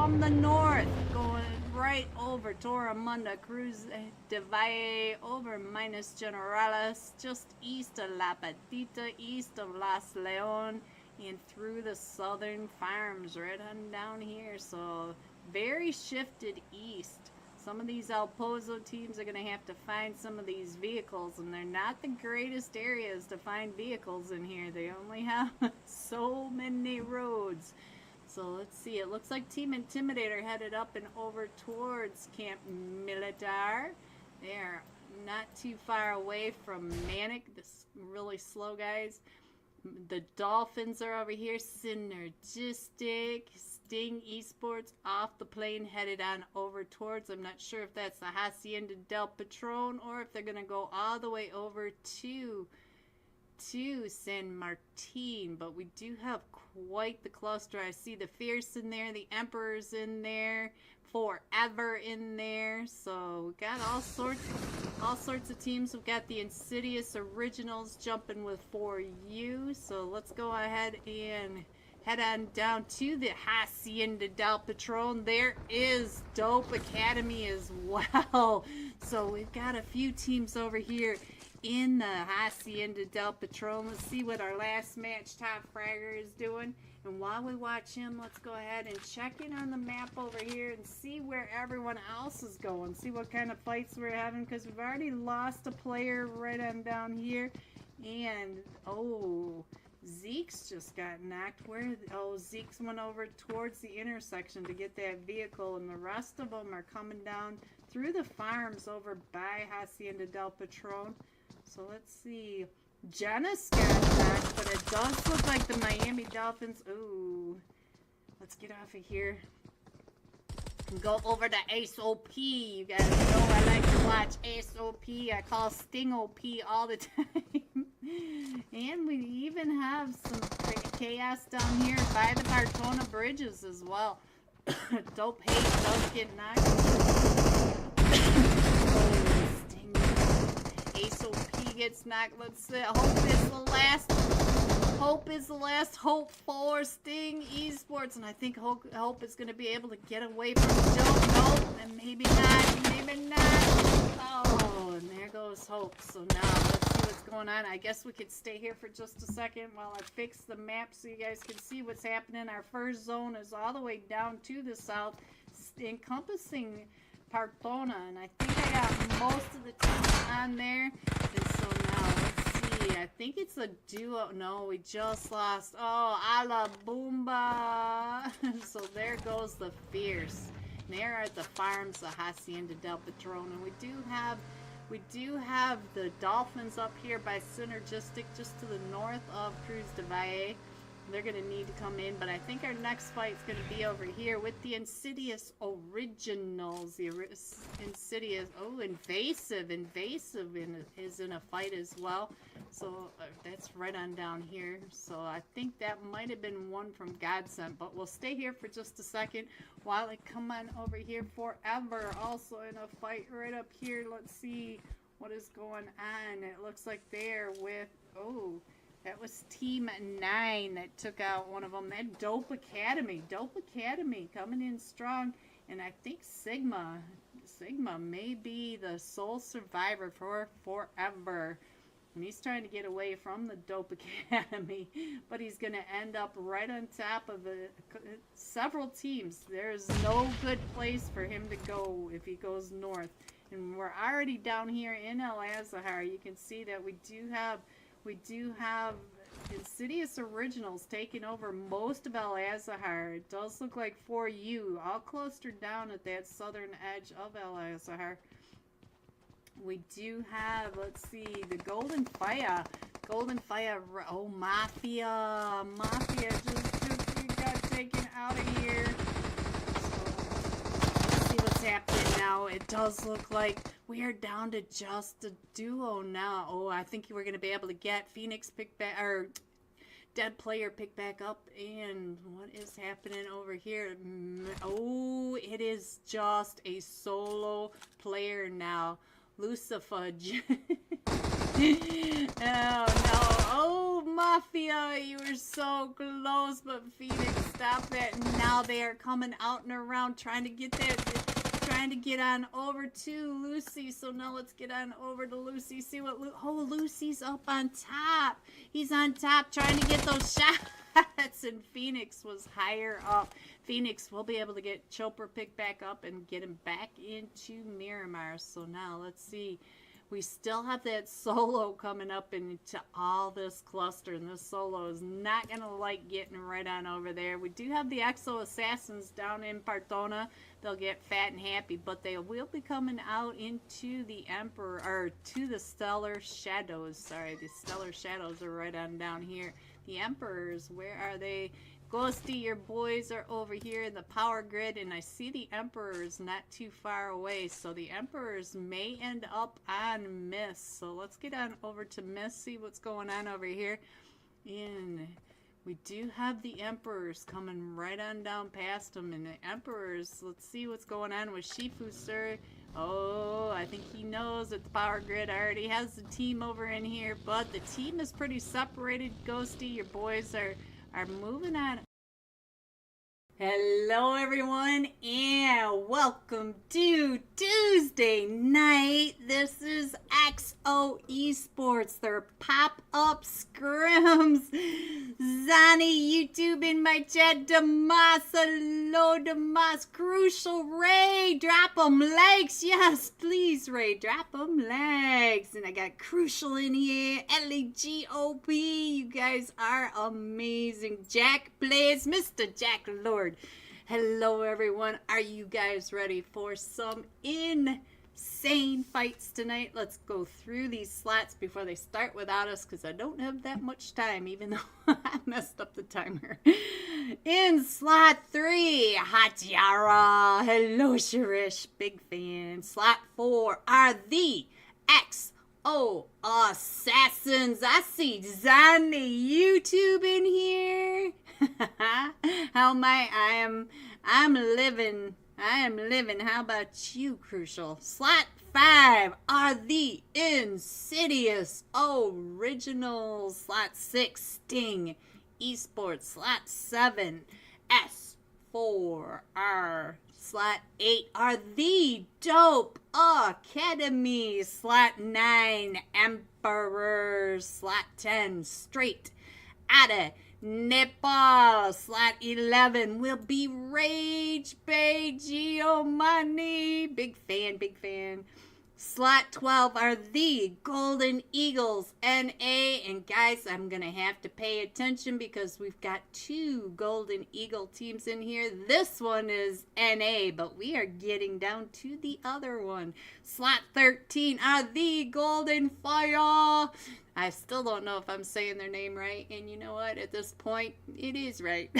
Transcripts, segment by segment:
from the north, going right over Torremunda, Cruz de Valle, over Minas Generales, just east of La Patita, east of Las Leon, and through the southern farms right on down here. So very shifted east. Some of these El Pozo teams are going to have to find some of these vehicles, and they're not the greatest areas to find vehicles in here. They only have so many roads. So let's see. It looks like Team Intimidator headed up and over towards Camp Militar. They're not too far away from Manic, this really slow guys. The Dolphins are over here. Synergistic. Sting Esports off the plane headed on over towards, I'm not sure if that's the Hacienda del Patron or if they're going to go all the way over to San Martin. But we do have quite the cluster. I see the Fierce in there, the Emperor's in there, Forever in there. So we got all sorts of teams. We've got the Insidious Originals jumping with 4U. So let's go ahead and head on down to the Hacienda del Patron. There is Dope Academy as well. So we've got a few teams over here in the Hacienda del Patron. Let's see what our last match top fragger is doing. And while we watch him, let's go ahead and check in on the map over here and see where everyone else is going. See what kind of fights we're having, because we've already lost a player right on down here. And, oh, Zeke's just got knocked. Zeke's went over towards the intersection to get that vehicle, and the rest of them are coming down through the farms over by Hacienda del Patron. So let's see. Jenna's got knocked, but it does look like the Miami Dolphins. Ooh. Let's get off of here and go over to SOP. You guys know I like to watch SOP. I call Sting OP all the time. And we even have some chaos down here by the Bartona bridges as well. Dope Hate does get knocked. Sting. SOP gets knocked. Let's see. Hope is the last. Hope is the last hope for Sting Esports, and I think Hope is going to be able to get away from Dope. Nope, and maybe not. Maybe not. Oh, and there goes Hope. So now let's see what's going on. I guess we could stay here for just a second while I fix the map so you guys can see what's happening. Our first zone is all the way down to the south, encompassing Partona, and I think I got most of the teams on there. And so now let's see. I think it's a duo. No, we just lost. Oh, a la Boomba. So there goes the Fierce. And there are the farms, the Hacienda del Patron, and we do have the Dolphins up here by Synergistic, just to the north of Cruz de Valle. They're going to need to come in, but I think our next fight is going to be over here with the Insidious Originals. The Insidious, oh, Invasive is in a fight as well. So that's right on down here. So I think that might have been one from Godsent, but we'll stay here for just a second while I come on over here. Forever also in a fight right up here. Let's see what is going on. It looks like they're with, oh, that was Team 9 that took out one of them. That Dope Academy coming in strong. And I think Sigma may be the sole survivor for Forever. And he's trying to get away from the Dope Academy. But he's going to end up right on top of several teams. There's no good place for him to go if he goes north. And we're already down here in El Azahar. You can see that we do have Insidious Originals taking over most of El Azahar. It does look like 4U, all clustered down at that southern edge of El Azahar. We do have, let's see, the Golden Fire, oh, Mafia just got taken out of here. So, let's see what's happening now. It does look like we are down to just a duo now. Oh, I think we're going to be able to get Phoenix pick back, or Dead Player pick back up. And what is happening over here? Oh, it is just a solo player now. Lucifudge. Oh, no. Oh, Mafia, you were so close, but Phoenix stopped that. And now they are coming out and around trying to get that, trying to get on over to Lucy. So now let's get on over to Lucy. See what, Lucy's up on top. He's on top trying to get those shots. And Phoenix was higher up. Phoenix will be able to get Chopper picked back up and get him back into Miramar. So now let's see. We still have that solo coming up into all this cluster, and this solo is not going to like getting right on over there. We do have the Exo Assassins down in Partona. They'll get fat and happy, but they will be coming out into the Emperor, or to the Stellar Shadows. Sorry, the Stellar Shadows are right on down here. The Emperors, where are they? Ghosty, your boys are over here in the power grid, and I see the Emperors not too far away, so the Emperors may end up on Miss. So let's get on over to Miss, see what's going on over here. And we do have the Emperors coming right on down past them, and the Emperors, let's see what's going on with Shifu, sir. Oh, I think he knows that the power grid already has the team over in here, but the team is pretty separated. Ghosty, your boys are moving on. Hello everyone, and welcome to Tuesday night. This is XO Esports, their pop-up scrims. Zani, YouTube in my chat. Damas, hello Damas. Crucial, Ray, drop them likes. Yes, please Ray, drop them likes. And I got Crucial in here. LEGOP, you guys are amazing. Jack plays, Mr. Jack Lord. Hello everyone, are you guys ready for some insane fights tonight? Let's go through these slots before they start without us, because I don't have that much time, even though I messed up the timer. In slot 3, Hatiara. Hello Shirish, big fan. Slot 4 are the XO Assassins. I see Zani YouTube in here. How am I? I'm living. I am living. How about you, Crucial? Slot 5 are the Insidious Originals. Slot 6, Sting Esports. Slot 7, S4R. Slot 8 are the Dope Academy. Slot 9, Emperor. Slot 10, Straight Outta Nepal. Slot 11 will be Rage Bay Giovanni. Big fan, big fan. Slot 12 are the Golden Eagles NA. And guys, I'm going to have to pay attention because we've got 2 Golden Eagle teams in here. This one is NA, but we are getting down to the other one. Slot 13 are the Golden Fire. I still don't know if I'm saying their name right, and you know what? At this point, it is right.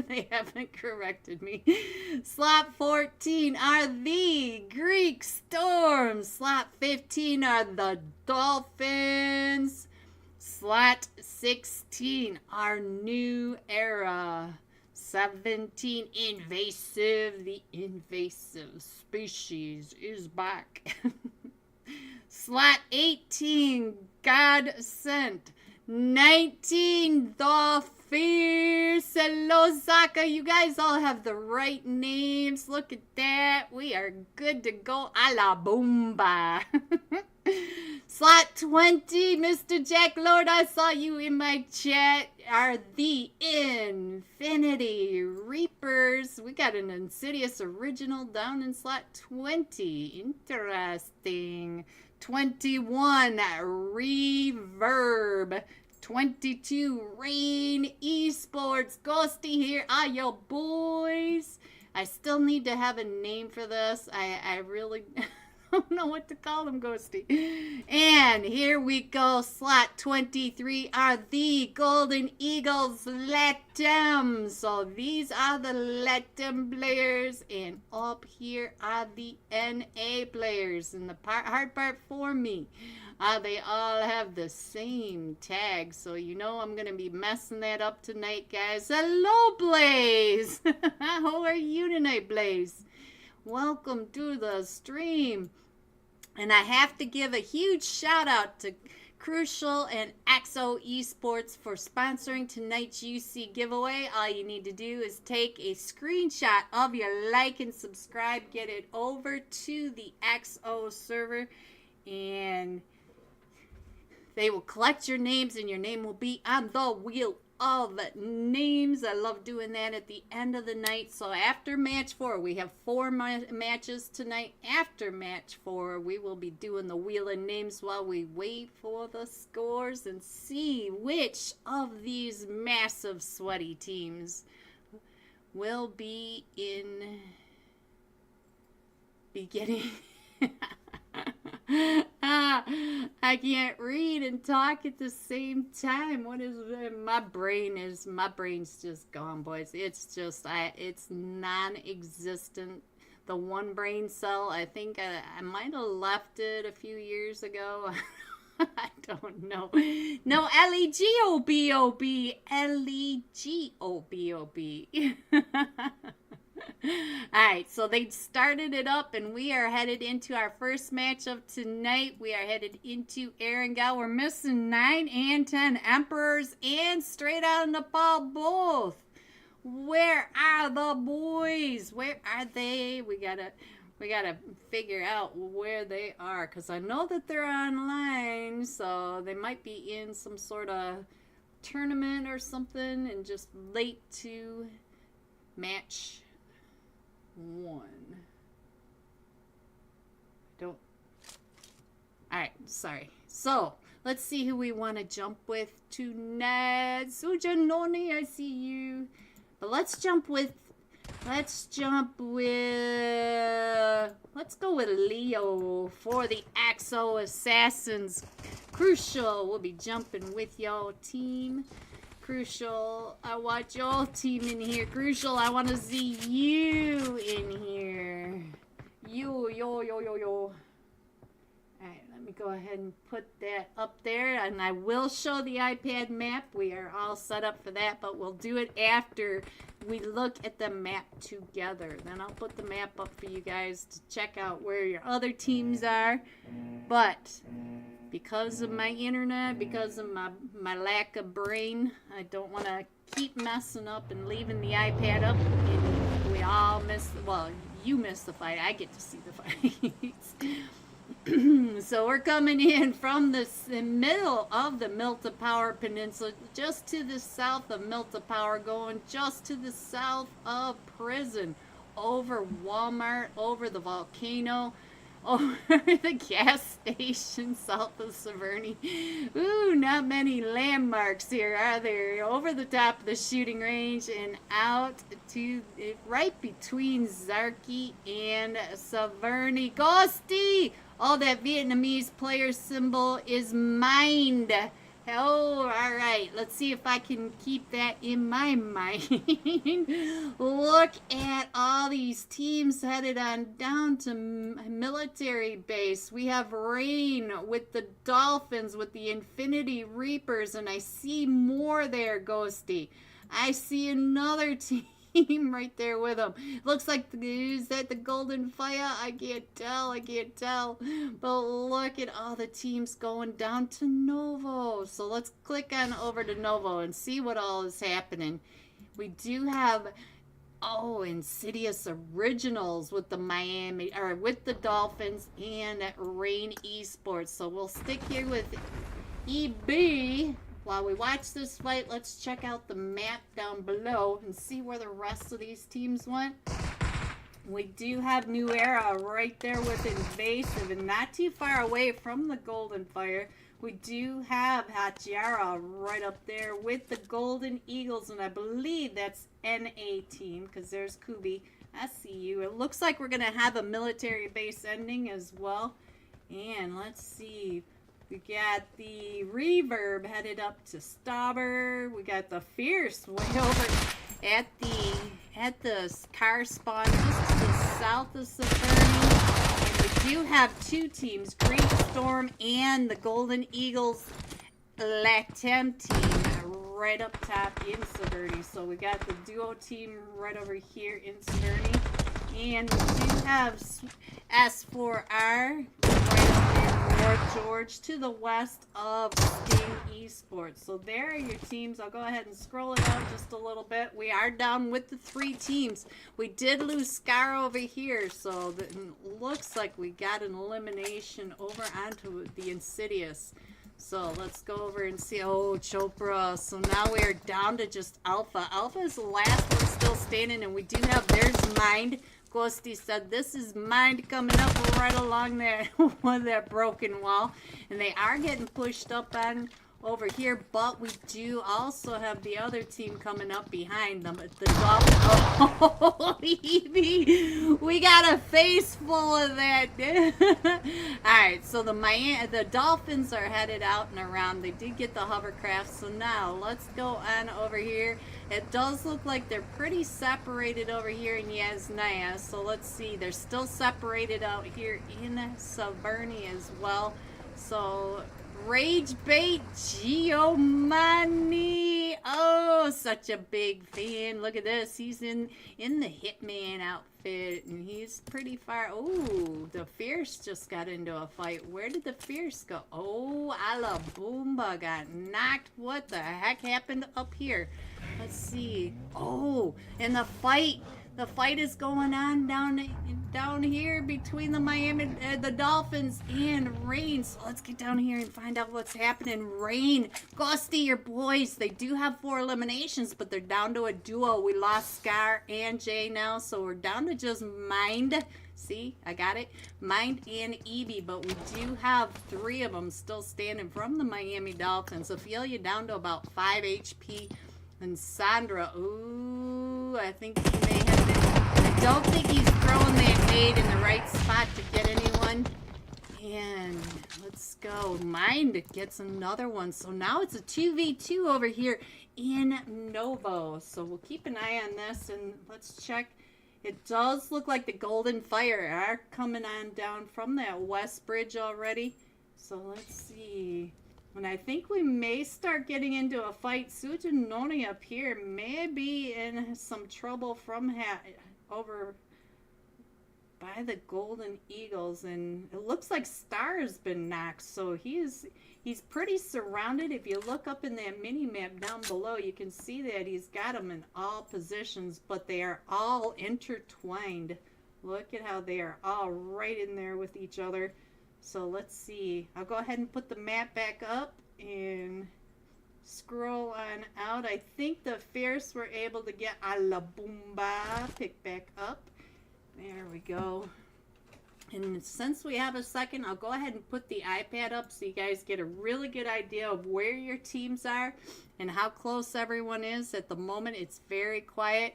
They haven't corrected me. Slot 14 are the Greek Storm. Slot 15 are the Dolphins. Slot 16 are New Era. 17, Invasive. The invasive species is back. Slot 18, God Sent. 19, The Fierce. Hello, Zaka. You guys all have the right names. Look at that. We are good to go. A la bomba. Slot 20, Mr. Jack Lord, I saw you in my chat, are the Infinity Reapers. We got an Insidious Original down in slot 20. Interesting. 21, Reverb. 22, Rain Esports. Ghosty here are your boys. I still need to have a name for this. I really don't know what to call them, Ghosty. And here we go. Slot 23 are the Golden Eagles. Let them. So these are the Let them players. And up here are the NA players. And the hard part for me, they all have the same tag. So you know I'm going to be messing that up tonight, guys. Hello, Blaze. How are you tonight, Blaze? Welcome to the stream. And I have to give a huge shout out to Crucial and XO Esports for sponsoring tonight's UC giveaway. All you need to do is take a screenshot of your like and subscribe, get it over to the XO server, and they will collect your names and your name will be on the wheel of names. I love doing that at the end of the night. So after match 4, we have 4 matches tonight. After match 4, we will be doing the wheel of names while we wait for the scores and see which of these massive sweaty teams will be in beginning. I can't read and talk at the same time. What is my brain's just gone, boys. It's just it's non-existent. The one brain cell, I think I might have left it a few years ago. I don't know. No, L-E-G-O-B-O-B. L-E-G-O-B-O-B. Alright, so they started it up and we are headed into our first match of tonight. We are headed into Erangel. We're missing 9 and 10 Emperors and Straight Out of Nepal both. Where are the boys? Where are they? We gotta figure out where they are, because I know that they're online, so they might be in some sort of tournament or something and just late to match 1. Alright, sorry. So, let's see who we want to jump with tonight. Sujanoni, I see you. But let's go with Leo for the XO Assassins. Crucial, we'll be jumping with your team. Crucial, I want your team in here. Crucial, I want to see you in here. Yo. Alright, let me go ahead and put that up there. And I will show the iPad map. We are all set up for that, but we'll do it after we look at the map together. Then I'll put the map up for you guys to check out where your other teams are. But because of my internet, because of my lack of brain, I don't want to keep messing up and leaving the iPad up. And we all miss, well, you miss the fight. I get to see the fights. So we're coming in from the middle of the Milta Power Peninsula, just to the south of Milta Power, going just to the south of Prison, over Walmart, over the volcano, over the gas station south of Severny. Ooh, not many landmarks here, are there? Over the top of the shooting range and out to right between Zarki and Severny. Ghosty! Oh, that Vietnamese player symbol is mined. Oh, all right. Let's see if I can keep that in my mind. Look at all these teams headed on down to military base. We have Rain with the Dolphins, with the Infinity Reapers, and I see more there, Ghosty. I see another team right there with them. Looks like, is that the Golden Fire? I can't tell. But look at all the teams going down to Novo. So let's click on over to Novo and see what all is happening. We do have, Insidious Originals with the with the Dolphins and Rain Esports. So we'll stick here with EB. While we watch this fight, let's check out the map down below and see where the rest of these teams went. We do have New Era right there with Invasive and not too far away from the Golden Fire. We do have Hachiara right up there with the Golden Eagles, and I believe that's NA team because there's Kubi. I see you. It looks like we're going to have a military base ending as well. And let's see. We got the Reverb headed up to Stauber. We got the Fierce way over at the car spawn just to the south of Severny. And we do have 2 teams, Great Storm and the Golden Eagles Latem team right up top in Severny. So we got the duo team right over here in Severny. And we do have S4R right up in North George to the west of Sting Esports. So there are your teams. I'll go ahead and scroll it out just a little bit. We are down with the 3 teams. We did lose Scar over here, so it looks like we got an elimination over onto the Insidious. So let's go over and see. Oh, Chopra. So now we are down to just Alpha. Alpha is the last one still standing, and we do have There's Mind. Ghosty said this is Mind coming up right along there with that broken wall. And they are getting pushed up on over here, but we do also have the other team coming up behind them. The Dolphins. Oh, Evie, we got a face full of that. Alright, so the Dolphins are headed out and around. They did get the hovercraft, so now let's go on over here. It does look like they're pretty separated over here in Yasnaya, so let's see. They're still separated out here in Saverni as well. So Rage Bait Giovanni. Oh, such a big fan. Look at this. He's in the Hitman outfit, and he's pretty far. Oh, the Fierce just got into a fight. Where did the Fierce go? Oh, Alaboomba got knocked. What the heck happened up here? Let's see. Oh, and the fight is going on down here between the Dolphins and Rain. So let's get down here and find out what's happening. Rain, Ghosty, your boys, they do have 4 eliminations, but they're down to a duo. We lost Scar and Jay now, so we're down to just Mind. See, I got it. Mind and Evie, but we do have 3 of them still standing from the Miami Dolphins. Ophelia down to about 5 HP. And Sandra, ooh, I think he may have been. I don't think he's throwing that nade in the right spot to get anyone. And let's go. Mind gets another one. So now it's a 2v2 over here in Novo. So we'll keep an eye on this and let's check. It does look like the Golden Fire are coming on down from that west bridge already. So let's see. And I think we may start getting into a fight. Sujinoni up here may be in some trouble from over by the Golden Eagles. And it looks like Star's been knocked. So he's pretty surrounded. If you look up in that mini-map down below, you can see that he's got them in all positions. But they are all intertwined. Look at how they are all right in there with each other. So let's see. I'll go ahead and put the map back up and scroll on out. I think the Fierce were able to get Alaboomba picked back up. There we go. And since we have a second, I'll go ahead and put the iPad up so you guys get a really good idea of where your teams are and how close everyone is. At the moment, it's very quiet.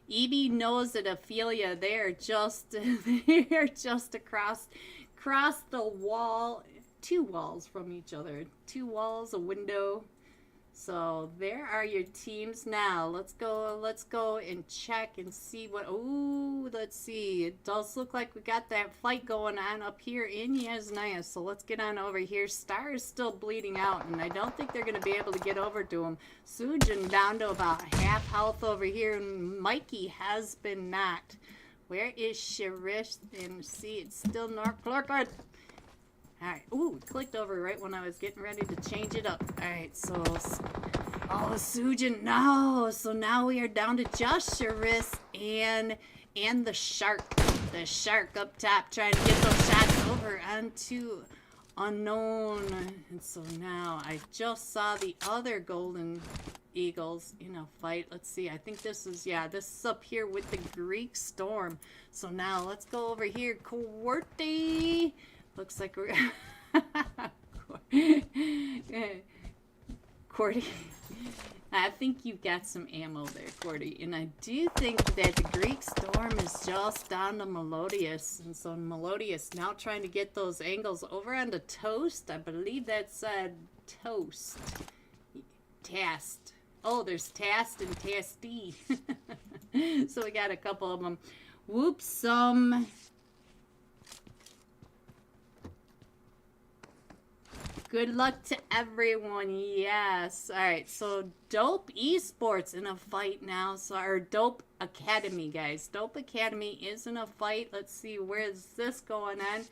Evie knows that Ophelia, they're just across the wall, 2 walls from each other, 2 walls, a window. So there are your teams now. Let's go and check and see what. Oh, let's see. It does look like we got that fight going on up here in Yasnaya. So let's get on over here. Star is still bleeding out, and I don't think they're going to be able to get over to him. Sujin down to about half health over here, and Mikey has been knocked. Where is Sharish? And see, it's still North Clarkwood. Alright. Ooh, clicked over right when I was getting ready to change it up. Alright, so. Oh, Sujin. No. So now we are down to just Sharish and the Shark. The Shark up top trying to get those shots over onto Unknown. And so now I just saw the other Golden Eagles in a fight. Let's see. I think this is up here with the Greek Storm. So now let's go over here. Quarty. Looks like we're Cordy. I think you got some ammo there, Cordy. And I do think that the Greek Storm is just down to Melodious. And so Melodious now trying to get those angles over onto Toast. I believe that said Toast. Tast. Oh, there's Tast and Tasty. So we got a couple of them. Whoops, good luck to everyone. Yes. All right. So Dope Esports in a fight now. So our Dope Academy, guys. Dope Academy is in a fight. Let's see. Where is this going on?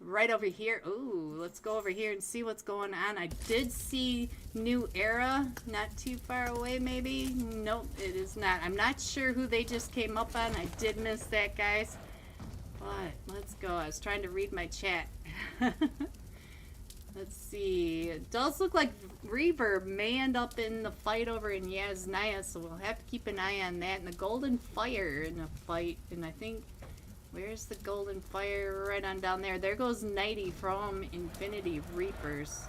right over here. Ooh, let's go over here and see what's going on. I did see New Era not too far away, maybe. Nope, it is not. I'm not sure who they just came up on. I did miss that, guys. But let's go. I was trying to read my chat. Let's see. It does look like Reverb may end up in the fight over in Yasnaya, so we'll have to keep an eye on that. And the Golden Fire in the fight. And I think, where's the Golden Fire? Right on down there. There goes Nighty from Infinity Reapers.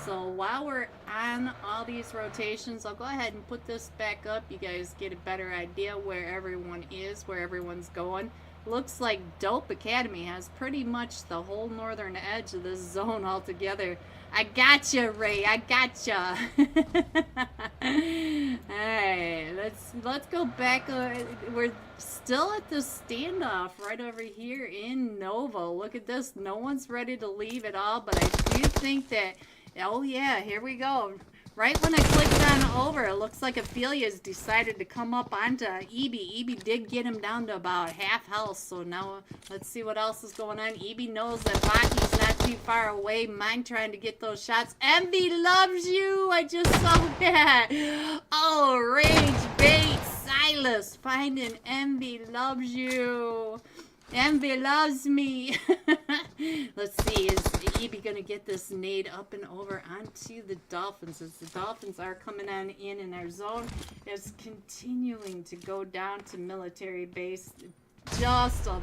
So while we're on all these rotations, I'll go ahead and put this back up. You guys get a better idea where everyone is, where everyone's going. Looks like Dope Academy has pretty much the whole northern edge of this zone altogether. I gotcha, Ray. I gotcha. Alright, let's go back. We're still at the standoff right over here in Novo. Look at this. No one's ready to leave at all, but I do think that... Oh yeah, here we go. Right when I clicked on over, it looks like Ophelia's decided to come up onto Ebi. Ebi did get him down to about half health, so now let's see what else is going on. Ebi knows that Baki's not too far away. Mine trying to get those shots. Envy loves you! I just saw that! Oh, Rage Bait Silas finding Envy loves you! Envy loves me. Let's see, is Ebi gonna get this nade up and over onto the Dolphins? As the Dolphins are coming on in our zone, it's continuing to go down to military base. Just a...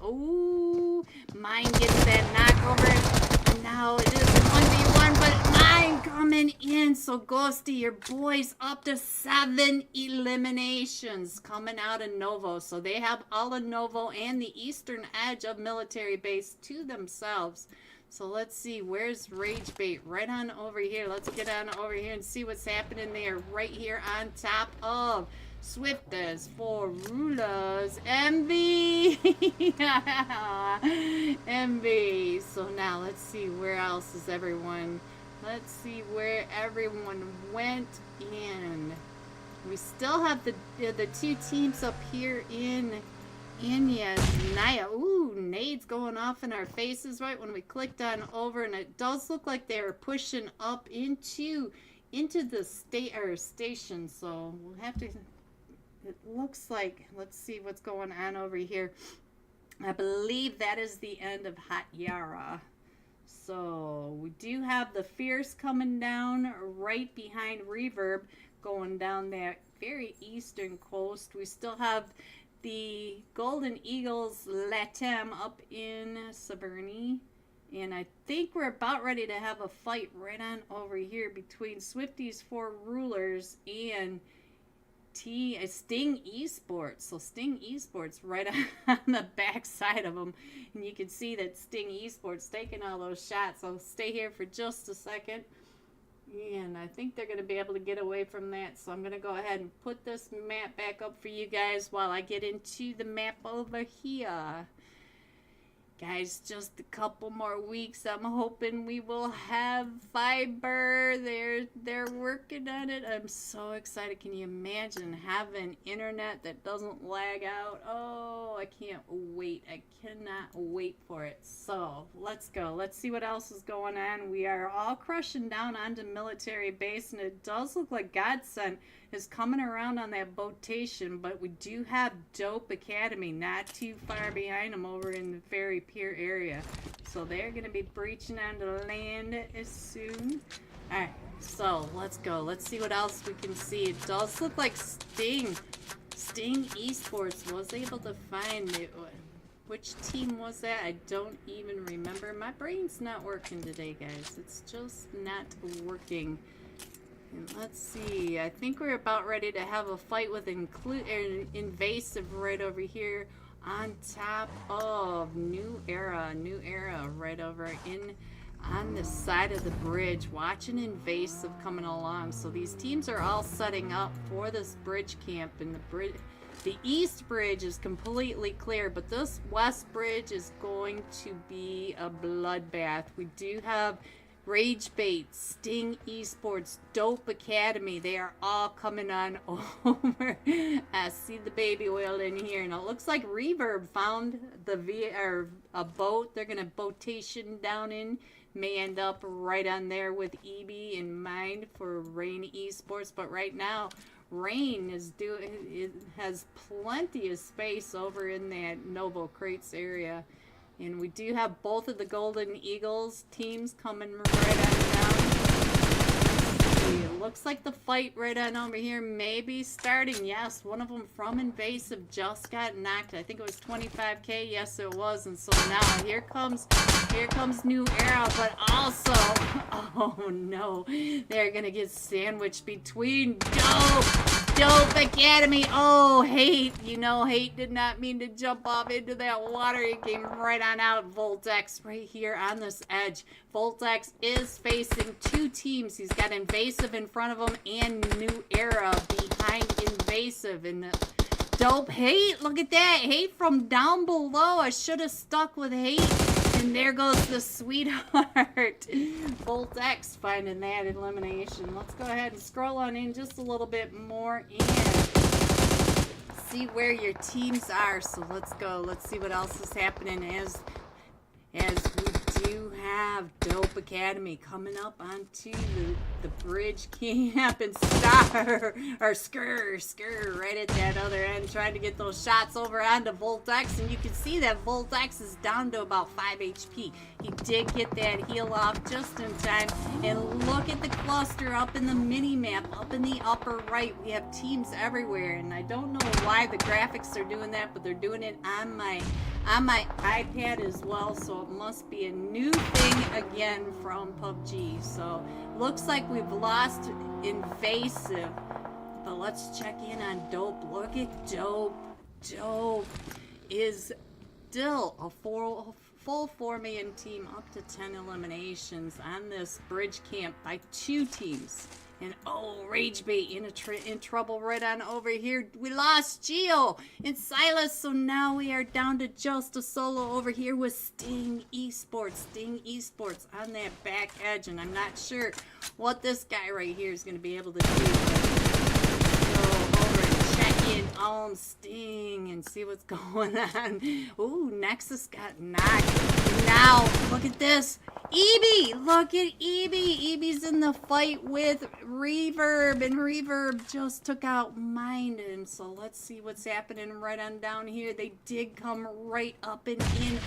Oh, Mine gets that knock over. Now it is a 1v1, but Mine coming in. So Ghosty, your boys up to 7 eliminations coming out of Novo. So they have all of Novo and the eastern edge of military base to themselves. So let's see, where's Rage Bait? Right on over here. Let's get on over here and see what's happening there. Right here on top of Swift as for rulers. Envy! Envy. So now let's see, where else is everyone? Let's see where everyone went in. We still have the two teams up here in Yasnaya. Ooh, nades going off in our faces right when we clicked on over, and it does look like they are pushing up into the station. So we'll have to. It looks like, let's see what's going on over here. I believe that is the end of Hot Yara. So we do have the Fierce coming down right behind Reverb, going down that very eastern coast. We still have the Golden Eagles Latam up in Saberni. And I think we're about ready to have a fight right on over here between Swifty's 4 Rulers and Sting Esports. So Sting Esports right on the back side of them. And you can see that Sting Esports taking all those shots. I'll stay here for just a second. And I think they're going to be able to get away from that. So I'm going to go ahead and put this map back up for you guys while I get into the map over here. Guys, just a couple more weeks. I'm hoping we will have fiber. They're working on it. I'm so excited. Can you imagine having internet that doesn't lag out? Oh, I can't wait. I cannot wait for it. So let's go. Let's see what else is going on. We are all crushing down onto military base, and it does look like Godsent is coming around on that botation, but we do have Dope Academy not too far behind them over in the Ferry Pier area. So they're going to be breaching onto land as soon. Alright, so let's go. Let's see what else we can see. It does look like Sting Esports was able to find it. Which team was that? I don't even remember. My brain's not working today, guys. It's just not working. And let's see, I think we're about ready to have a fight with Invasive right over here on top of New Era right over on the side of the bridge, watching Invasive coming along. So these teams are all setting up for this bridge camp, and the east bridge is completely clear, but this west bridge is going to be a bloodbath. We do have Rage Bait, Sting Esports, Dope Academy. They are all coming on over. I see the baby oil in here, and it looks like Reverb found a boat. They're gonna boatation down in. May end up right on there with EB in mind for Rain Esports, but right now Rain has plenty of space over in that Novo Crates area. And we do have both of the Golden Eagles teams coming right on down. It looks like the fight right on over here may be starting. Yes, one of them from Invasive just got knocked. I think it was 25K. Yes, it was. And so now here comes New Era, but also, oh no, they're gonna get sandwiched between Dope Academy. Oh, Hate. You know, Hate did not mean to jump off into that water. He came right on out. Voltex right here on this edge. Voltex is facing two teams. He's got Invasive in front of him and New Era behind Invasive. And Dope Hate. Look at that. Hate from down below. I should have stuck with Hate. And there goes the sweetheart. Voltex finding that elimination. Let's go ahead and scroll on in just a little bit more and see where your teams are. So let's go. Let's see what else is happening as we do have Dope Academy coming up onto the bridge camp and Skir right at that other end, trying to get those shots over onto Voltex, and you can see that Voltex is down to about 5 HP. He did get that heal off just in time, and look at the cluster up in the mini map, up in the upper right. We have teams everywhere, and I don't know why the graphics are doing that, but they're doing it on my iPad as well, so it must be a new thing again from PUBG. So looks like we've lost Invasive, but let's check in on Dope. Look at Dope. Dope is still a full 4-man team, up to 10 eliminations on this bridge camp by 2 teams. And oh, Rage Bait in trouble right on over here. We lost Geo and Silas, so now we are down to just a solo over here with Sting Esports. Sting Esports on that back edge, and I'm not sure what this guy right here is going to be able to do. Go over and check in on Sting and see what's going on. Ooh, Nexus got knocked. Now, look at this. EB! Look at EB! EB's in the fight with Reverb, and Reverb just took out Mind. And so let's see what's happening right on down here. They did come right up and in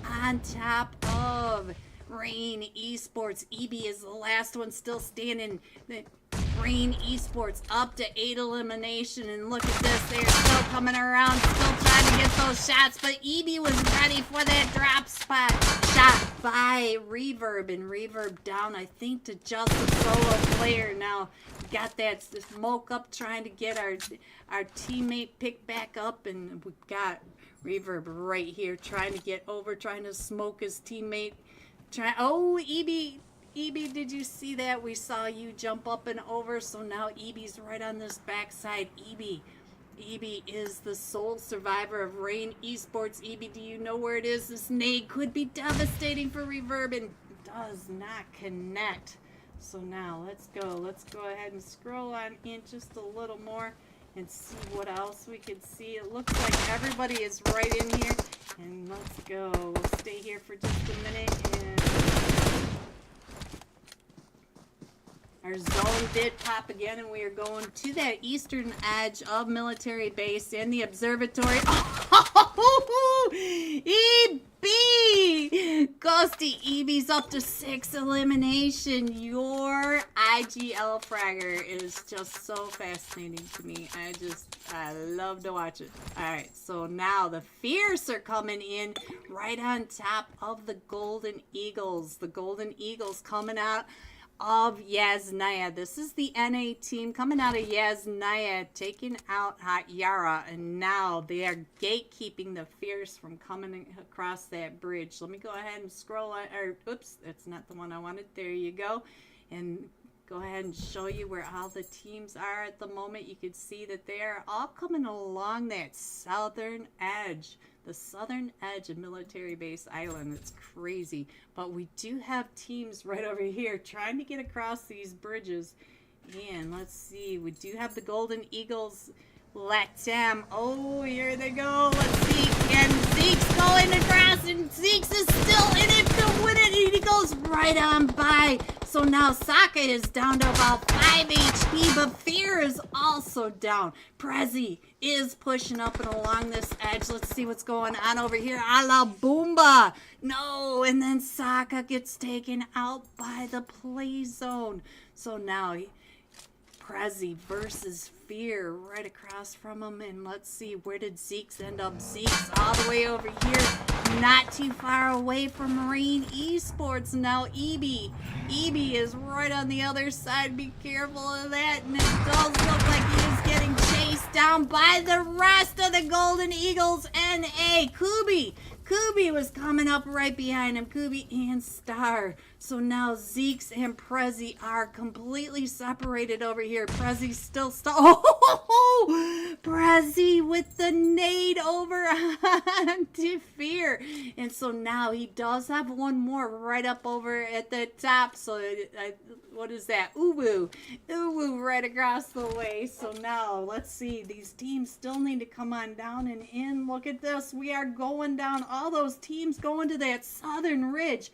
on top of Rain Esports. EB is the last one still standing. Rain Esports up to 8 elimination, and look at this, they're still coming around, still trying to get those shots, but EB was ready for that drop spot shot by Reverb, and Reverb down, I think, to just a solo player. Now we got that smoke up, trying to get our teammate picked back up, and we've got Reverb right here trying to get over, trying to smoke his teammate. Oh, EB, did you see that? We saw you jump up and over, so now EB's right on this backside. EB is the sole survivor of Rain Esports. EB, do you know where it is? This nade could be devastating for Reverb and does not connect. So now let's go ahead and scroll on in just a little more and see what else we can see. It looks like everybody is right in here, and let's go. We'll stay here for just a minute. And our zone did pop again, and we are going to that eastern edge of military base and the observatory. Oh, EB! Ghosty EB's up to 6 elimination. Your IGL fragger is just so fascinating to me. I love to watch it. Alright, so now the Fierce are coming in right on top of the Golden Eagles. The Golden Eagles coming out of Yasnaya. This is the NA team coming out of Yasnaya, taking out Hot Yara, and now they are gatekeeping the Fierce from coming across that bridge. Let me go ahead and scroll on, or oops, that's not the one I wanted. There you go. And go ahead and show you where all the teams are at the moment. You can see that they are all coming along that southern edge. The southern edge of Military Base Island. It's crazy. But we do have teams right over here trying to get across these bridges. And let's see. We do have the Golden Eagles. Let them. Oh, here they go. Let's see. And Zeke's going across. And Zeke's is still in it to win it. And he goes right on by. So now Sokka is down to about 5 HP. But Fear is also down. Prezi is pushing up and along this edge. Let's see what's going on over here. A la Boomba. No. And then Sokka gets taken out by the play zone. So now Prezi versus Fear right across from him. And let's see, where did Zeke's end up? Zeke's all the way over here, not too far away from Marine Esports. Now EB is right on the other side. Be careful of that. And it does look like he is getting chased down by the rest of the Golden Eagles. NA Kubi was coming up right behind him. Kubi and Star. So now Zeke's and Prezi are completely separated over here. Prezi's still Oh, Prezi with the nade over to Fear. And so now he does have one more right up over at the top. So what is that? Uwu right across the way. So now let's see. These teams still need to come on down and in. Look at this. We are going down. All those teams going to that southern ridge.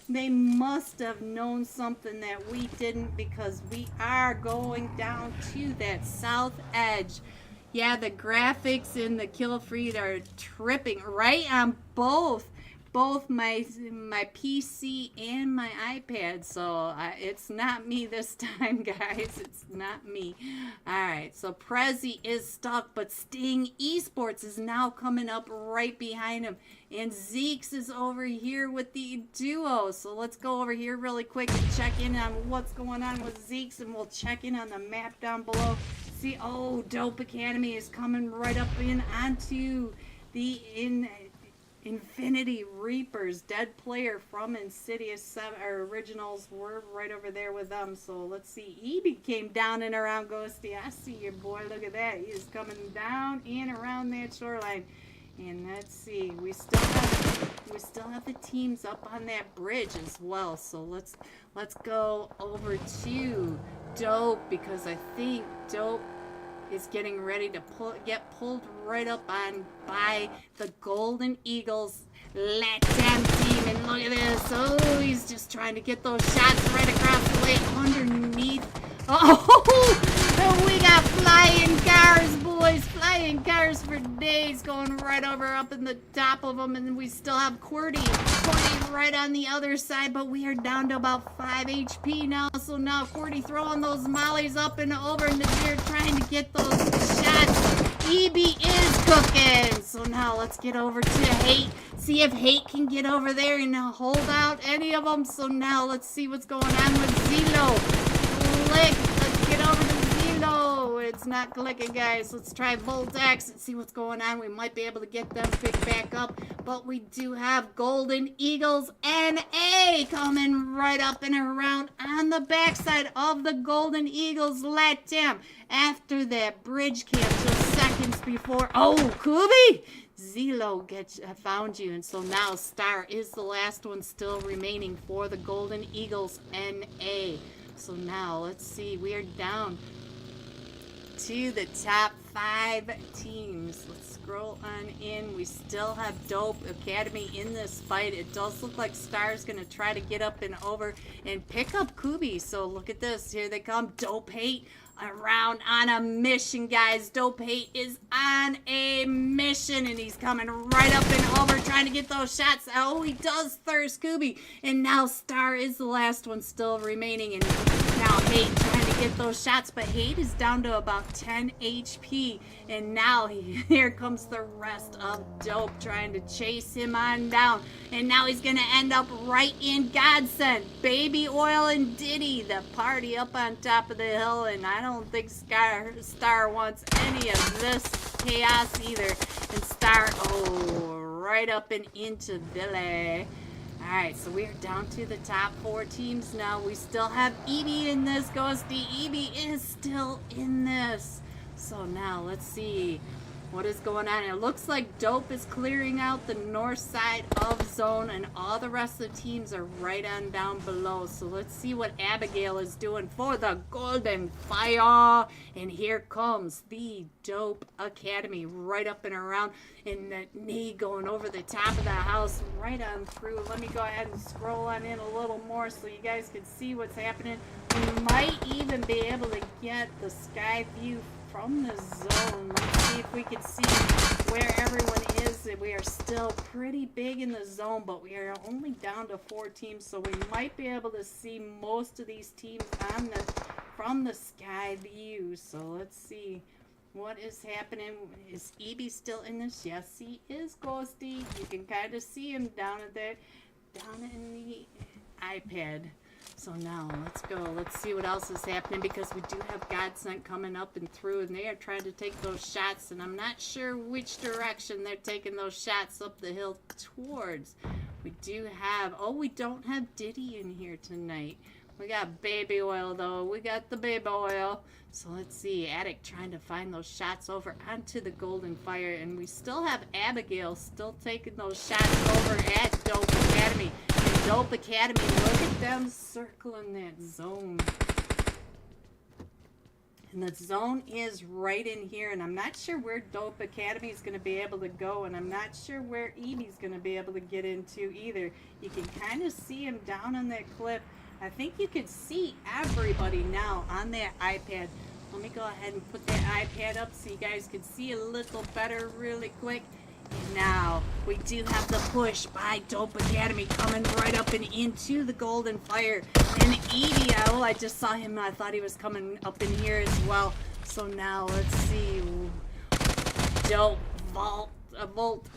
They must have known something that we didn't, because we are going down to that south edge. Yeah, the graphics in the kill feed are tripping right on both my PC and my iPad. So it's not me this time, guys. It's not me. Alright, so Prezi is stuck, but Sting Esports is now coming up right behind him. And Zeke's is over here with the duo. So let's go over here really quick and check in on what's going on with Zeke's, and we'll check in on the map down below. See, oh, Dope Academy is coming right up in onto the Infinity Reapers. Dead player from Insidious 7 or Originals. We're right over there with them. So let's see. EB came down and around Ghosty. I see your boy. Look at that. He is coming down and around that shoreline. And let's see. We still have the teams up on that bridge as well. So let's go over to Dope, because I think Dope is getting ready to get pulled right up on by the Golden Eagles. Let them team, and look at this. Oh, he's just trying to get those shots right across the way underneath. Oh, we got flying cars, boys. Flying cars for days, going right over up in the top of them. And we still have Qwerty right on the other side, but we are down to about 5 HP now. So now Qwerty throwing those mollies up and over in the air, trying to get those shots. EB is cooking. So now let's get over to Hate. See if Hate can get over there and hold out any of them. So now let's see what's going on with Zelo. Let's get over to Zelo. It's not clicking, guys. Let's try Voltex and see what's going on. We might be able to get them picked back up. But we do have Golden Eagles NA coming right up and around on the backside of the Golden Eagles. Let them. After that bridge camp just seconds before. Oh, Kubi! Zelo found you. And so now Star is the last one still remaining for the Golden Eagles NA. So now let's see. We are down to the top 5 teams. Let's scroll on in. We still have Dope Academy in this fight. It does look like Star's going to try to get up and over and pick up Kubi. So look at this. Here they come. Dope Hate around on a mission, guys. Dope Hate is on a mission, and he's coming right up and over trying to get those shots. Oh, he does thirst Kubi. And now Star is the last one still remaining, and now Hate trying to get those shots, but Hate is down to about 10 HP. And now here comes the rest of Dope trying to chase him on down. And now he's going to end up right in Godsend. Baby Oil and Diddy, the party up on top of the hill. And I don't think Star wants any of this chaos either. And Star, oh, right up and into Billy. Alright, so we're down to the top 4 teams now. We still have Evie in this, Ghosty. Evie is still in this. So now, let's see what is going on. It looks like Dope is clearing out the north side of zone, and all the rest of the teams are right on down below. So let's see what Abigail is doing for the Golden Fire. And here comes the Dope Academy right up and around, and the knee going over the top of the house right on through. Let me go ahead and scroll on in a little more so you guys can see what's happening. We might even be able to get the sky view from the zone. Let's see if we can see where everyone is. We are still pretty big in the zone, but we are only down to 4 teams, so we might be able to see most of these teams on from the sky view. So let's see what is happening. Is Evie still in this? Yes, he is, Ghosty. You can kind of see him down in the iPad. So now, let's go. Let's see what else is happening, because we do have Godsent coming up and through, and they are trying to take those shots, and I'm not sure which direction they're taking those shots up the hill towards. We do have, oh, we don't have Diddy in here tonight. We got Baby Oil, though. We got the Baby Oil. So let's see. Attic trying to find those shots over onto the Golden Fire, and we still have Abigail still taking those shots over at Dope Academy. Dope Academy, look at them circling that zone. And the zone is right in here, and I'm not sure where Dope Academy is going to be able to go, and I'm not sure where Evie's going to be able to get into either. You can kind of see him down on that cliff. I think you can see everybody now on that iPad. Let me go ahead and put that iPad up so you guys can see a little better really quick. Now, we do have the push by Dope Academy coming right up and into the Golden Fire. And Evie, oh, I just saw him. I thought he was coming up in here as well. So now, let's see. Dope Volt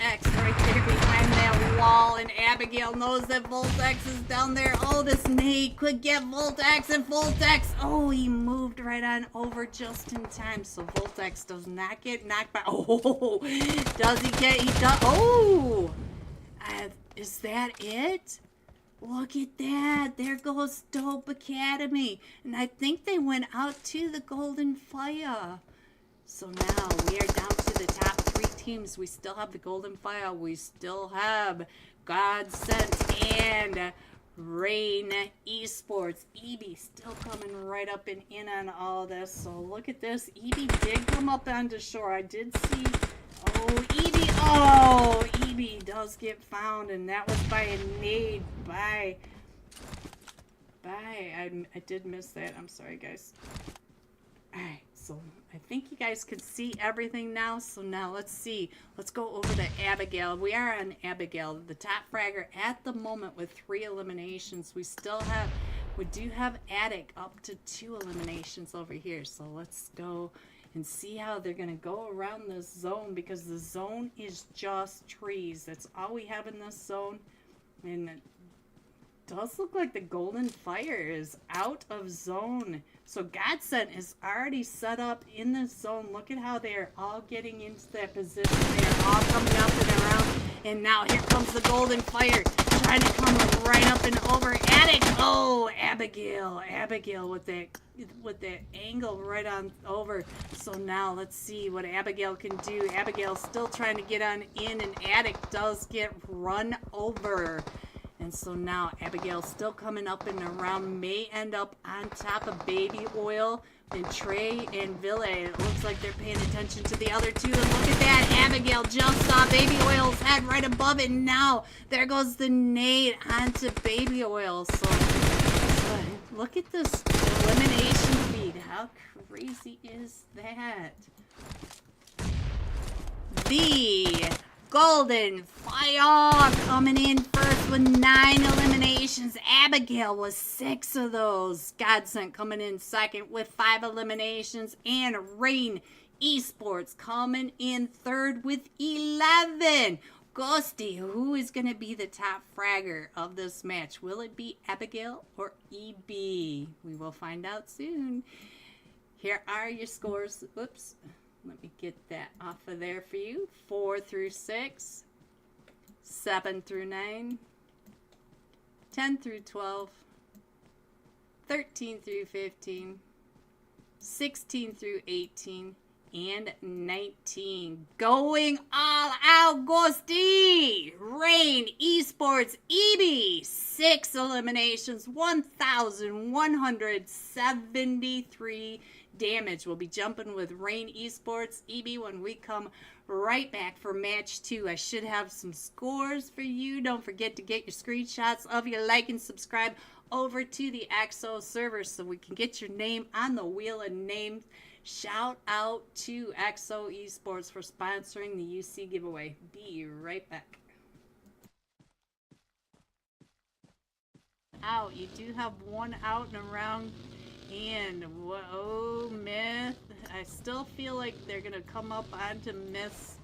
X right there behind that wall. And Abigail knows that Volt X is down there. Oh, this nade could get Volt X, and Volt X. Oh, he moved right on over just in time. So Volt X does not get knocked by. Oh, does he get? He does. Oh, is that it? Look at that. There goes Dope Academy. And I think they went out to the Golden Fire. So now we are down to the top 3 teams. We still have the Golden Fire. We still have Godsent and Rain Esports. Evie still coming right up and in on all this. So look at this. Evie did come up onto shore. I did see. Oh, Evie. Oh, Evie does get found, and that was by a nade. I did miss that. I'm sorry, guys. Alright, so I think you guys can see everything now. So now let's see. Let's go over to Abigail. We are on Abigail, the top fragger at the moment with 3 eliminations. We do have Attic up to 2 eliminations over here. So let's go and see how they're going to go around this zone, because the zone is just trees. That's all we have in this zone. And it does look like the Golden Fire is out of zone. So Godsent is already set up in this zone. Look at how they are all getting into that position. They are all coming up and around. And now here comes the Golden Fire, trying to come right up and over. Attic. Oh, Abigail. Abigail with that angle right on over. So now let's see what Abigail can do. Abigail's still trying to get on in, and Attic does get run over. And so now Abigail's still coming up and around, may end up on top of Baby Oil and Trey and Ville. It looks like they're paying attention to the other 2. And look at that. Abigail just saw Baby Oil's head right above it. And now there goes the nade onto Baby Oil. So look at this elimination feed. How crazy is that? The Golden Fire coming in first with 9 eliminations. Abigail was 6 of those. Godsent coming in second with 5 eliminations. And Rain Esports coming in third with 11. Ghosty, who is going to be the top fragger of this match? Will it be Abigail or EB? We will find out soon. Here are your scores. Whoops. Let me get that off of there for you. 4 through 6, 7 through 9, 10 through 12, 13 through 15, 16 through 18, and 19. Going all out, Ghosty! Rain, Esports, EB, 6 eliminations, 1,173 damage. We'll be jumping with Rain, Esports, EB when we come right back for match 2. I should have some scores for you. Don't forget to get your screenshots of your like and subscribe over to the XO server so we can get your name on the wheel of names. Shout out to XO Esports for sponsoring the UC giveaway. Be right back. Out. You do have one out and around. And whoa, Myth. I still feel like they're going to come up onto Myths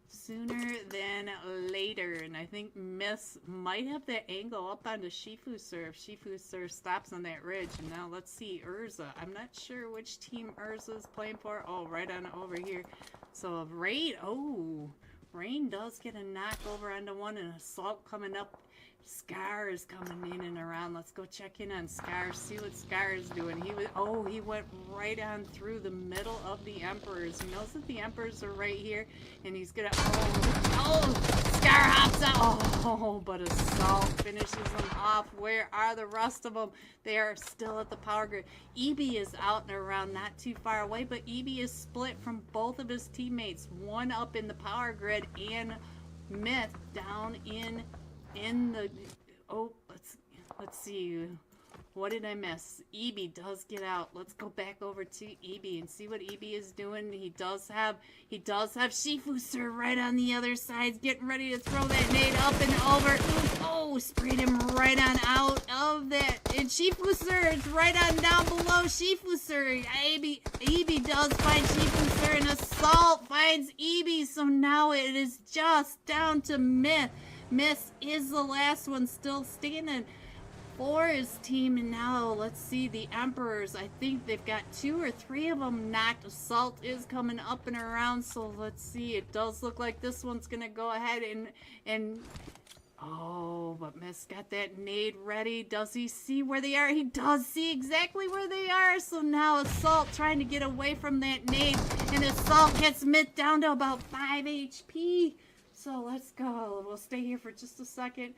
sooner than later. And I think Myths might have that angle up onto Shifu Sir if Shifu Sir stops on that ridge. And now let's see Urza. I'm not sure which team Urza is playing for. Oh, right on over here. So Rain, Rain does get a knock over onto one, and Assault coming up. Scar is coming in and around. Let's go check in on Scar, see what Scar is doing. He went right on through the middle of the Emperors. He knows that the Emperors are right here, and he's gonna, Scar hops out. But Assault finishes them off. Where are the rest of them? They are still at the power grid. EB is out and around, not too far away, but EB is split from both of his teammates. One up in the power grid, and Myth down in the let's see, what did I miss? EB does get out. Let's go back over to EB and see what EB is doing. He does have Shifu Sir right on the other side, getting ready to throw that nade up and over. Sprayed him right on out of that, and Shifu Sir is right on down below Shifu Sir. EB does find Shifu Sir, and Assault finds EB, so now it is just down to Myth. Myth is the last one still standing for his team, and now let's see the Emperors. I think they've got 2 or 3 of them knocked. Assault is coming up and around, so let's see. It does look like this one's gonna go ahead and but Myth's got that nade ready. Does he see where they are? He does see exactly where they are. So now Assault trying to get away from that nade, and Assault gets Myth down to about 5 HP. So let's go. We'll stay here for just a second.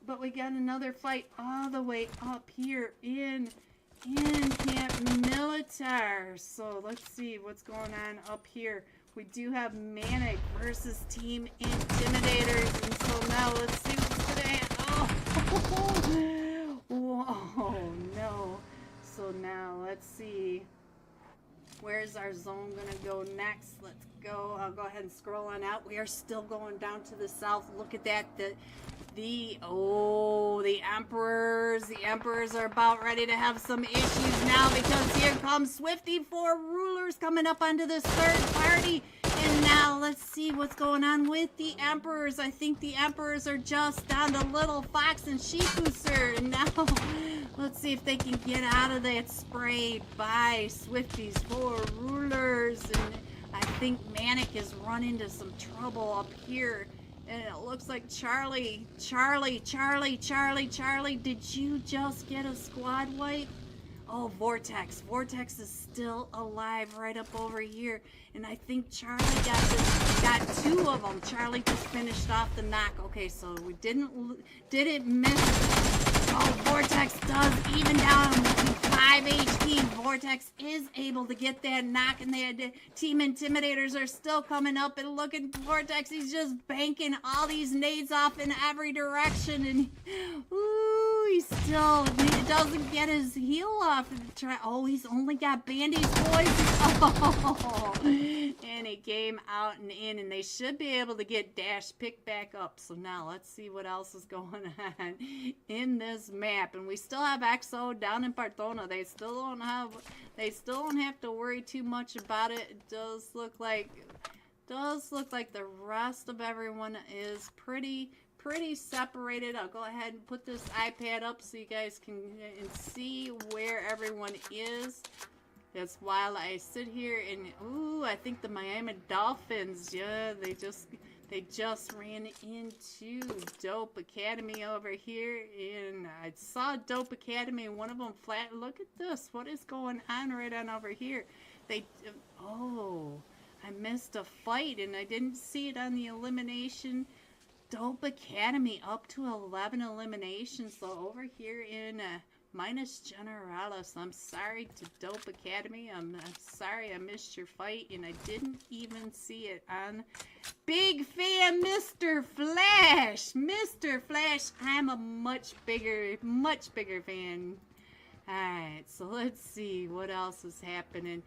But we got another fight all the way up here in Camp Militar. So let's see what's going on up here. We do have Manic versus Team Intimidators. And so now let's see what's going to happen. Whoa, no. So now let's see. Where's our zone gonna go next? Let's go. I'll go ahead and scroll on out. We are still going down to the south. Look at that. The Emperors. The Emperors are about ready to have some issues now, because here comes Swifty 4 Rulers coming up onto this third party. And now let's see what's going on with the Emperors. I think the Emperors are just down to Little Fox and Shifu Sir. And now let's see if they can get out of that spray by Swifty's 4 Rulers. And I think Manic has run into some trouble up here. And it looks like Charlie, did you just get a squad wipe? Oh, Vortex. Vortex is still alive right up over here. And I think Charlie got 2 of them. Charlie just finished off the knock. Okay, so we didn't miss. Oh, Vortex does even down to 5 HP. Vortex is able to get that knock, and the Team Intimidators are still coming up, and look at Vortex. He's just banking all these nades off in every direction, and he doesn't get his heal off. He's only got bandies, boys. And he came out and in, and they should be able to get Dash picked back up. So now let's see what else is going on in this map. And we still have XO down in Partona. They still don't have to worry too much about it. It does look like the rest of everyone is pretty separated. I'll go ahead and put this iPad up so you guys can see where everyone is. That's while I sit here and I think the Miami Dolphins, yeah, they They just ran into Dope Academy over here, and I saw Dope Academy, and one of them flat. Look at this. What is going on right on over here? They, oh, I missed a fight, and I didn't see it on the elimination. Dope Academy up to 11 eliminations. So over here in minus Generalis. I'm sorry to Dope Academy. I'm sorry I missed your fight, and I didn't even see it on Big Fan Mr. Flash. Mr. Flash, I'm a much bigger fan. Alright, so let's see what else is happening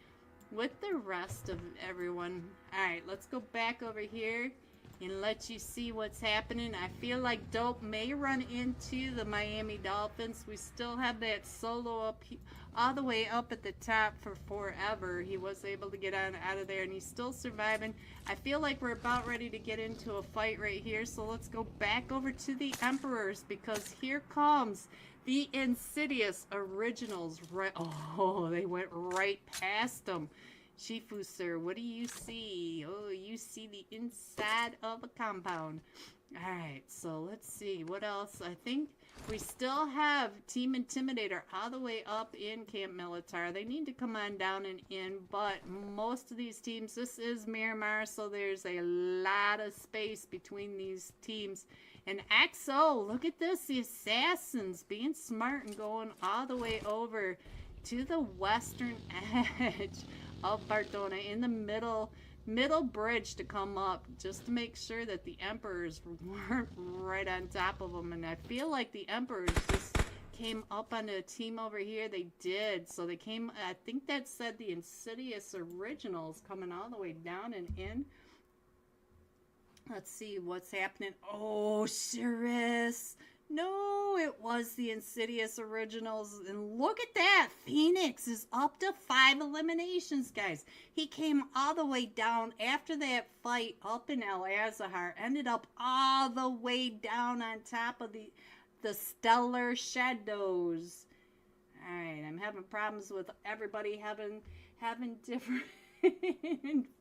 with the rest of everyone. Alright, let's go back over here and let you see what's happening. I feel like Dope may run into the Miami Dolphins. We still have that solo up all the way up at the top for forever. He was able to get out of there, and he's still surviving. I feel like we're about ready to get into a fight right here, so let's go back over to the Emperors, because here comes the Insidious Originals. Right, oh, they went right past them. Shifu, sir, what do you see? Oh, you see the inside of a compound. Alright, so let's see. What else? I think we still have Team Intimidator all the way up in Camp Militar. They need to come on down and in, but most of these teams, this is Miramar, so there's a lot of space between these teams. And XO, look at this. The Assassins being smart and going all the way over to the western edge of Bartona, in the middle bridge to come up, just to make sure that the Emperors weren't right on top of them. And I feel like the Emperors just came up on a team over here. They did. So they came, I think that said the Insidious Originals coming all the way down and in. Let's see what's happening. Oh, Cirrus. No, it was the Insidious Originals. And look at that. Phoenix is up to 5 eliminations, guys. He came all the way down after that fight up in El Azahar. Ended up all the way down on top of the Stellar Shadows. Alright, I'm having problems with everybody having different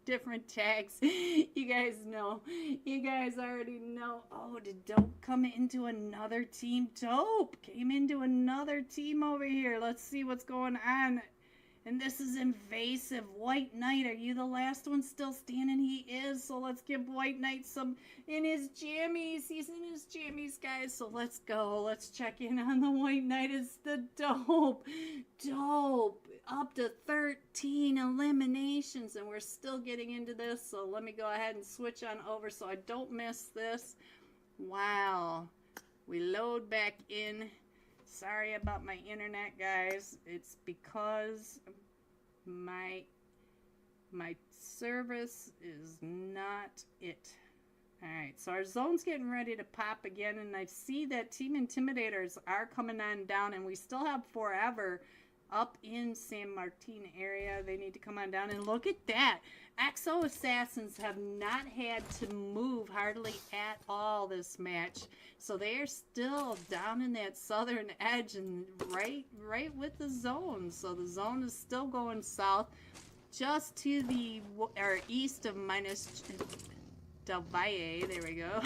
different tags. You guys know. You guys already know. Oh, did Dope come into another team? Dope came into another team over here. Let's see what's going on. And this is Invasive. White Knight, are you the last one still standing? He is. So let's give White Knight some in his jammies. He's in his jammies, guys. So let's go. Let's check in on the White Knight. It's the Dope. Dope. Up to 13 eliminations. And we're still getting into this. So let me go ahead and switch on over so I don't miss this. Wow. We load back in. Sorry about my internet, guys. It's because my service is not it. Alright, so our zone's getting ready to pop again, and I see that Team Intimidators are coming on down, and we still have Forever up in San Martin area. They need to come on down, and look at that. XO Assassins have not had to move hardly at all this match. So they are still down in that southern edge and right with the zone. So the zone is still going south, just to the east of minus Del Valle. There we go.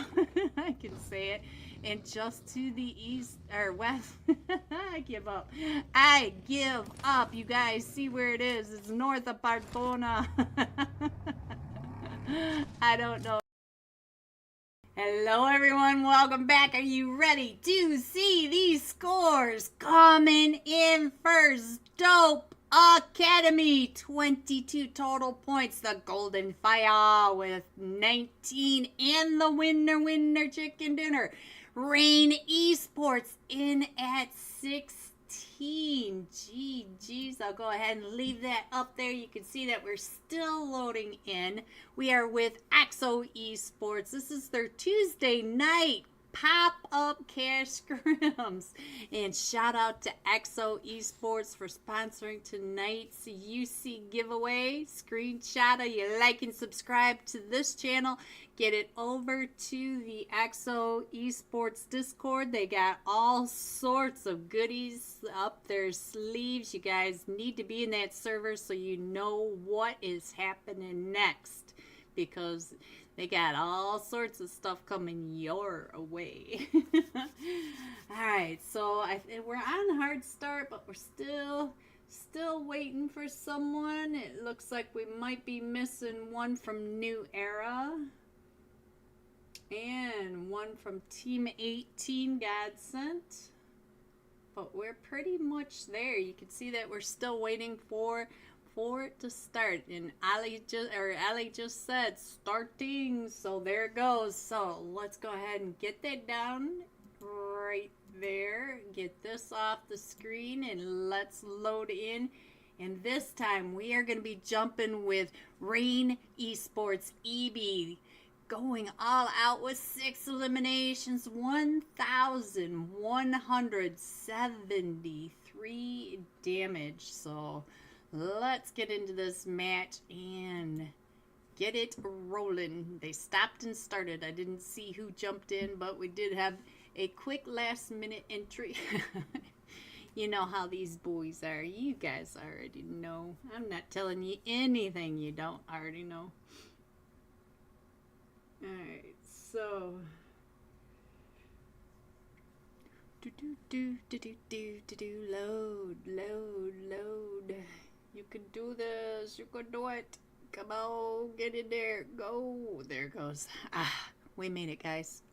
I can say it. And just to the east or west. I give up. I give up. You guys see where it is. It's north of Bartona. I don't know. Hello everyone, welcome back. Are you ready to see these scores? Coming in first, Dope Academy, 22 total points. The Golden Fire with 19, and the winner chicken dinner. Rain Esports in at 16. GG's. I'll go ahead and leave that up there. You can see that we're still loading in. We are with XO Esports. This is their Tuesday night pop-up cash scrims. And shout out to XO Esports for sponsoring tonight's UC giveaway. Screenshot of you like and subscribe to this channel. Get it over to the XO Esports Discord. They got all sorts of goodies up their sleeves. You guys need to be in that server so you know what is happening next, because They got all sorts of stuff coming your way. Alright, so we're on hard start, but we're still waiting for someone. It looks like we might be missing one from New Era. And one from Team 18 got sent. But we're pretty much there. You can see that we're still waiting for it to start. And Ali just said starting. So there it goes. So let's go ahead and get that down right there. Get this off the screen and let's load in. And this time we are going to be jumping with Rain Esports EB. Going all out with 6 eliminations, 1,173 damage. So let's get into this match and get it rolling. They stopped and started. I didn't see who jumped in, but we did have a quick last minute entry. You know how these boys are. You guys already know. I'm not telling you anything you don't already know. Alright, so load. You can do this, you can do it. Come on, get in there. Go. There it goes. Ah, we made it, guys.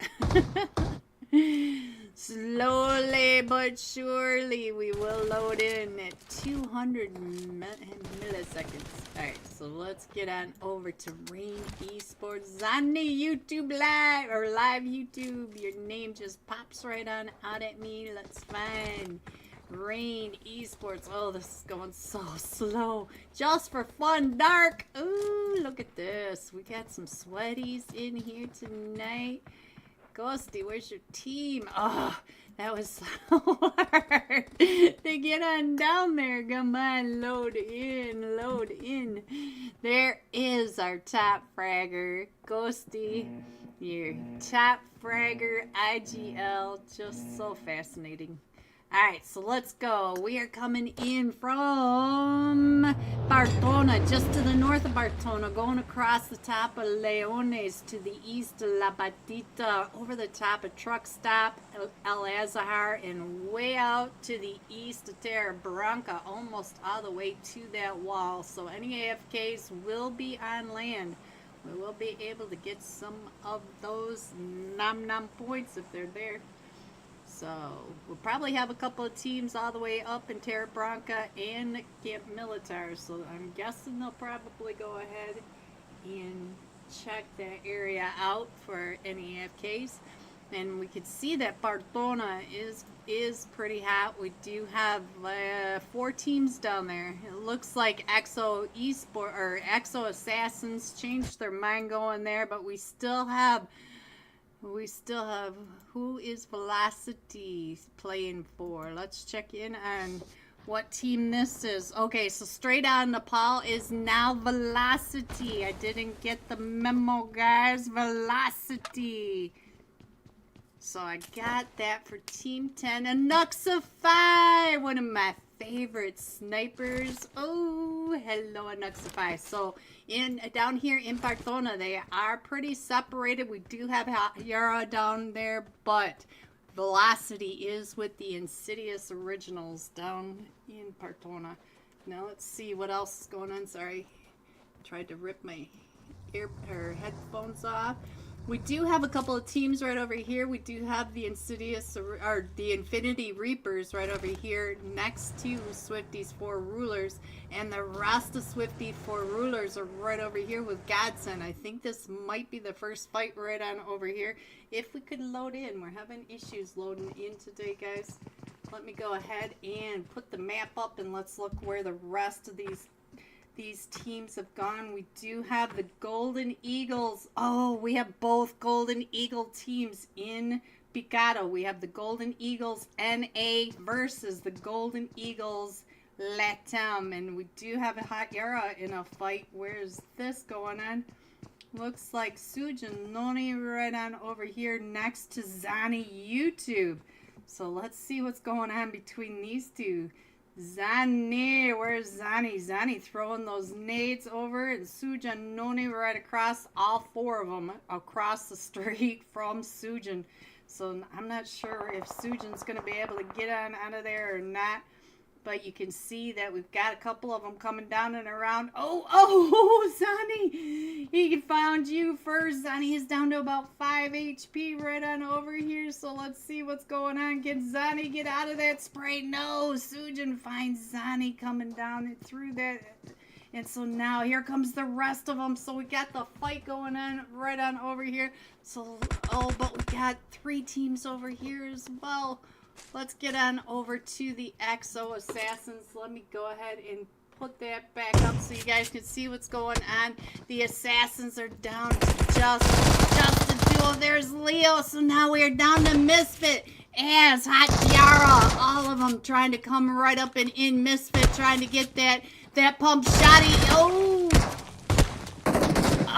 Slowly but surely we will load in at 200 milliseconds. Alright, so let's get on over to Rain Esports on the YouTube live, or live YouTube. Your name just pops right on out at me. Let's find Rain Esports. Oh, this is going so slow. Just for fun, dark. Ooh, look at this. We got some sweaties in here tonight. Ghosty, where's your team? Oh, that was so hard to get on down there. Come on, load in, load in. There is our top fragger, Ghosty. Your top fragger, IGL. Just so fascinating. Alright, so let's go. We are coming in from Bartona, just to the north of Bartona, going across the top of Leones to the east of La Batita, over the top of Truck Stop, El Azahar, and way out to the east of Terra Branca, almost all the way to that wall. So any AFKs will be on land. We will be able to get some of those nom points if they're there. So we'll probably have a couple of teams all the way up in Terra Branca and Camp Militar. So I'm guessing they'll probably go ahead and check that area out for any AFKs. And we could see that Bartona is pretty hot. We do have 4 teams down there. It looks like Exo Esport or Exo Assassins changed their mind going there, but we still have who is Velocity playing for. Let's check in on what team this is. Okay, so straight on Nepal is now Velocity. I didn't get the memo, guys. Velocity. So I got that for Team 10. Anuxify, one of my favorite snipers. Oh, hello, Anuxify. So down here in Bartona, they are pretty separated. We do have Yara down there, but Velocity is with the Insidious Originals down in Bartona. Now let's see what else is going on. Sorry, tried to rip my headphones off. We do have a couple of teams right over here. We do have the the Infinity Reapers right over here next to Swifty's 4 Rulers. And the rest of Swifty 4 Rulers are right over here with Godson. I think this might be the first fight right on over here. If we could load in. We're having issues loading in today, guys. Let me go ahead and put the map up and let's look where the rest of these teams have gone. We do have the Golden Eagles. Oh, we have both Golden Eagle teams in Picado. We have the Golden Eagles NA versus the Golden Eagles Latam. And we do have a Hot Yara in a fight. Where's this going on? Looks like Sujin Noni right on over here next to Zani YouTube. So let's see what's going on between these two. Zani, where's Zani? Zani throwing those nades over, and Sujin Noni right across, all four of them across the street from Sujin. So I'm not sure if Sujin's going to be able to get on out of there or not. But you can see that we've got a couple of them coming down and around. Oh, Zani! He found you first. Zani is down to about 5 HP right on over here. So let's see what's going on. Can Zani get out of that spray? No, Sujin finds Zani coming down through that. And so now here comes the rest of them. So we got the fight going on right on over here. So, but we got 3 teams over here as well. Let's get on over to the Exo Assassins. Let me go ahead and put that back up so you guys can see what's going on. The Assassins are down to just a duo. There's Leo. So now we are down to Misfit. As Hot Yara. All of them trying to come right up and in. Misfit trying to get that pump shotty.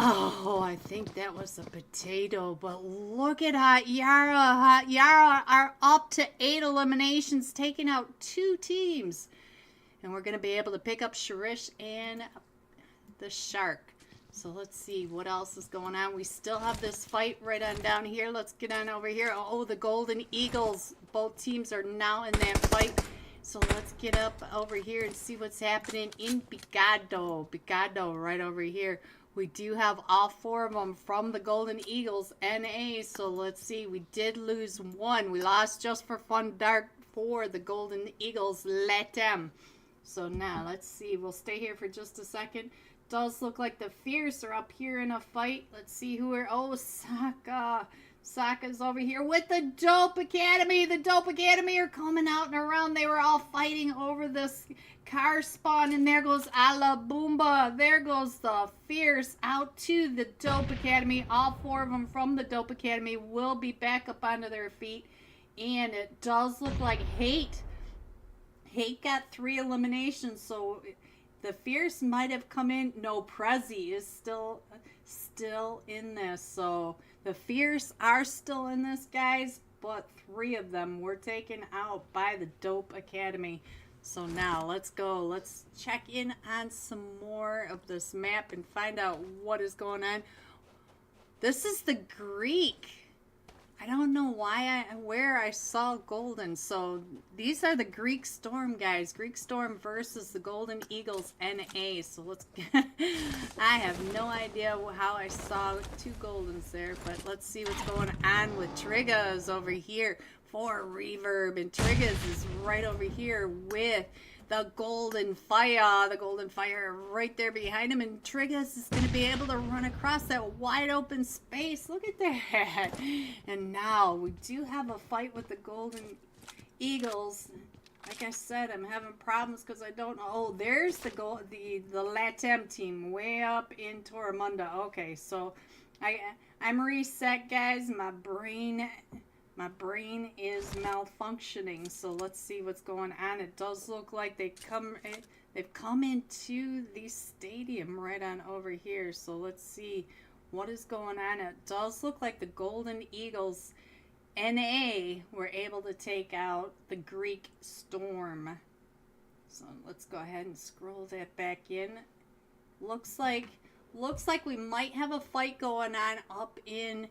Oh, I think that was a potato, but look at Hot Yara. Hot Yara are up to 8 eliminations, taking out 2 teams. And we're going to be able to pick up Shirish and the Shark. So let's see what else is going on. We still have this fight right on down here. Let's get on over here. Oh, the Golden Eagles. Both teams are now in that fight. So let's get up over here and see what's happening in Picado. Picado right over here. We do have all 4 of them from the Golden Eagles NA. So let's see. We did lose 1. We lost Just for Fun Dark for the Golden Eagles. Let them. So now let's see. We'll stay here for just a second. Does look like the Fierce are up here in a fight. Let's see who are. Oh, Saka. Saka's over here with the Dope Academy. The Dope Academy are coming out and around. They were all fighting over this car spawn, and there goes Alaboomba. There goes the Fierce out to the Dope Academy. All 4 of them from the Dope Academy will be back up onto their feet. And it does look like Hate got 3 eliminations, so the Fierce might have come in. No, Prezi is still in this, so the Fierce are still in this, guys, but 3 of them were taken out by the Dope Academy. So now let's go. Let's check in on some more of this map and find out what is going on. This is the Greek. I don't know where I saw Golden. So these are the Greek Storm guys. Greek Storm versus the Golden Eagles NA. So let's I have no idea how I saw 2 Goldens there, but let's see what's going on with Trigas over here for Reverb. And Trigas is right over here with the Golden Fire. The Golden Fire right there behind him. And Trigas is going to be able to run across that wide open space. Look at that. And now we do have a fight with the Golden Eagles. Like I said, I'm having problems because I don't know. Oh, there's the Latam team way up in Torremunda. Okay, so I'm reset, guys. My brain is malfunctioning, so let's see what's going on. It does look like they've come into the stadium right on over here, so let's see what is going on. It does look like the Golden Eagles NA were able to take out the Greek Storm. So let's go ahead and scroll that back in. Looks like we might have a fight going on up in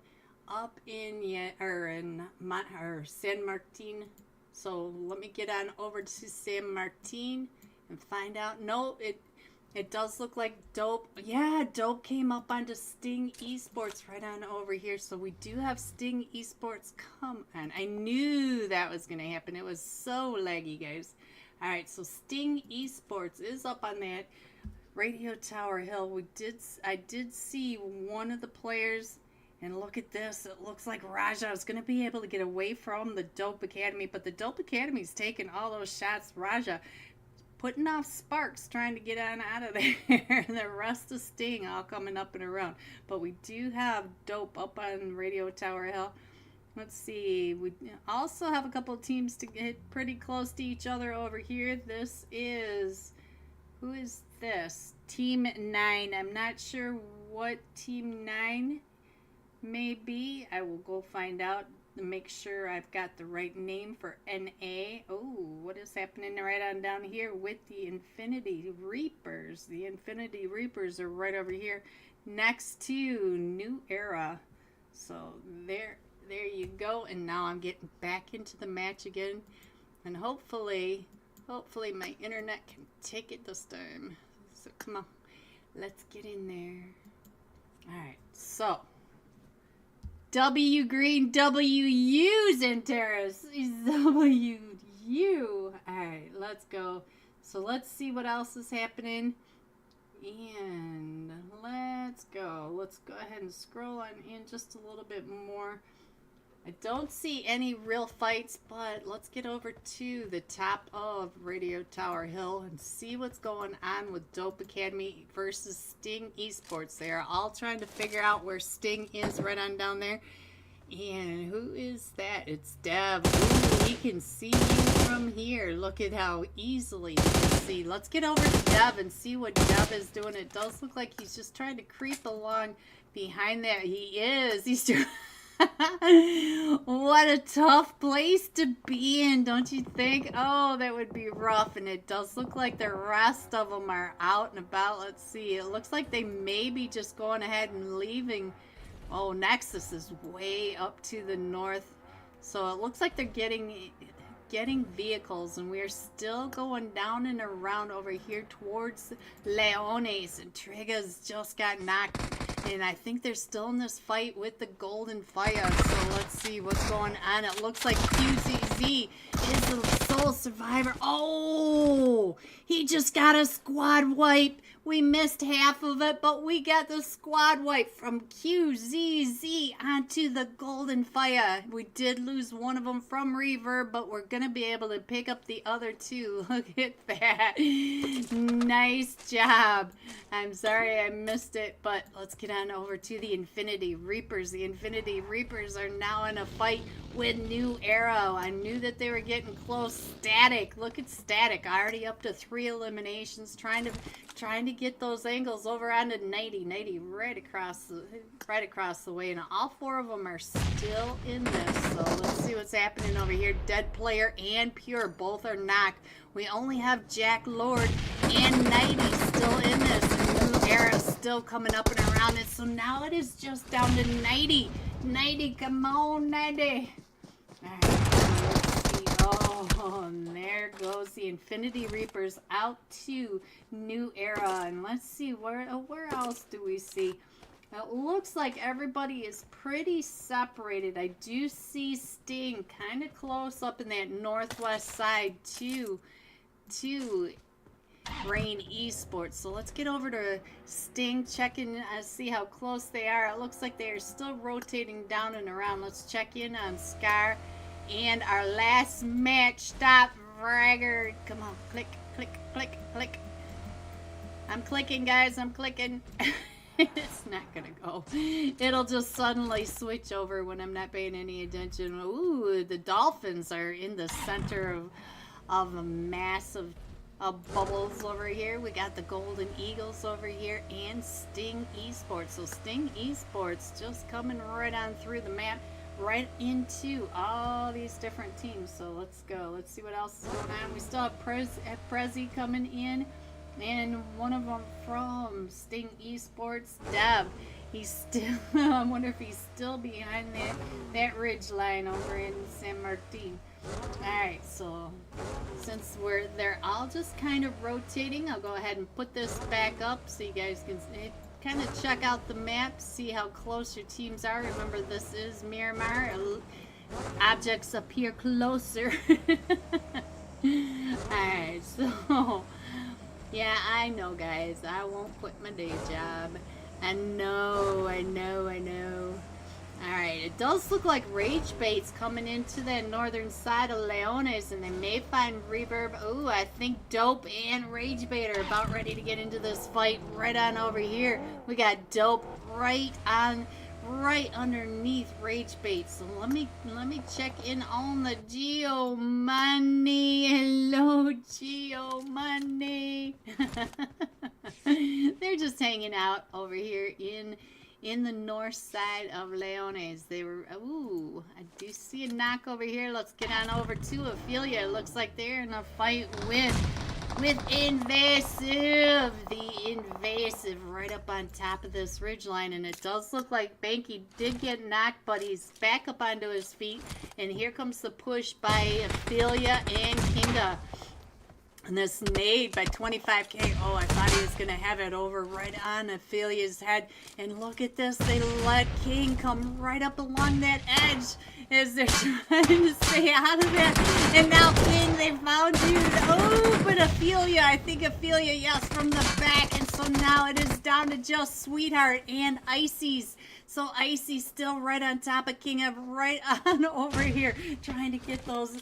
San Martin. So let me get on over to San Martin and find out. No, it does look like Dope. Yeah, Dope came up onto Sting Esports right on over here. So we do have Sting Esports come on. I knew that was going to happen. It was so laggy, guys. All right, so Sting Esports is up on that Radio Tower Hill. I did see one of the players. And look at this. It looks like Raja is going to be able to get away from the Dope Academy. But the Dope Academy's taking all those shots. Raja putting off sparks, trying to get on out of there. And the rest of Sting all coming up and around. But we do have Dope up on Radio Tower Hill. Let's see. We also have a couple of teams to get pretty close to each other over here. This is... Who is this? Team 9. I'm not sure what Team 9... maybe I will go find out. make sure I've got the right name for NA. Oh, what is happening right on down here with the Infinity Reapers? The Infinity Reapers are right over here next to New Era. So there you go. And now I'm getting back into the match again. And hopefully my internet can take it this time. So come on, let's get in there. All right, so W green, WU Zanteras. WU. All right, let's go. So let's see what else is happening. And let's go. Let's go ahead and scroll on in just a little bit more. I don't see any real fights, but let's get over to the top of Radio Tower Hill and see what's going on with Dope Academy versus Sting Esports. They are all trying to figure out where Sting is right on down there. And who is that? It's Dev. Ooh, he can see you from here. Look at how easily you can see. Let's get over to Dev and see what Dev is doing. It does look like he's just trying to creep along behind that. He is. He's doing... What a tough place to be in, don't you think? Oh, that would be rough. And it does look like the rest of them are out and about. Let's see. It looks like they may be just going ahead and leaving. Oh, Nexus is way up to the north. So it looks like they're getting vehicles, and we're still going down and around over here towards Leones, and Triga's just got knocked. And I think they're still in this fight with the Golden Fire. So let's see what's going on. It looks like QCZ is the sole survivor. Oh, he just got a squad wipe. We missed half of it, but we got the squad wipe from QZZ onto the Golden Fire. We did lose one of them from Reverb, but we're going to be able to pick up the other two. Look at that. Nice job. I'm sorry I missed it, but let's get on over to the Infinity Reapers. The Infinity Reapers are now in a fight with New Arrow. I knew that they were getting close. Static. Look at Static. Already up to 3 eliminations. Trying to get those angles over onto 90 right across the way, and all 4 of them are still in this. So let's see what's happening over here. Dead Player and Pure both are knocked. We only have Jack Lord and 90 still in this, and New Era still coming up and around it. So now it is just down to 90. Come on, 90. All right, let's see. Oh, and there goes the Infinity Reapers out to New Era. And let's see, where else do we see? It looks like everybody is pretty separated. I do see Sting kind of close up in that northwest side to Rain Esports. So let's get over to Sting, check in, see how close they are. It looks like they are still rotating down and around. Let's check in on Scar and our last match. Stop, Fragger. Come on, click. I'm clicking, guys. I'm clicking. It's not gonna go. It'll just suddenly switch over when I'm not paying any attention. Ooh, the Dolphins are in the center of a massive bubbles over here. We got the Golden Eagles over here and Sting Esports. So Sting Esports just coming right on through the map, right into all these different teams. So let's go. Let's see what else is going on. We still have Prezi coming in, and one of them from Sting Esports, Dev. He's still, I wonder if he's still behind that ridge line over in San Martin. Alright, so since they're all just kind of rotating, I'll go ahead and put this back up so you guys can kind of check out the map, see how close your teams are. Remember, this is Miramar. Objects appear closer. Alright, so yeah, I know, guys. I won't quit my day job. I know. Alright, it does look like Rage Bait's coming into that northern side of Leones, and they may find Reverb. Ooh, I think Dope and Rage Bait are about ready to get into this fight right on over here. We got Dope right underneath Rage Bait. So let me check in on the Geo Money. Hello, Geo Money. They're just hanging out over here in in the north side of Leones. They were, ooh, I do see a knock over here. Let's get on over to Ophelia. It looks like they're in a fight with Invasive. The Invasive right up on top of this ridgeline. And it does look like Banky did get knocked, but he's back up onto his feet. And here comes the push by Ophelia and Kinga. And this nade by 25k. Oh, I thought he was going to have it over right on Ophelia's head. And look at this. They let King come right up along that edge as they're trying to stay out of that. And now King, they found you. Oh, but Ophelia, I think Ophelia, yes, from the back. And so now it is down to just Sweetheart and Icy's. So Icy's still right on top of King of right on over here, trying to get those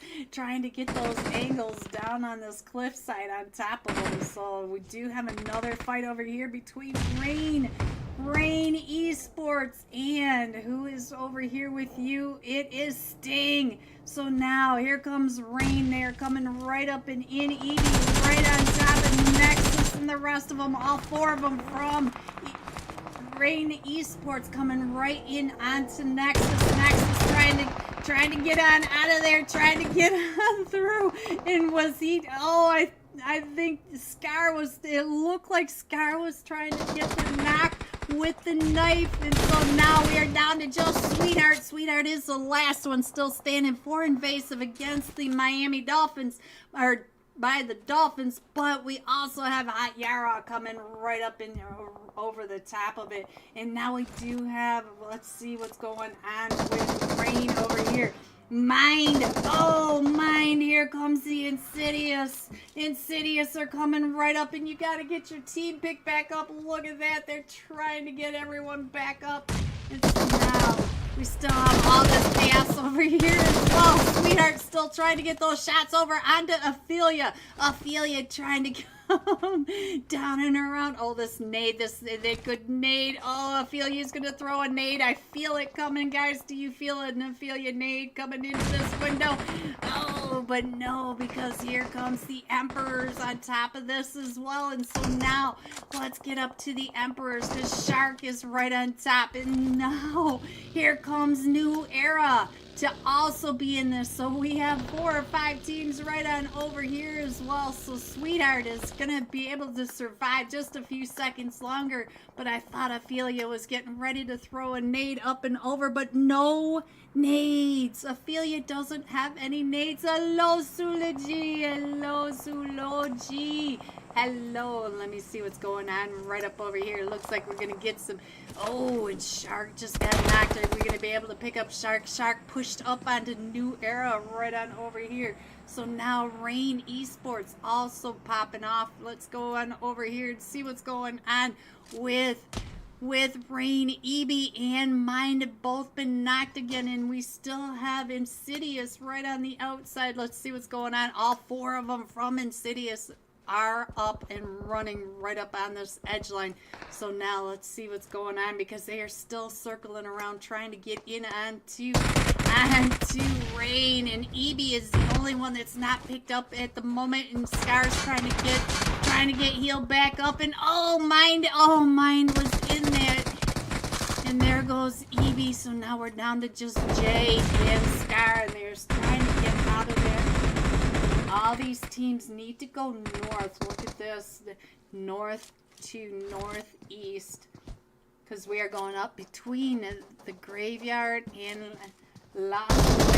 angles down on this cliffside on top of them. So we do have another fight over here between Rain Esports and who is over here with you? It is Sting. So now here comes Rain. They're coming right up and in. Evie right on top of Nexus and the rest of them, all four of them from Rain Esports coming right in onto Nexus. Nexus trying to get on out of there, trying to get on through. And was he? Oh, I think Scar was. It looked like Scar was trying to get the knock with the knife, and so now we are down to just Sweetheart. Sweetheart is the last one still standing for Invasive against the Miami Dolphins, or by the Dolphins, but we also have Hot Yara coming right up in over the top of it. And now we do have, let's see what's going on with Rain over here. Mind. Oh, Mind. Here comes the Insidious. Insidious are coming right up, and you got to get your team picked back up. Look at that. They're trying to get everyone back up. And so now we still have all this chaos over here as well. Sweetheart still trying to get those shots over onto Ophelia. Ophelia trying to come down and around. Oh, this nade, they could nade. Oh, Ophelia's going to throw a nade. I feel it coming, guys. Do you feel an Ophelia nade coming into this window? Oh, but no, because here comes the Emperors on top of this as well. And so now let's get up to the Emperors because Shark is right on top. And now here comes New Era to also be in this. So we have 4 or 5 teams right on over here as well. So Sweetheart is going to be able to survive just a few seconds longer. But I thought Ophelia was getting ready to throw a nade up and over, but no nades. Ophelia doesn't have any nades. Hello, Sulaji. Hello, Suloji. Hello. Let me see what's going on right up over here. Looks like we're going to get some. Oh, and Shark just got knocked. Are we going to be able to pick up Shark? Shark pushed up onto New Era right on over here. So now Rain Esports also popping off. Let's go on over here and see what's going on with Rain. EB and Mind have both been knocked again, and we still have Insidious right on the outside. Let's see what's going on. All 4 of them from Insidious are up and running right up on this edge line. So now let's see what's going on because they are still circling around trying to get in onto Rain, and EB is the only one that's not picked up at the moment, and Scar's trying to get healed back up, and Mind was in there. And there goes EB, so now we're down to just Jay and Scar, and they're trying to get out of there. All these teams need to go north. Look at this. North to northeast. Because we are going up between the graveyard and Las Leones.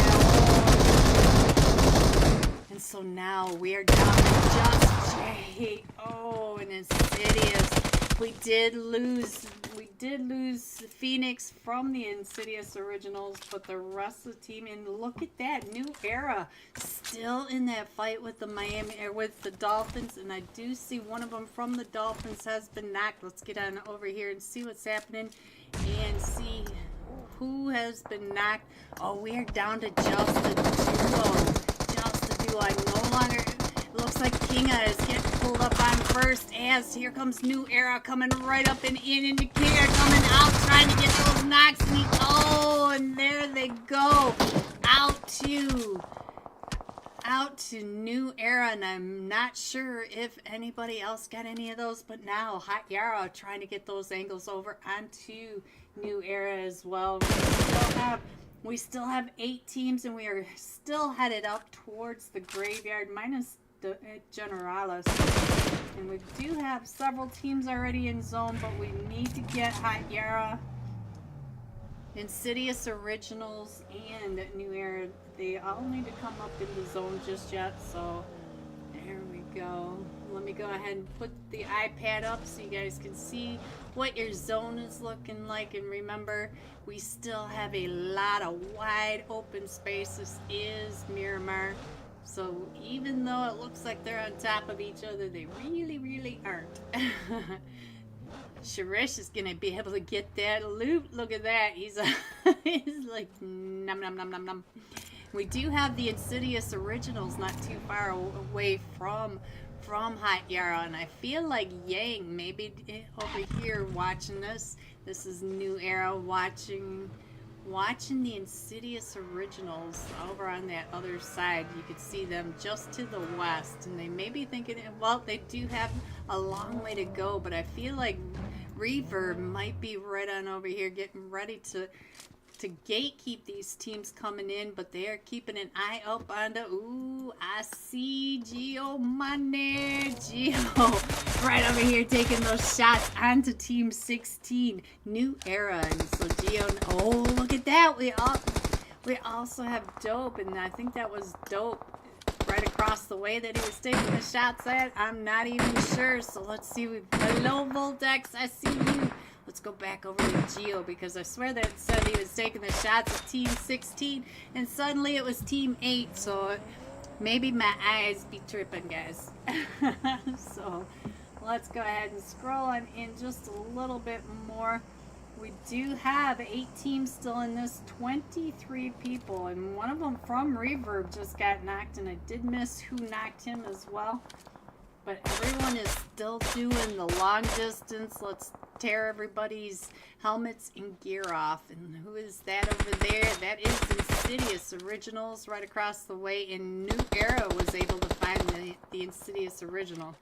And so now we are down to just Jay. Oh, and Insidious. We did lose Phoenix from the Insidious Originals, but the rest of the team, and look at that, New Era still in that fight with the with the Dolphins, and I do see one of them from the Dolphins has been knocked. Let's get on over here and see what's happening and see who has been knocked. Oh, we are down to just the duo. Just the duo. I no longer. Looks like Kinga is getting pulled up on first as here comes New Era coming right up and in, and Kinga coming out trying to get those knocks, and and there they go out to New Era, and I'm not sure if anybody else got any of those, but now Hot Yara trying to get those angles over onto New Era as well. We still have 8 teams, and we are still headed up towards the graveyard, minus the Generalis. And we do have several teams already in zone, but we need to get Hot Yara, Insidious Originals, and New Era. They all need to come up into zone just yet, so there we go. Let me go ahead and put the iPad up so you guys can see what your zone is looking like. And remember, we still have a lot of wide open space. This is Miramar. So even though it looks like they're on top of each other, they really aren't. Sharish is going to be able to get that loot. Look at that. He's like, nom nom nom nom nom. We do have the Insidious Originals not too far away from Hot Yara, and I feel like Yang maybe over here watching this. This is New Era watching the Insidious Originals over on that other side. You could see them just to the west, and they may be thinking, well, they do have a long way to go, but I feel like Reverb might be right on over here getting ready to gatekeep these teams coming in, but they are keeping an eye up on the, ooh, I see Geo Money. Geo right over here taking those shots onto Team 16, New Era. And so Geo, oh, look at that. We also have Dope, and I think that was Dope right across the way that he was taking the shots at. I'm not even sure, so let's see. Hello, Voltex, I see you. Let's go back over to Geo, because I swear that it said he was taking the shots at Team 16, and suddenly it was Team 8, so maybe my eyes be tripping, guys. So let's go ahead and scroll on in just a little bit more. We do have 8 teams still in this, 23 people, and one of them from Reverb just got knocked, and I did miss who knocked him as well. But everyone is still doing the long distance. Let's tear everybody's helmets and gear off. And who is that over there? That is Insidious Originals right across the way. And New Era was able to find the Insidious Original.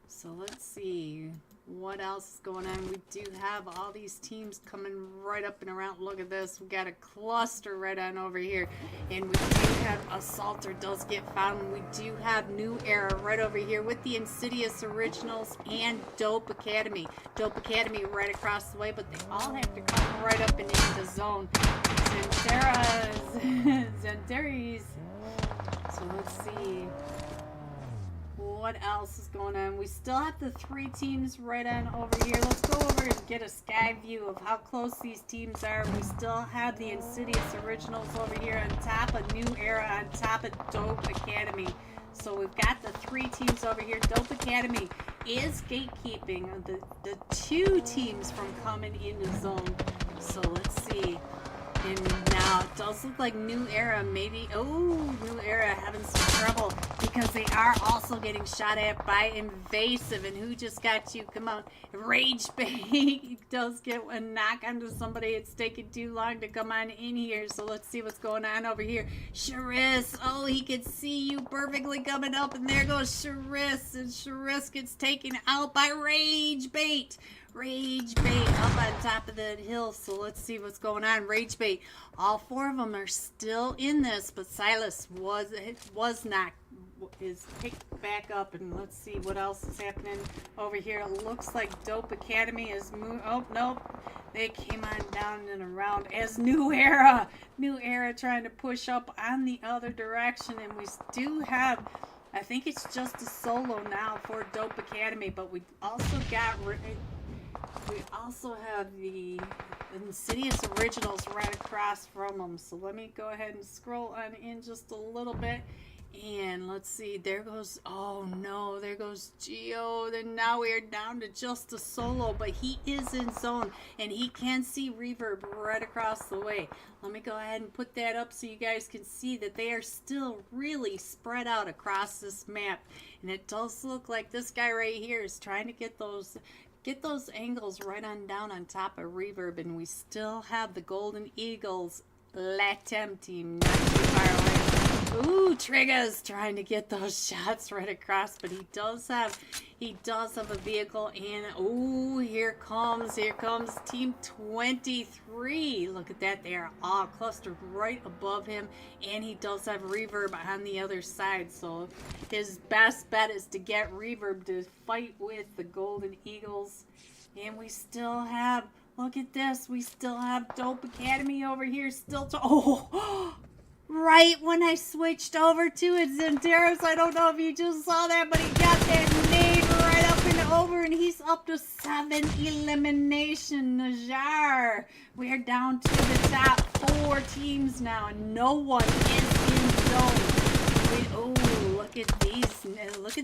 So let's see what else is going on. We do have all these teams coming right up and around. Look at this. We got a cluster right on over here. And we do have Assaulter does get found. We do have New Era right over here with the Insidious Originals and Dope Academy. Dope Academy right across the way, but they all have to come right up and into the zone. Zenderis. So let's see what else is going on. We still have the 3 teams right on over here. Let's go over and get a sky view of how close these teams are. We still have the Insidious Originals over here on top of New Era, on top of Dope Academy. So we've got the 3 teams over here. Dope Academy is gatekeeping the 2 teams from coming into zone. So let's see. And now it does look like New Era maybe, New Era having some trouble, because they are also getting shot at by Invasive. And who just got you? Come on, Rage Bait does get a knock onto somebody. It's taking too long to come on in here, so let's see what's going on over here. Sharice, oh, he can see you perfectly coming up, and there goes Sharice, and Sharice gets taken out by Rage Bait. Rage Bait up on top of that hill. So let's see what's going on. Rage Bait, all 4 of them are still in this, but Silas was picked back up. And let's see what else is happening over here. It looks like Dope Academy is moving. Oh nope, they came on down and around as New Era trying to push up on the other direction. And we do have, I think it's just a solo now for Dope Academy, but we also have the Insidious Originals right across from them. So let me go ahead and scroll on in just a little bit. And let's see, there goes, oh no, there goes Geo. Then now we are down to just a solo, but he is in zone and he can see Reverb right across the way. Let me go ahead and put that up so you guys can see that they are still really spread out across this map. And it does look like this guy right here is trying to get those angles right on down on top of Reverb. And we still have the Golden Eagles Latem team not too far away. Ooh, Trigger's trying to get those shots right across, but he does have a vehicle, and oh, here comes Team 23. Look at that, they are all clustered right above him, and he does have Reverb on the other side, so his best bet is to get Reverb to fight with the Golden Eagles. And we still have, look at this, we still have Dope Academy over here still to, oh, right when I switched over to it, Zenderos, I don't know if you just saw that, but he got that nade right up and over, and he's up to 7 elimination. Najar. We are down to the top 4 teams now, and no one is in zone. Oh, look at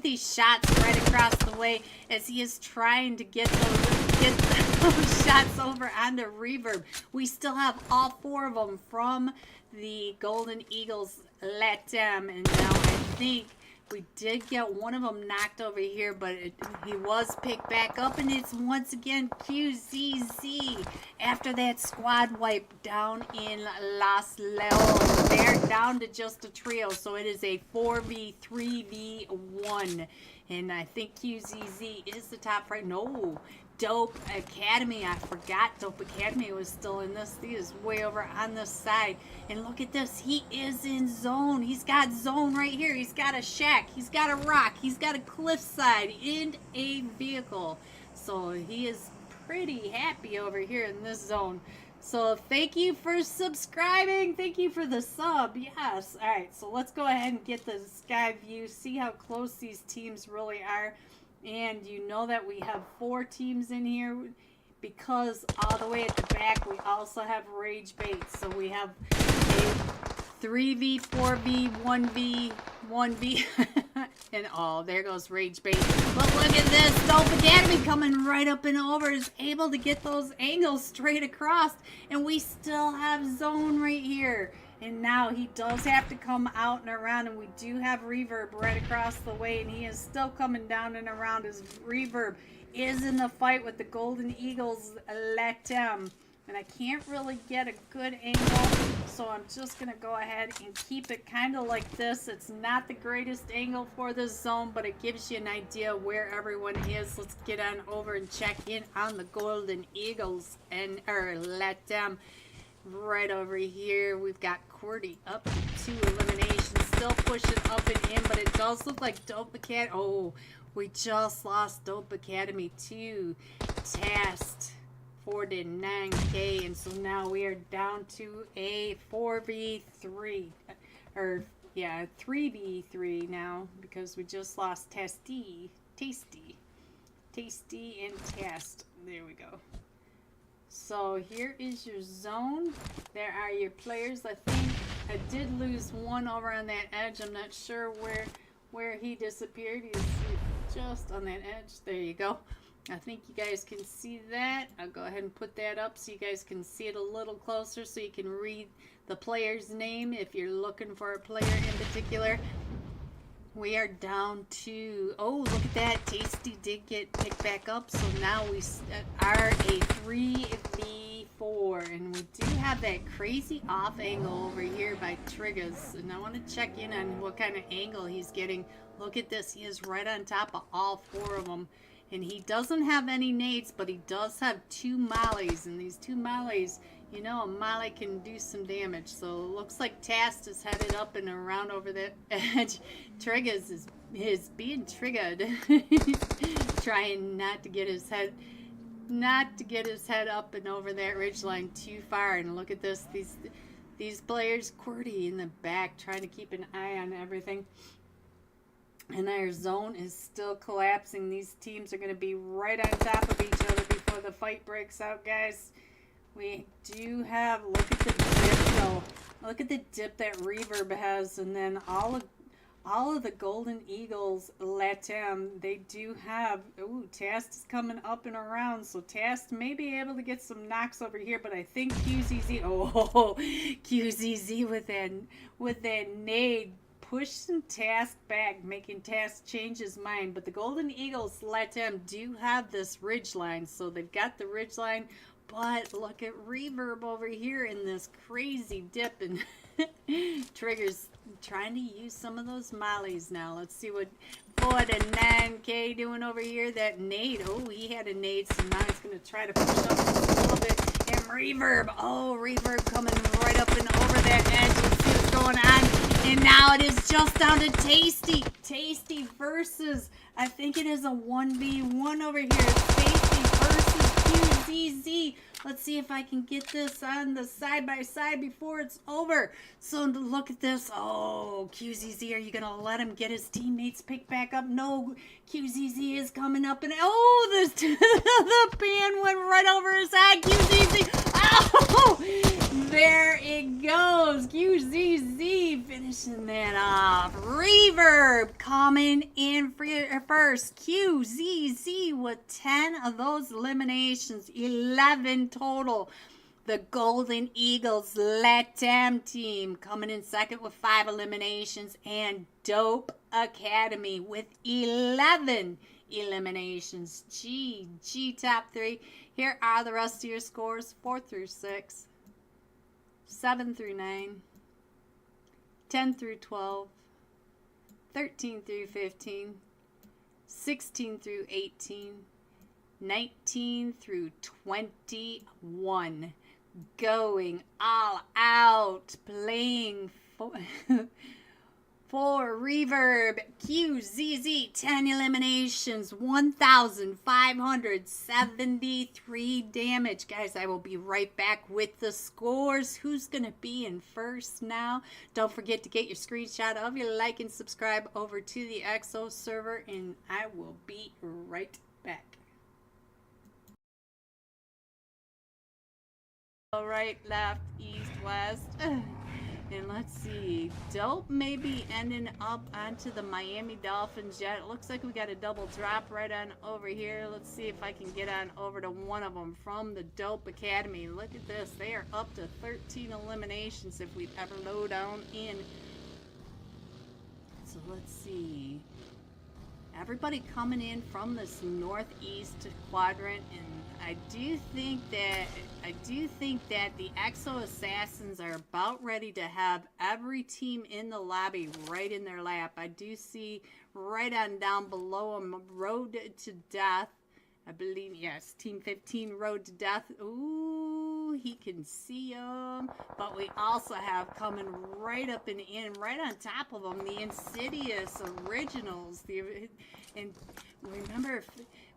these shots right across the way as he is trying to get those shots over onto Reverb. We still have all 4 of them from the Golden Eagles let them, and now I think we did get one of them knocked over here, but he was picked back up, and it's once again QZZ after that squad wipe down in Los Leones. They're down to just a trio, so it is a 4v3v1, and I think QZZ is the top right. No, Dope Academy. I forgot Dope Academy was still in this. He is way over on this side. And look at this. He is in zone. He's got zone right here. He's got a shack. He's got a rock. He's got a cliffside in a vehicle. So he is pretty happy over here in this zone. So thank you for subscribing. Thank you for the sub. Yes. All right. So let's go ahead and get the sky view. See how close these teams really are. And you know that we have 4 teams in here because all the way at the back we also have Rage Bait. So we have a 3v, 4v, 1v, 1v, and oh, there goes Rage Bait. But look at this, Dope Academy coming right up and over, is able to get those angles straight across, and we still have zone right here. And now he does have to come out and around, and we do have Reverb right across the way, and he is still coming down and around as Reverb is in the fight with the Golden Eagles let them. And I can't really get a good angle, so I'm just going to go ahead and keep it kind of like this. It's not the greatest angle for this zone, but it gives you an idea where everyone is. Let's get on over and check in on the Golden Eagles and let them. Right over here, we've got QWERTY up to 2 eliminations, still pushing up and in, but it does look like Dope Academy. Oh, we just lost Dope Academy to Test 49K, and so now we are down to a 4v3, or yeah, 3v3 now, because we just lost Tasty, and Test. There we go. So here is your zone. There are your players. I think I did lose one over on that edge. I'm not sure where he disappeared. He's just on that edge. There you go. I think you guys can see that. I'll go ahead and put that up so you guys can see it a little closer, so you can read the player's name if you're looking for a player in particular. We are down to, oh, look at that. Tasty did get picked back up, so now we are a 3v4, and we do have that crazy off angle over here by Triggers, and I want to check in on what kind of angle he's getting. Look at this. He is right on top of all 4 of them, and he doesn't have any nades, but he does have 2 mollies, and these 2 mollies, you know, a molly can do some damage. So it looks like Tast is headed up and around over that edge. Triggers is being triggered. Trying not to get his head up and over that ridgeline too far. And look at this, these players, QWERTY in the back, trying to keep an eye on everything. And our zone is still collapsing. These teams are going to be right on top of each other before the fight breaks out, guys. We do have, look at the dip though. Look at the dip that Reverb has, and then all of the Golden Eagles let him. They do have, ooh, Tast is coming up and around, so Tast may be able to get some knocks over here, but I think QZZ, oh, QZZ with that nade pushing Tast back, making Tast change his mind. But the Golden Eagles let him do have this ridge line, so they've got the ridge line. But look at Reverb over here in this crazy dip, and Trigger's trying to use some of those mollies now. Let's see what 49K doing over here. That nade. Oh, he had a nade, so now he's going to try to push up just a little bit. And reverb. Oh, reverb coming right up and over that edge. Let's see what's going on. And now it is just down to Tasty. Tasty versus, I think it is a 1v1 over here. It's Tasty versus QZZ. Let's see if I can get this on the side-by-side before it's over. So look at this. Oh, QZZ, are you going to let him get his teammates picked back up? No, QZZ is coming up. And oh, the pan went right over his head. QZZ. Oh, there it goes. QZZ finishing that off. Reverb coming in first. QZZ with 10 of those eliminations. 11 total. The Golden Eagles Latam team coming in second with 5 eliminations, and Dope Academy with 11 eliminations. GG top 3. Here are the rest of your scores: 4 through 6, 7 through 9, 10 through 12, 13 through 15, 16 through 18, 19 through 21. Going all out, playing for Reverb. QZZ, 10 eliminations, 1,573 damage. Guys, I will be right back with the scores. Who's going to be in first now? Don't forget to get your screenshot of your like and subscribe over to the EXO server, and I will be right back. Right, left, east, west. And let's see. Dope may be ending up onto the Miami Dolphins yet. It looks like we got a double drop right on over here. Let's see if I can get on over to one of them from the Dope Academy. Look at this. They are up to 13 eliminations if we'd ever load down in. So let's see. Everybody coming in from this northeast quadrant, and I do think that the EXO Assassins are about ready to have every team in the lobby right in their lap. I do see right on down below them, Road to Death. I believe, yes, Team 15, Road to Death. Ooh, he can see them. But we also have coming right up and in, right on top of them, the Insidious Originals. And remember,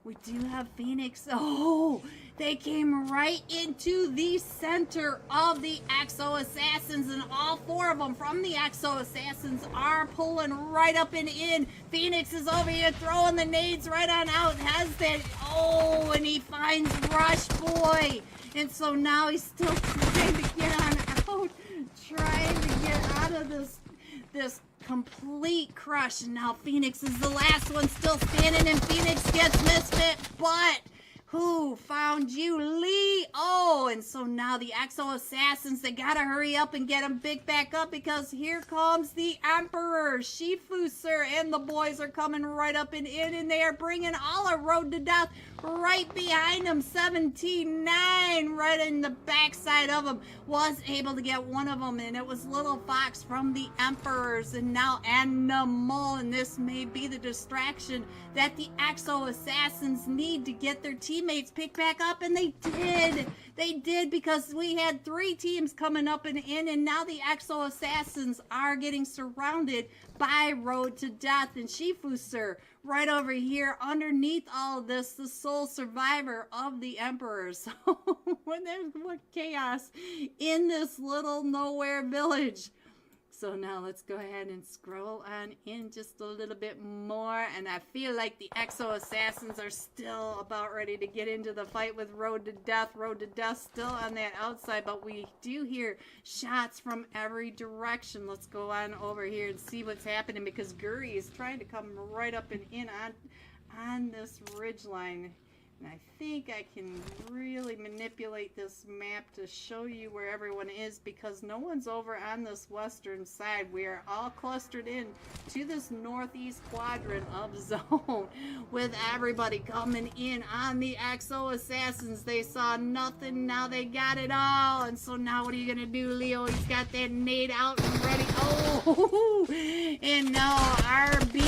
we do have Phoenix. Oh, they came right into the center of the EXO Assassins, and all 4 of them from the EXO Assassins are pulling right up and in. Phoenix is over here throwing the nades right on out. Has that, oh, and he finds Rush Boy. And so now he's still trying to get on out, trying to get out of this complete crush. And now Phoenix is the last one still standing, and Phoenix gets Misfit, but who found you? Lee. Oh, and so now the EXO Assassins, they gotta hurry up and get him picked back up, because here comes the Emperor, Shifu Sir, and the boys are coming right up and in, and they are bringing all a Road to Death right behind him. 17-9 right in the backside of him. Was able to get one of them, and it was Little Fox from the Emperors, and now Animal, and this may be the distraction that the EXO Assassins need to get their teammates picked back up, and they did. They did, because we had 3 teams coming up and in, and now the EXO Assassins are getting surrounded by Road to Death, and Shifu Sir right over here underneath all of this, the sole survivor of the Emperors. So what chaos in this little nowhere village. So now let's go ahead and scroll on in just a little bit more. And I feel like the EXO Assassins are still about ready to get into the fight with Road to Death. Road to Death still on that outside, but we do hear shots from every direction. Let's go on over here and see what's happening, because Guri is trying to come right up and in on this ridge line. And I think I can really manipulate this map to show you where everyone is, because no one's over on this western side. We are all clustered in to this northeast quadrant of zone with everybody coming in on the XO Assassins. They saw nothing, now they got it all. And so now what are you going to do, Leo? He's got that nade out and ready. Oh, and now RB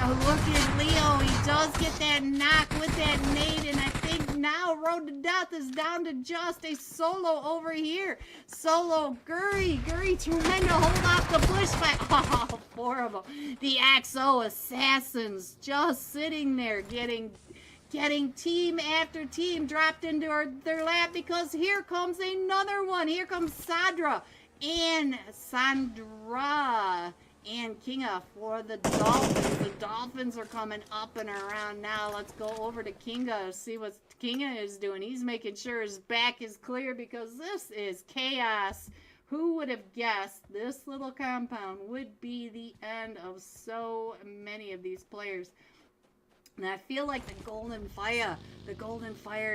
look at Leo. He does get that knock with that nade, and I think now Road to Death is down to just a solo over here. Solo Guri trying to hold off the bush fight. Oh, horrible. The XO Assassins just sitting there getting team after team dropped into their lap, because here comes another one. Here comes Sandra and Kinga for the Dolphins. The Dolphins are coming up and around now. Let's go over to Kinga, see what Kinga is doing. He's making sure his back is clear, because this is chaos. Who would have guessed this little compound would be the end of so many of these players? And I feel like the Golden Fire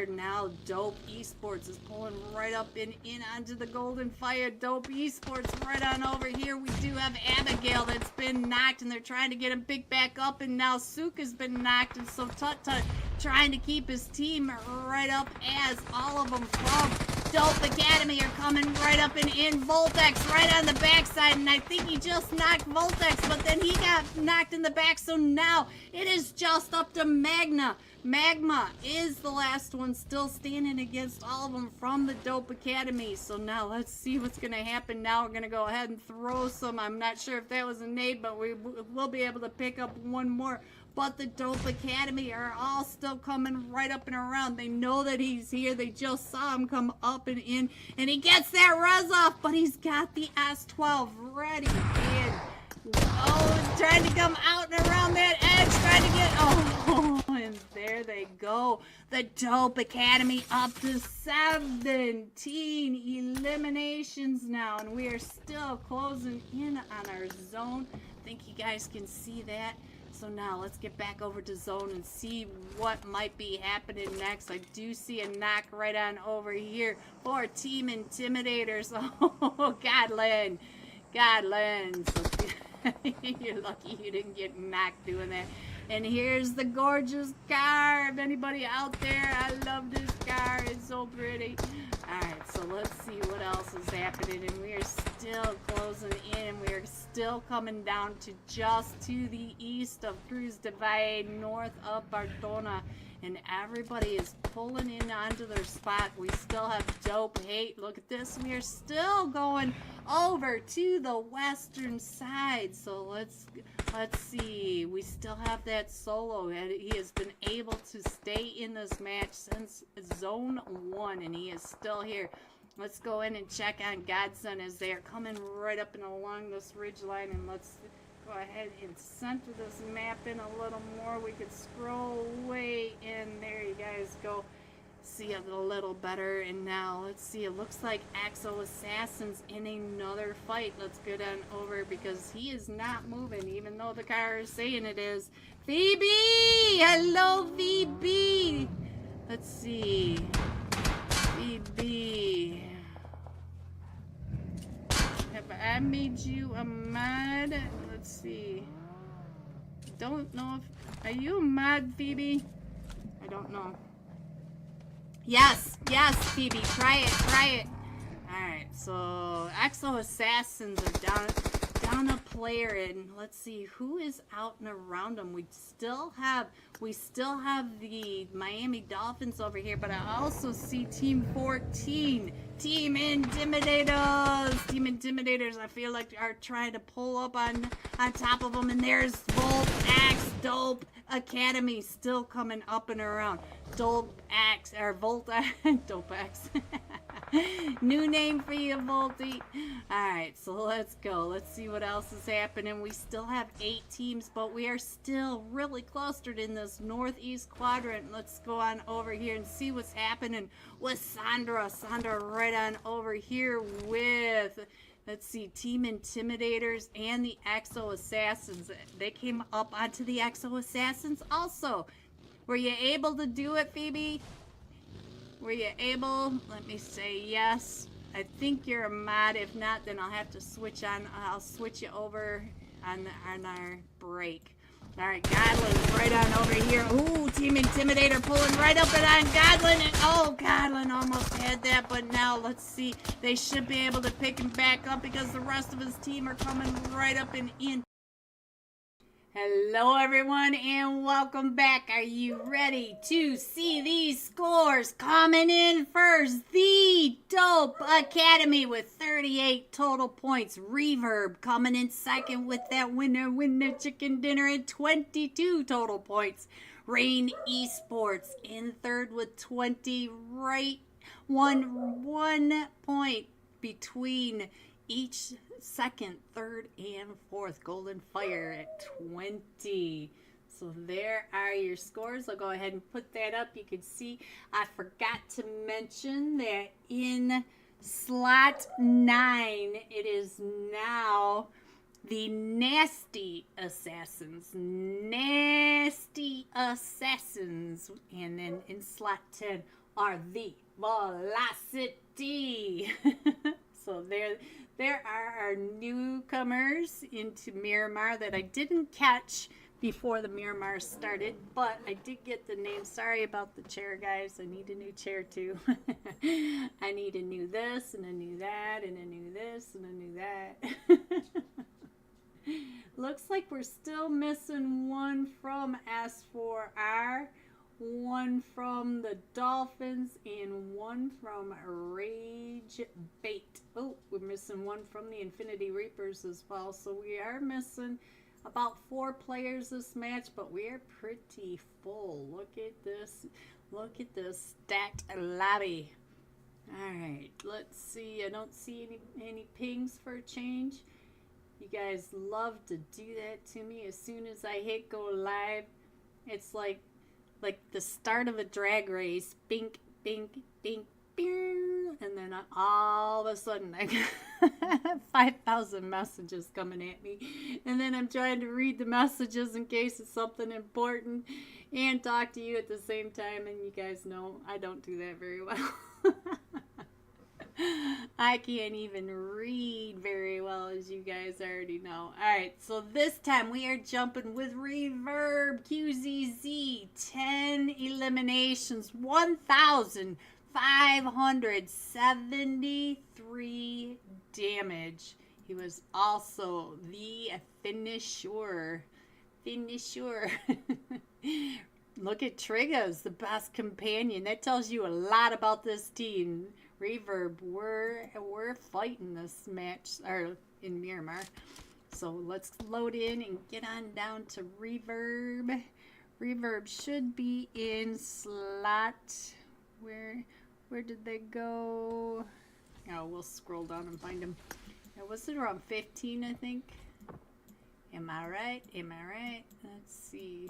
now, Dope Esports is pulling right up in onto the Golden Fire. Dope Esports right on over here. We do have Abigail that's been knocked, and they're trying to get him picked back up, and now Sook has been knocked, and so Tut trying to keep his team right up, as all of them from Dope Academy are coming right up and in. Voltex right on the backside, and I think he just knocked Voltex, but then he got knocked in the back, so now it is just up to Magma. Magma is the last one still standing against all of them from the Dope Academy. So now let's see what's going to happen. Now we're going to go ahead and throw some. I'm not sure if that was a nade, but we will be able to pick up one more. But the Dope Academy are all still coming right up and around. They know that he's here. They just saw him come up and in. And he gets that res off, but he's got the S12 ready. And oh, trying to come out and around that edge. Trying to get, oh, and there they go. The Dope Academy up to 17 eliminations now. And we are still closing in on our zone. I think you guys can see that. So now let's get back over to zone and see what might be happening next. I do see a knock right on over here for Team Intimidators. Oh, Godland. So you're lucky you didn't get knocked doing that. And here's the gorgeous car. If anybody out there, I love this car. It's so pretty. Alright, so let's see what else is happening. And we are still closing in. We are still coming down to just to the east of Cruz de Valle, north of Bartona. And everybody is pulling in onto their spot. We still have Dope Hate. Look at this. We are still going over to the western side. So let's see. We still have that solo. He has been able to stay in this match since zone 1, and he is still here. Let's go in and check on Godson as they are coming right up and along this ridge line, and let's go ahead and center this map in a little more. We could scroll way in. There you guys go. See it a little better. And now let's see. It looks like XO Assassin's in another fight. Let's go down over, because he is not moving, even though the car is saying it is. Phoebe! Hello, Phoebe! Let's see. Phoebe. Have I made you a mod? Let's see. Don't know if... Are you a mod, Phoebe? I don't know. Yes, Phoebe. Try it. Alright, so XO Assassins are down a player, and let's see who is out and around them. We still have the Miami Dolphins over here, but I also see Team 14. Team Intimidators. Team Intimidators, I feel like, are trying to pull up on top of them. And there's Volt X Dope Academy still coming up and around. Dope X, or Volt Dope X. New name for you, Volty. Alright, so let's go. Let's see what else is happening. We still have 8 teams, but we are still really clustered in this northeast quadrant. Let's go on over here and see what's happening with Sandra. Sandra right on over here with, let's see, Team Intimidators and the XO Assassins. They came up onto the XO Assassins also. Were you able to do it, Phoebe? Were you able? Let me say yes. I think you're a mod. If not, then I'll have to switch on. I'll switch you over on our break. All right, Godlin's right on over here. Ooh, Team Intimidator pulling right up and on Godlin. And, oh, Godlin almost had that, but now let's see. They should be able to pick him back up because the rest of his team are coming right up and in. Hello everyone and welcome back. Are you ready to see these scores? Coming in first, the Dope Academy with 38 total points. Reverb coming in second with that winner chicken dinner at 22 total points. Rain Esports in third with 20, right one point between each second, third, and fourth. Golden Fire at 20. So there are your scores. I'll go ahead and put that up. You can see I forgot to mention that in slot 9, it is now the Nasty Assassins. Nasty Assassins. And then in slot 10 are the Velocity. So there are our newcomers into Miramar that I didn't catch before the Miramar started, but I did get the name. Sorry about the chair, guys. I need a new chair too. I need a new this and a new that and a new this and a new that. Looks like we're still missing one from S4R, one from the Dolphins, and one from Rage Bait. Oh, we're missing one from the Infinity Reapers as well. So we are missing about 4 players this match, but we are pretty full. Look at this. Look at this stacked lobby. All right, let's see. I don't see any pings for a change. You guys love to do that to me. As soon as I hit go live, it's like the start of a drag race. Bink, bink, bink, bing. And then all of a sudden I got 5,000 messages coming at me. And then I'm trying to read the messages in case it's something important and talk to you at the same time. And you guys know I don't do that very well. I can't even read very well, as you guys already know. Alright, so this time we are jumping with Reverb QZZ. 10 eliminations, 1,573 damage. He was also the finisher. Look at Trigga's the best companion. That tells you a lot about this team. Reverb, we're fighting this match or in Miramar. So let's load in and get on down to Reverb. Reverb should be in slot. Where did they go? Oh, we'll scroll down and find them. Was it around 15, I think? Am I right? Am I right? Let's see.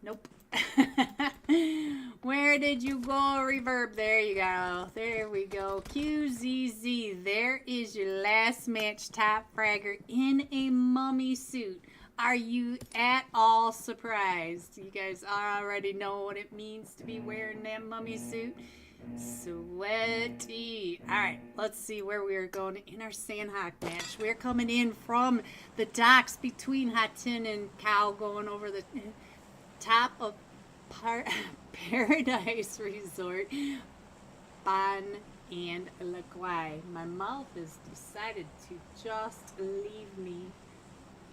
Nope. Where did you go, Reverb? There you go. There we go. QZZ. There is your last match top fragger in a mummy suit. Are you at all surprised? You guys already know what it means to be wearing that mummy suit. Sweaty. Alright, let's see where we are going in our Sandhawk match. We're coming in from the docks between Hatin and Cow, going over the top of Paradise Resort, Ban and Laguai. My mouth has decided to just leave me.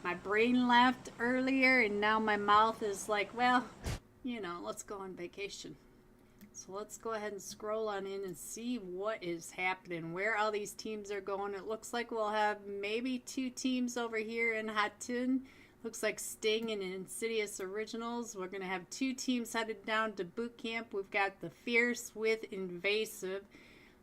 My brain left earlier and now my mouth is like, well, you know, let's go on vacation. So let's go ahead and scroll on in and see what is happening, where all these teams are going. It looks like we'll have maybe 2 teams over here in Hatun. Looks like Sting and Insidious Originals. We're going to have 2 teams headed down to boot camp. We've got the Fierce with Invasive.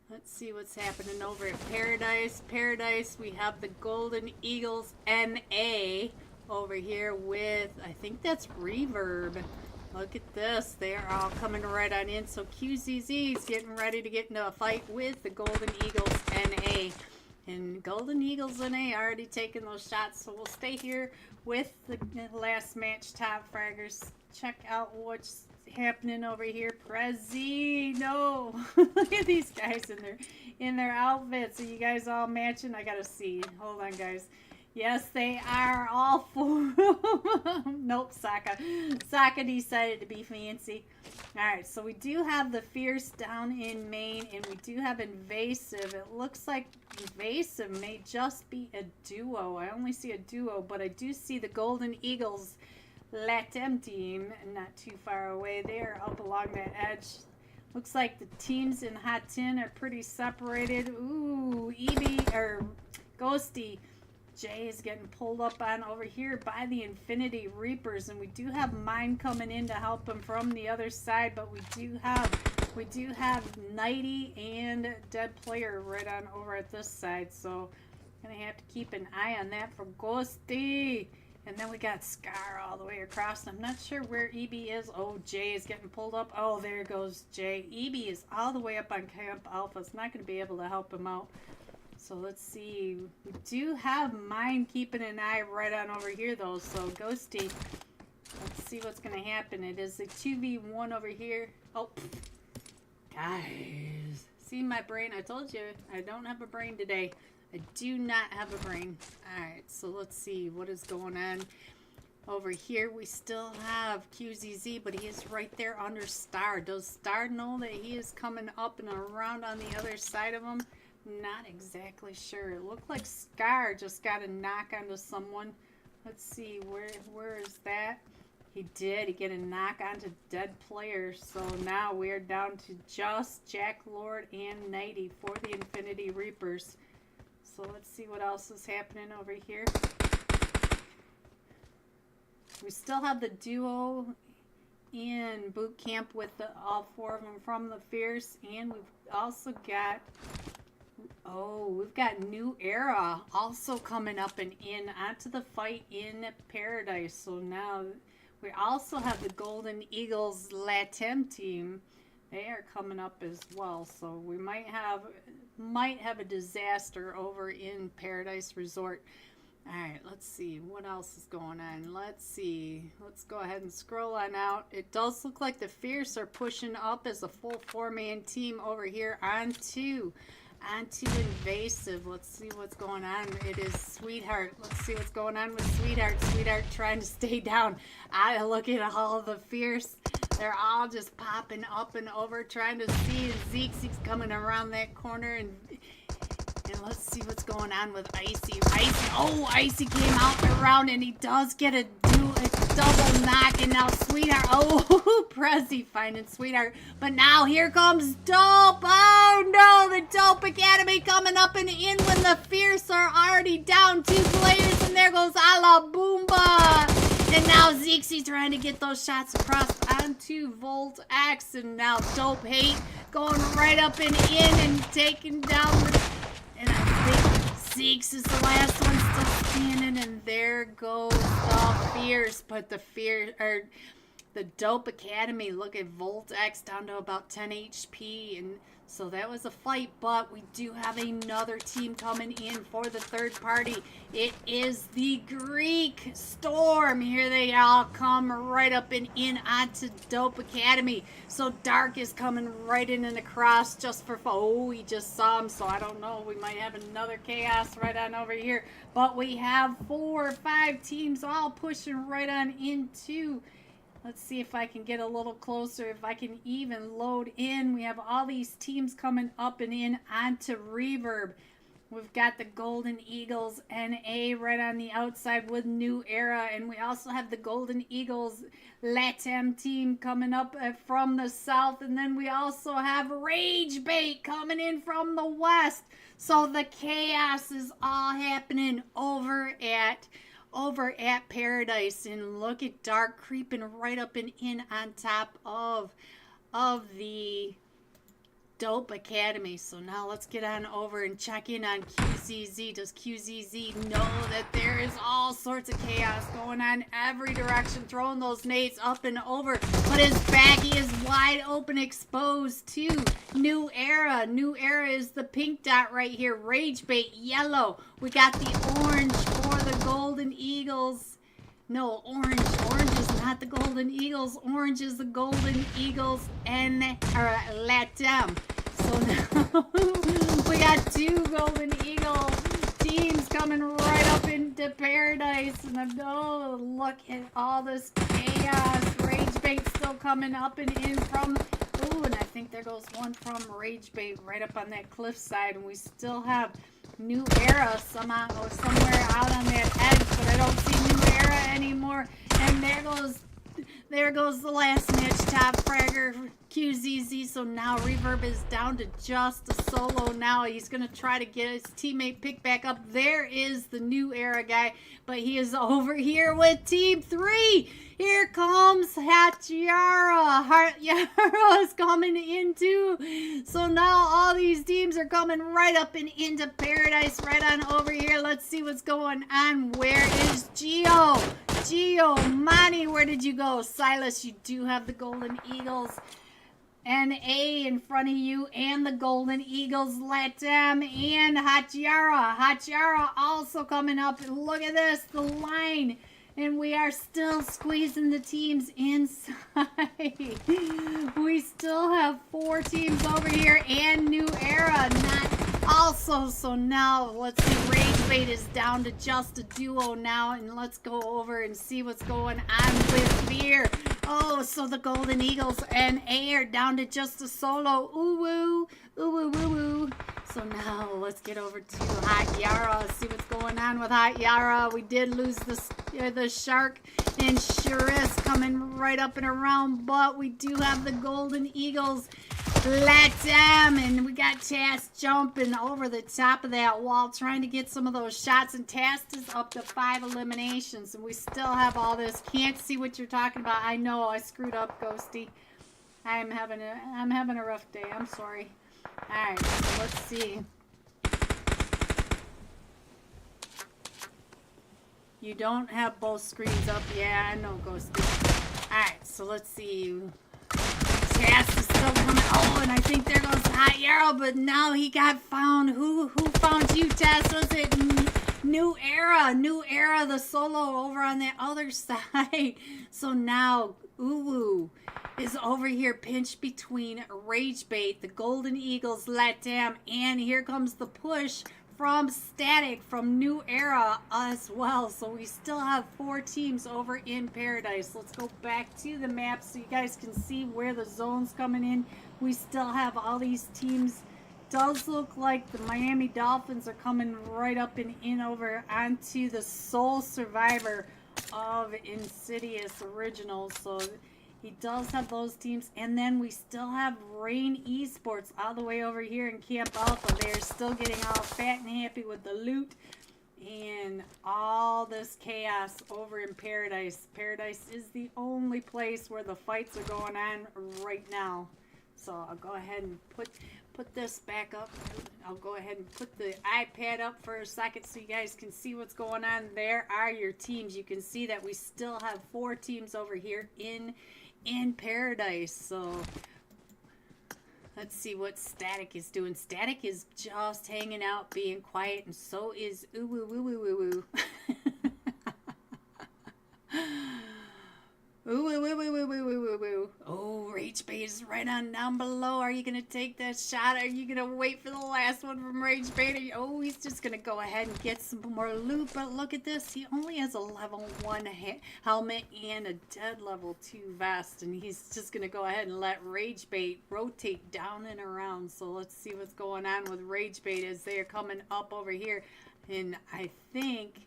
Let's see what's happening over at Paradise. Paradise, we have the Golden Eagles NA over here with, I think that's Reverb. Look at this. They are all coming right on in. So QZZ is getting ready to get into a fight with the Golden Eagles NA. And Golden Eagles and A already taken those shots, so we'll stay here with the last match top fraggers. Check out what's happening over here. Prezi, no. Look at these guys in their outfits. Are you guys all matching? I gotta see. Hold on, guys. Yes, they are all four. Nope, Sokka. Sokka decided to be fancy. Alright, so we do have the Fierce down in main, and we do have Invasive. It looks like Invasive may just be a duo. I only see a duo, but I do see the Golden Eagles Latem team, not too far away. They are up along that edge. Looks like the teams in Hot 10 are pretty separated. Ooh, EB, or Ghosty. Jay is getting pulled up on over here by the Infinity Reapers, and we do have Mine coming in to help him from the other side, but we do have Nighty and Dead Player right on over at this side, so gonna have to keep an eye on that for Ghosty. And then we got Scar all the way across. I'm not sure where EB is. Oh, Jay is getting pulled up. Oh, there goes Jay. EB is all the way up on Camp Alpha. It's not going to be able to help him out. So let's see. We do have Mine keeping an eye right on over here, though. So Ghosty, let's see what's going to happen. It is a 2v1 over here. Oh, guys. See my brain? I told you I don't have a brain today. I do not have a brain. Alright, so let's see what is going on. Over here, we still have QZZ, but he is right there under Star. Does Star know that he is coming up and around on the other side of him? Not exactly sure. It looked like Scar just got a knock onto someone. Let's see, where is that? He did. He get a knock onto Dead Player. So now we're down to just Jack Lord and Nighty for the Infinity Reapers. So let's see what else is happening over here. We still have the duo in boot camp with all four of them from the Fierce, and we've also got, we've got New Era also coming up and in onto the fight in Paradise. So now we also have the Golden Eagles Latem team. They are coming up as well, so we might have a disaster over in Paradise Resort. Alright, let's see what else is going on. Let's see. Let's go ahead and scroll on out. It does look like the Fierce are pushing up as a full four-man team over here onto Invasive. Let's see what's going on. It is Sweetheart. Let's see what's going on with Sweetheart. Sweetheart trying to stay down. Look at all the Fierce. They're all just popping up and over, trying to see Zeke's coming around that corner, and let's see what's going on with Icy. Icy came out around, and he does get a double knock, and now Sweetheart. Oh, Prezi finding Sweetheart, but now here comes Dope. Oh no, the Dope Academy coming up and in when the Fierce are already down 2 players, and there goes A La Boomba. And now Zeke's trying to get those shots across onto Volt X, and now Dope Hate going right up and in and taking down the, and I think Zeke's is the last one still standing, and there goes the Fierce, but the Dope Academy, look at Volt X down to about 10 HP, and so that was a fight, but we do have another team coming in for the third party. It is the Greek Storm. Here they all come right up and in onto Dope Academy. So Dark is coming right in and across just for fun. Oh, we just saw him, so I don't know. We might have another chaos right on over here. But we have 4 or 5 teams all pushing right on into. Let's see if I can get a little closer, if I can even load in. We have all these teams coming up and in onto Reverb. We've got the Golden Eagles NA right on the outside with New Era. And we also have the Golden Eagles Latam team coming up from the south. And then we also have Rage Bait coming in from the west. So the chaos is all happening over at Paradise, and look at Dark creeping right up and in on top of the dope academy. So now let's get on over and check in on QZZ. Does QZZ know that there is all sorts of chaos going on every direction, throwing those nades up and over, but his baggie is wide open, exposed to New Era. New Era is the pink dot right here. Rage Bait, yellow. We got the orange for the Golden Eagles. No, orange. Orange is not the Golden Eagles. Orange is the Golden Eagles and Latam. So now we got two Golden Eagle teams coming right up into paradise. And oh, look at all this chaos. Rage Bait still coming up and in from. Ooh, and I think there goes one from Rage Bait right up on that cliffside. And we still have New Era somehow or somewhere out on that edge, but I don't see New Era anymore. And there goes the last match top fragger QZZ. So now Reverb is down to just a solo now. He's gonna try to get his teammate picked back up. There is the New Era guy, but he is over here with Team 3. Here comes Hachiara. Hachiara is coming in too. So now all these teams are coming right up and into paradise right on over here. Let's see what's going on. Where is Gio? Gio, Monty, where did you go? Silas, you do have the Golden Eagles. NA in front of you and the Golden Eagles, Latam and Hachiara. Hachiara also coming up. And look at this, the line. And we are still squeezing the teams inside. We still have 4 teams over here and New Era not also. So now let's see, Rage Bait is down to just a duo now. And let's go over and see what's going on with Fear. Oh, so the Golden Eagles and A are down to just a solo. Ooh woo, ooh woo woo woo. So now let's get over to Hot Yara. See what's going on with Hot Yara. We did lose the Shark and Shiris coming right up and around, but we do have the Golden Eagles. Latam, and we got Tast jumping over the top of that wall trying to get some of those shots, and Tast is up to 5 eliminations, and we still have all this. Can't see what you're talking about. I know I screwed up, Ghosty. I'm having a rough day. I'm sorry. Alright, so let's see. You don't have both screens up. Yeah, I know, Ghosty. Alright, so let's see. Tast is still coming. Oh, and I think there goes Hot Yarrow, but now he got found. Who found you, Tast? Was it New Era? New Era, the solo over on the other side. So now, Uwu is over here pinched between Rage Bait, the Golden Eagles, Latam, and here comes the push from Static from New Era as well. So we still have 4 teams over in Paradise. Let's go back to the map so you guys can see where the zone's coming in. We still have all these teams. Does look like the Miami Dolphins are coming right up and in over onto the sole survivor of Insidious Originals. So he does have those teams. And then we still have Rain Esports all the way over here in Camp Alpha. They're still getting all fat and happy with the loot and all this chaos over in Paradise. Paradise is the only place where the fights are going on right now. So I'll go ahead and put this back up. I'll go ahead and put the iPad up for a second so you guys can see what's going on. There are your teams. You can see that we still have 4 teams over here in Paradise. So let's see what Static is doing. Static is just hanging out, being quiet, and so is ooh woo woo woo woo woo. Ooh, woo, woo, woo, woo, woo, woo, woo. Oh, Rage Bait is right on down below. Are you going to take that shot? Are you going to wait for the last one from Rage Bait? Oh, he's just going to go ahead and get some more loot. But look at this. He only has a level 1 helmet and a dead level 2 vest. And he's just going to go ahead and let Rage Bait rotate down and around. So let's see what's going on with Rage Bait as they are coming up over here. And I think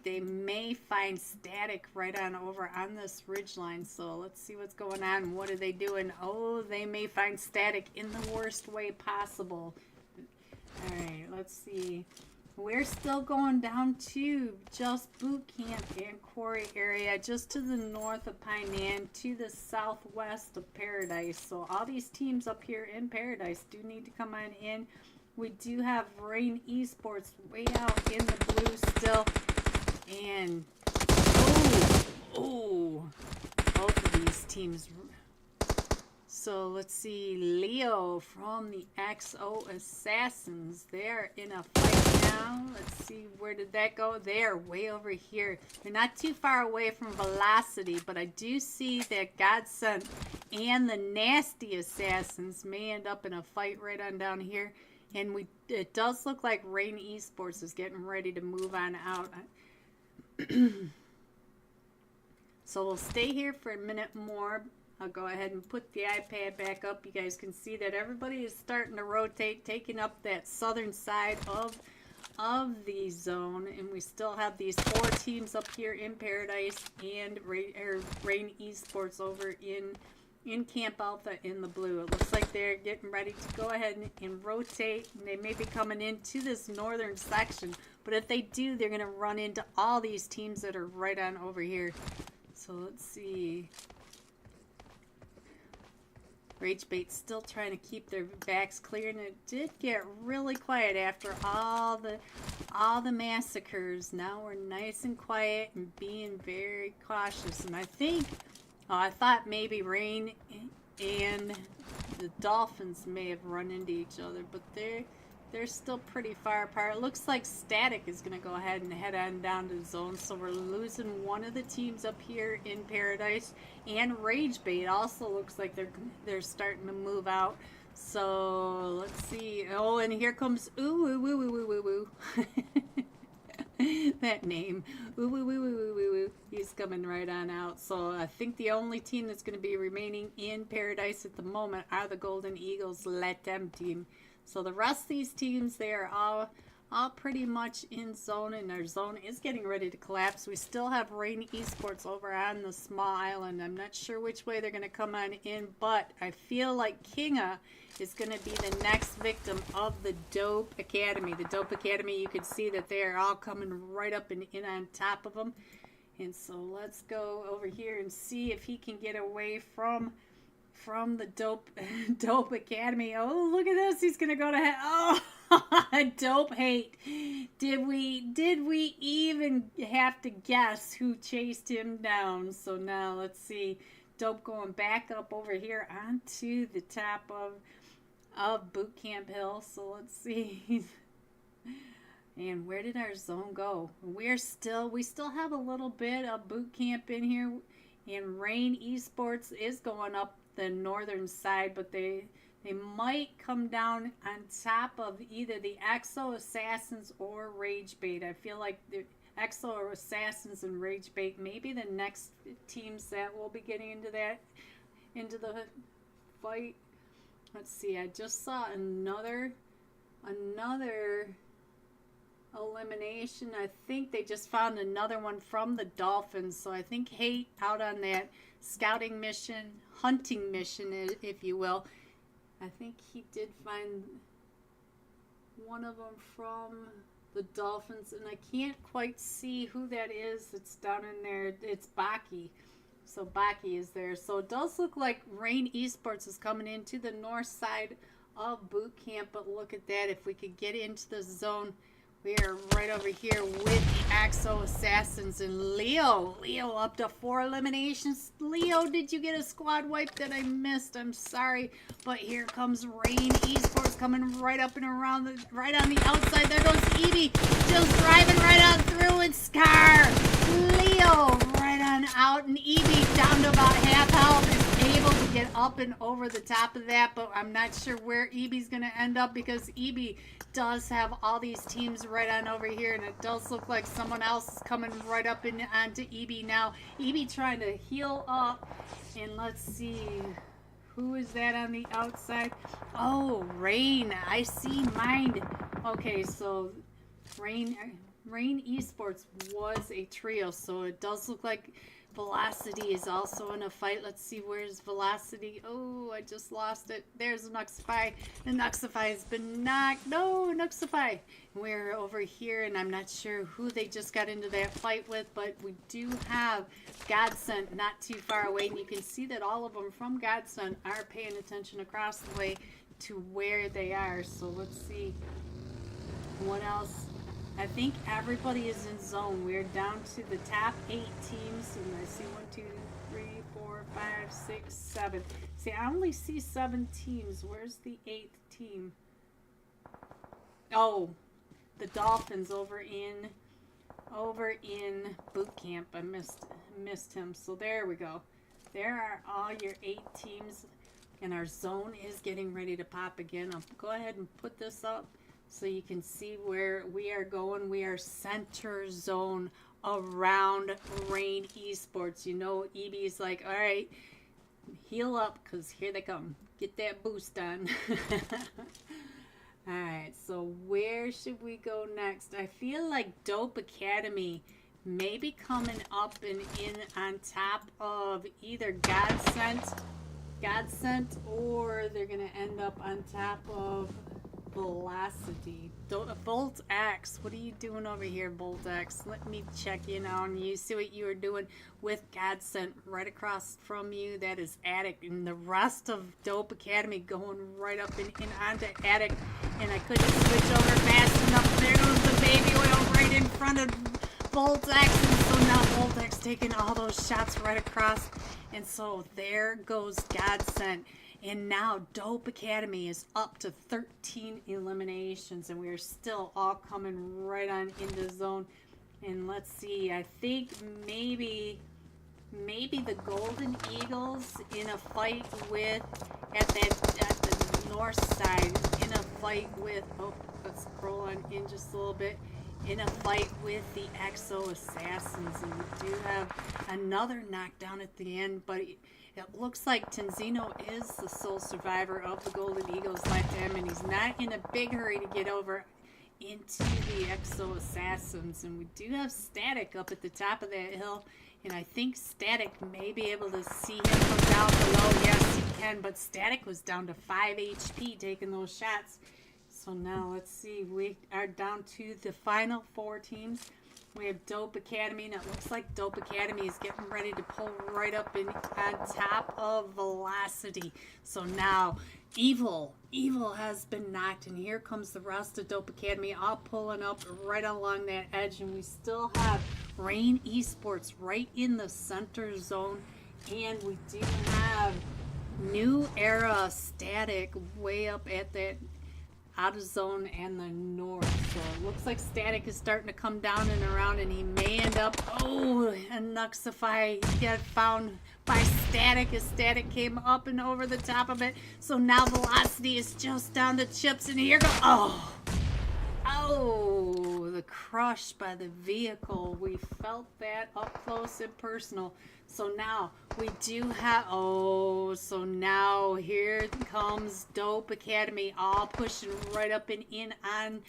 they may find Static right on over on this ridgeline. So let's see what's going on. What are they doing? Oh, they may find Static in the worst way possible. All right, let's see. We're still going down to just boot camp and quarry area, just to the north of Painan, to the southwest of Paradise. So all these teams up here in Paradise do need to come on in. We do have Rain Esports way out in the blue still. And, both of these teams. So let's see, Leo from the XO Assassins. They're in a fight now. Let's see, where did that go? They're way over here. They're not too far away from Velocity, but I do see that Godsent and the Nasty Assassins may end up in a fight right on down here. And it does look like Rain Esports is getting ready to move on out. So we'll stay here for a minute more. I'll go ahead and put the iPad back up. You guys can see that everybody is starting to rotate, taking up that southern side of the zone. And we still have these 4 teams up here in Paradise and Rain Esports over in Camp Alpha in the blue. It looks like they're getting ready to go ahead and rotate. And they may be coming into this northern section. But if they do, they're going to run into all these teams that are right on over here. So let's see. Ragebait still trying to keep their backs clear, and it did get really quiet after all the massacres. Now we're nice and quiet and being very cautious. And I think, I thought maybe Rain and the Dolphins may have run into each other, but they're still pretty far apart. It looks like Static is going to go ahead and head on down to the zone. So we're losing one of the teams up here in Paradise. And Ragebait also looks like they're starting to move out. So let's see. Oh, and here comes that name. He's coming right on out. So I think the only team that's going to be remaining in Paradise at the moment are the Golden Eagles Let Them team. So the rest of these teams, they are all pretty much in zone, and our zone is getting ready to collapse. We still have Rain Esports over on the small island. I'm not sure which way they're going to come on in, but I feel like Kinga is going to be the next victim of the Dope Academy. The Dope Academy, you can see that they are all coming right up and in on top of them. And so let's go over here and see if he can get away from the Dope Academy. Oh, look at this. He's going to go to hell. Oh, Dope hate. Did we even have to guess who chased him down? So now let's see. Dope going back up over here onto the top of Boot Camp Hill. So let's see. And where did our zone go? We still have a little bit of boot camp in here. And Rain Esports is going up the northern side, but they might come down on top of either the Exo Assassins or Ragebait. I feel like the Exo Assassins and Ragebait may be the next teams that will be getting into the fight. Let's see. I just saw another elimination. I think they just found another one from the Dolphins. So I think Hate out on that scouting mission, hunting mission, if you will. I think he did find one of them from the Dolphins, and I can't quite see who that is. It's down in there. It's Baki. So Baki is there. So it does look like Rain Esports is coming into the north side of boot camp, but look at that. If we could get into the zone, we are right over here with the Exo Assassins and Leo. Leo up to 4 eliminations. Leo, did you get a squad wipe that I missed? I'm sorry. But here comes Rain Esports coming right up and around, right on the outside. There goes Evie, just driving right on through, and Scar. Leo right on out, and Evie down to about half health is able to get up and over the top of that, but I'm not sure where Evie's going to end up because Evie does have all these teams right on over here, and it does look like someone else is coming right up onto EB now. EB trying to heal up, and let's see, who is that on the outside? Oh, Rain. I see Mind. Okay, so Rain Esports was a trio, so it does look like Velocity is also in a fight. Let's see, where's Velocity? Oh, I just lost it. There's Nuxify. And Nuxify has been knocked. No, Nuxify. We're over here, and I'm not sure who they just got into that fight with, but we do have Godsent not too far away, and you can see that all of them from Godsent are paying attention across the way to where they are. So let's see what else. I think everybody is in zone. We're down to the top 8 teams, and I see 1, 2, 3, 4, 5, 6, 7. See, I only see 7 teams. Where's the 8th team? Oh, the Dolphins over in boot camp. I missed him. So there we go. There are all your 8 teams, and our zone is getting ready to pop again. I'll go ahead and put this up so you can see where we are going. We are center zone around Rain Esports. You know, EB's like, all right, heal up, because here they come. Get that boost on. All right, so where should we go next? I feel like Dope Academy may be coming up and in on top of either Godsent, or they're going to end up on top of Velocity. Bolt X, what are you doing over here, Bolt X? Let me check in on you. See what you were doing with Godsent right across from you. That is Attic, and the rest of Dope Academy going right up and onto Attic. And I couldn't switch over fast enough. There goes the baby oil right in front of Bolt X, and so now Bolt X taking all those shots right across. And so there goes Godsent. And now Dope Academy is up to 13 eliminations, and we're still all coming right on into zone. And let's see, I think maybe the Golden Eagles in a fight with at the north side, in a fight with, oh, let's scroll on in just a little bit, in a fight with the Exo Assassins. And we do have another knockdown at the end, but it looks like Tenzino is the sole survivor of the Golden Eagles like him, and he's not in a big hurry to get over into the Exo Assassins. And we do have Static up at the top of that hill, and I think Static may be able to see him from down below. Yes, he can, but Static was down to 5 HP taking those shots. So now let's see, we are down to the final 4 teams. We have Dope Academy, and it looks like Dope Academy is getting ready to pull right up on top of Velocity. So now Evil has been knocked, and here comes the rest of Dope Academy all pulling up right along that edge. And we still have Rain Esports right in the center zone, and we do have New Era Static way up at that out of zone and the north. So it looks like Static is starting to come down and around, and he may end up, oh, and Nuxify get found by Static as Static came up and over the top of it. So now Velocity is just down to chips, and here goes, oh, the crush by the vehicle. We felt that up close and personal. So now we do have, so now here comes Dope Academy all pushing right up and in on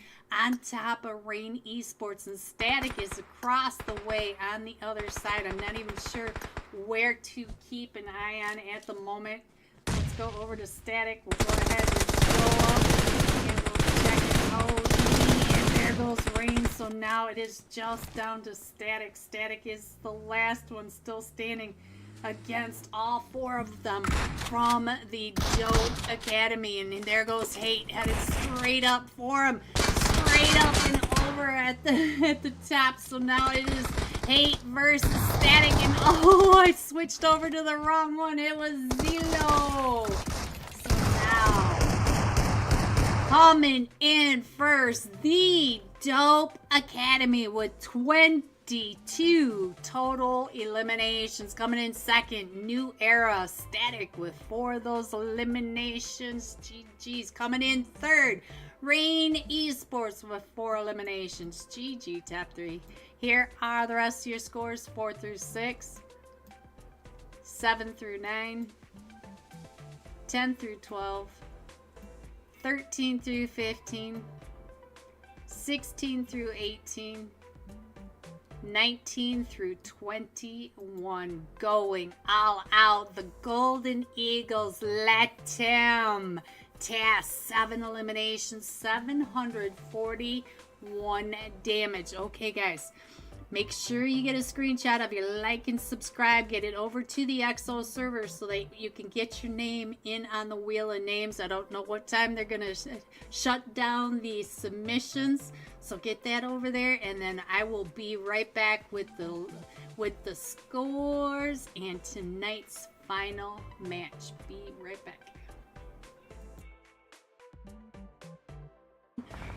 top of Rain Esports, and Static is across the way on the other side. I'm not even sure where to keep an eye on at the moment. Let's go over to Static. We'll go ahead and scroll up and we'll check it out. And there goes Rain. So now it is just down to Static. Static is the last one still standing against all 4 of them from the Dope Academy. And there goes Hate, headed straight up for him. Straight up and over at the top. So now it is Hate versus Static. And I switched over to the wrong one. It was Zelo. So now coming in first, the Dope Academy with 22 total eliminations. Coming in second, New Era Static with 4 of those eliminations. GG's. Coming in third, Rain Esports with 4 eliminations. GG, top 3. Here are the rest of your scores: 4 through 6, 7 through 9, 10 through 12, 13 through 15, 16 through 18, 19 through 21, going all out. The Golden Eagles let him task 7 eliminations, 741 damage. Okay, guys. Make sure you get a screenshot of your like and subscribe. Get it over to the XO server so that you can get your name in on the wheel of names. I don't know what time they're going to shut down the submissions. So get that over there, and then I will be right back with the scores and tonight's final match. Be right back.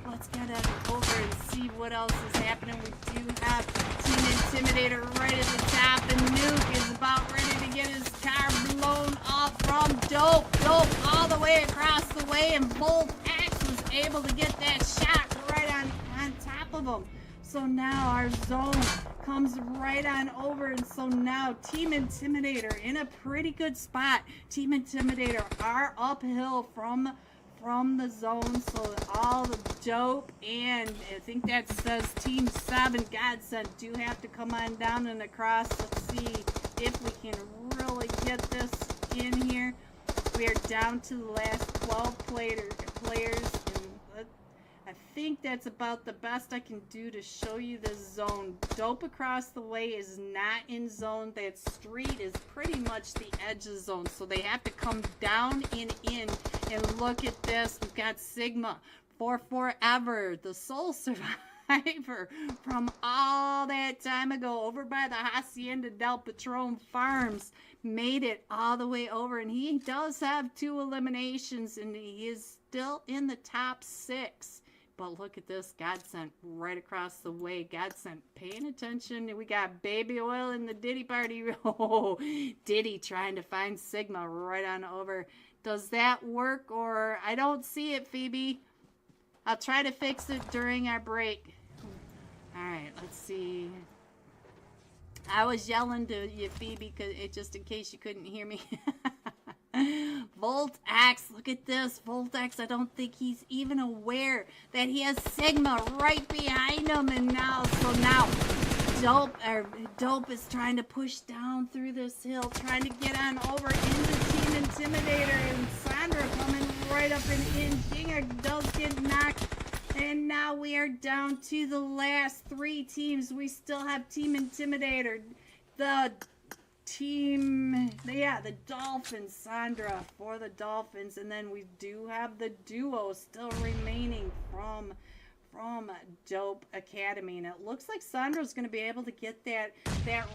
Let's get over and see what else is happening. We do have Team Intimidator right at the top, and Nuke is about ready to get his car blown off from Dope. Dope all the way across the way, and Bolt X was able to get that shot right on top of him. So now our zone comes right on over, and so now Team Intimidator in a pretty good spot. Team Intimidator are uphill from the zone, so all the Dope, and I think that says Team 7 Godsend do have to come on down and across. Let's see if we can really get this in here. We are down to the last 12 players, and I think that's about the best I can do to show you the zone. Dope across the way is not in zone. That street is pretty much the edge of zone, so they have to come down and in. And look at this. We've got Sigma for forever, the sole survivor from all that time ago over by the Hacienda del Patron Farms. Made it all the way over, and he does have 2 eliminations, and he is still in the top 6. But look at this, Godsend right across the way. Godsend paying attention. We got Baby Oil in the Diddy party. Oh, Diddy trying to find Sigma right on over. Does that work, or I don't see it, Phoebe? I'll try to fix it during our break. All right, let's see. I was yelling to you, Phoebe, just in case you couldn't hear me. Volt X, look at this. Volt X, I don't think he's even aware that he has Sigma right behind him. And now, so now Dope is trying to push down through this hill, trying to get on over into Team Intimidator, and Sandra coming right up and in. Dinger does get knocked, and now we are down to the last 3 teams. We still have Team Intimidator, the Dolphins, Sandra for the Dolphins, and then we do have the duo still remaining from Dope Academy, and it looks like Sandra's going to be able to get that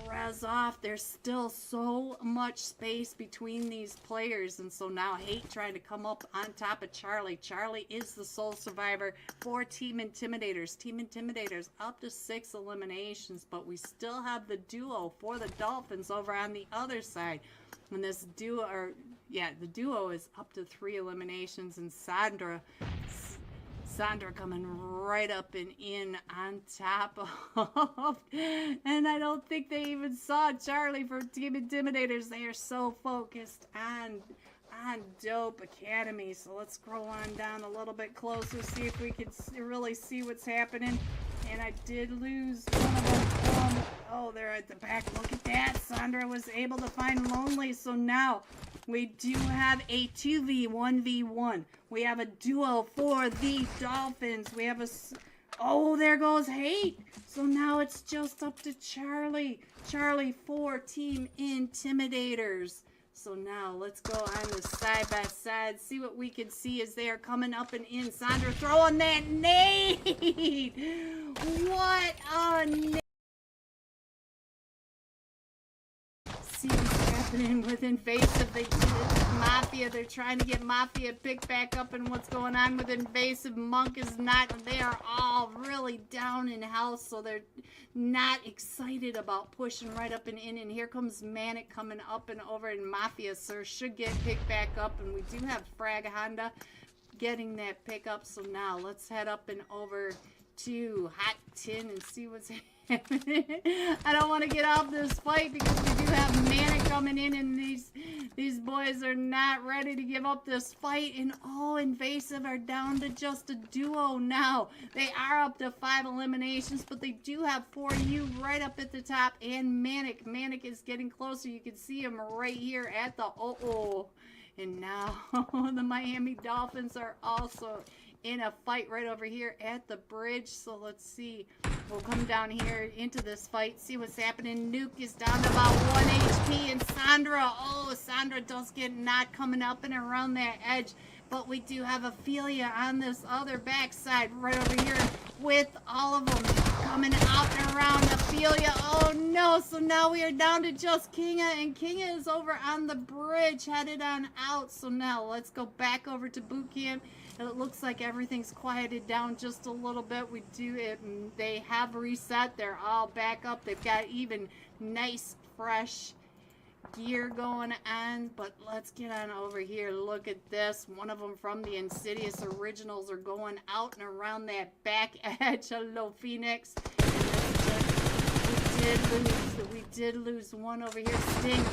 res off. There's still so much space between these players, and so now Hate trying to come up on top of Charlie. Charlie is the sole survivor for Team Intimidators. Team Intimidators up to 6 eliminations, but we still have the duo for the Dolphins over on the other side. And this duo, the duo is up to 3 eliminations, and Sandra coming right up and in on top of, and I don't think they even saw Charlie from Team Intimidators. They are so focused on Dope Academy. So let's scroll on down a little bit closer, see if we can really see what's happening. And I did lose one of them. Oh, they're at the back. Look at that. Sandra was able to find Lonely. So now we do have a 2v1v1. We have a duo for the Dolphins. We have oh, there goes Hate. So now it's just up to Charlie. Charlie for Team Intimidators. So now let's go on the side by side, see what we can see as they are coming up and in. Sandra throwing that nade. What a nade. See what's happening with Invasive. They Mafia. They're trying to get Mafia picked back up, and what's going on with Invasive. Monk is not. They are all really down in health, so they're not excited about pushing right up and in. And here comes Manic coming up and over, and Mafia, sir, should get picked back up. And we do have Frag Honda getting that pick up. So now let's head up and over to Hot Tin and see what's I don't want to get off this fight because we do have Manic coming in, and these boys are not ready to give up this fight. And oh, Invasive are down to just a duo now. They are up to 5 eliminations, but they do have 4U right up at the top, and Manic. Manic is getting closer. You can see him right here at the and now the Miami Dolphins are also in a fight right over here at the bridge. So let's see. We'll come down here into this fight, see what's happening. Nuke is down to about 1 HP, and Sandra does get knocked coming up and around that edge. But we do have Ophelia on this other backside right over here with all of them coming out and around. Ophelia, oh no, so now we are down to just Kinga, and Kinga is over on the bridge headed on out. So now let's go back over to boot camp. It looks like everything's quieted down just a little bit. They have reset. They're all back up. They've got even nice, fresh gear going on. But let's get on over here. Look at this. One of them from the Insidious Originals are going out and around that back edge. Hello, Phoenix. We did lose one over here. Sting,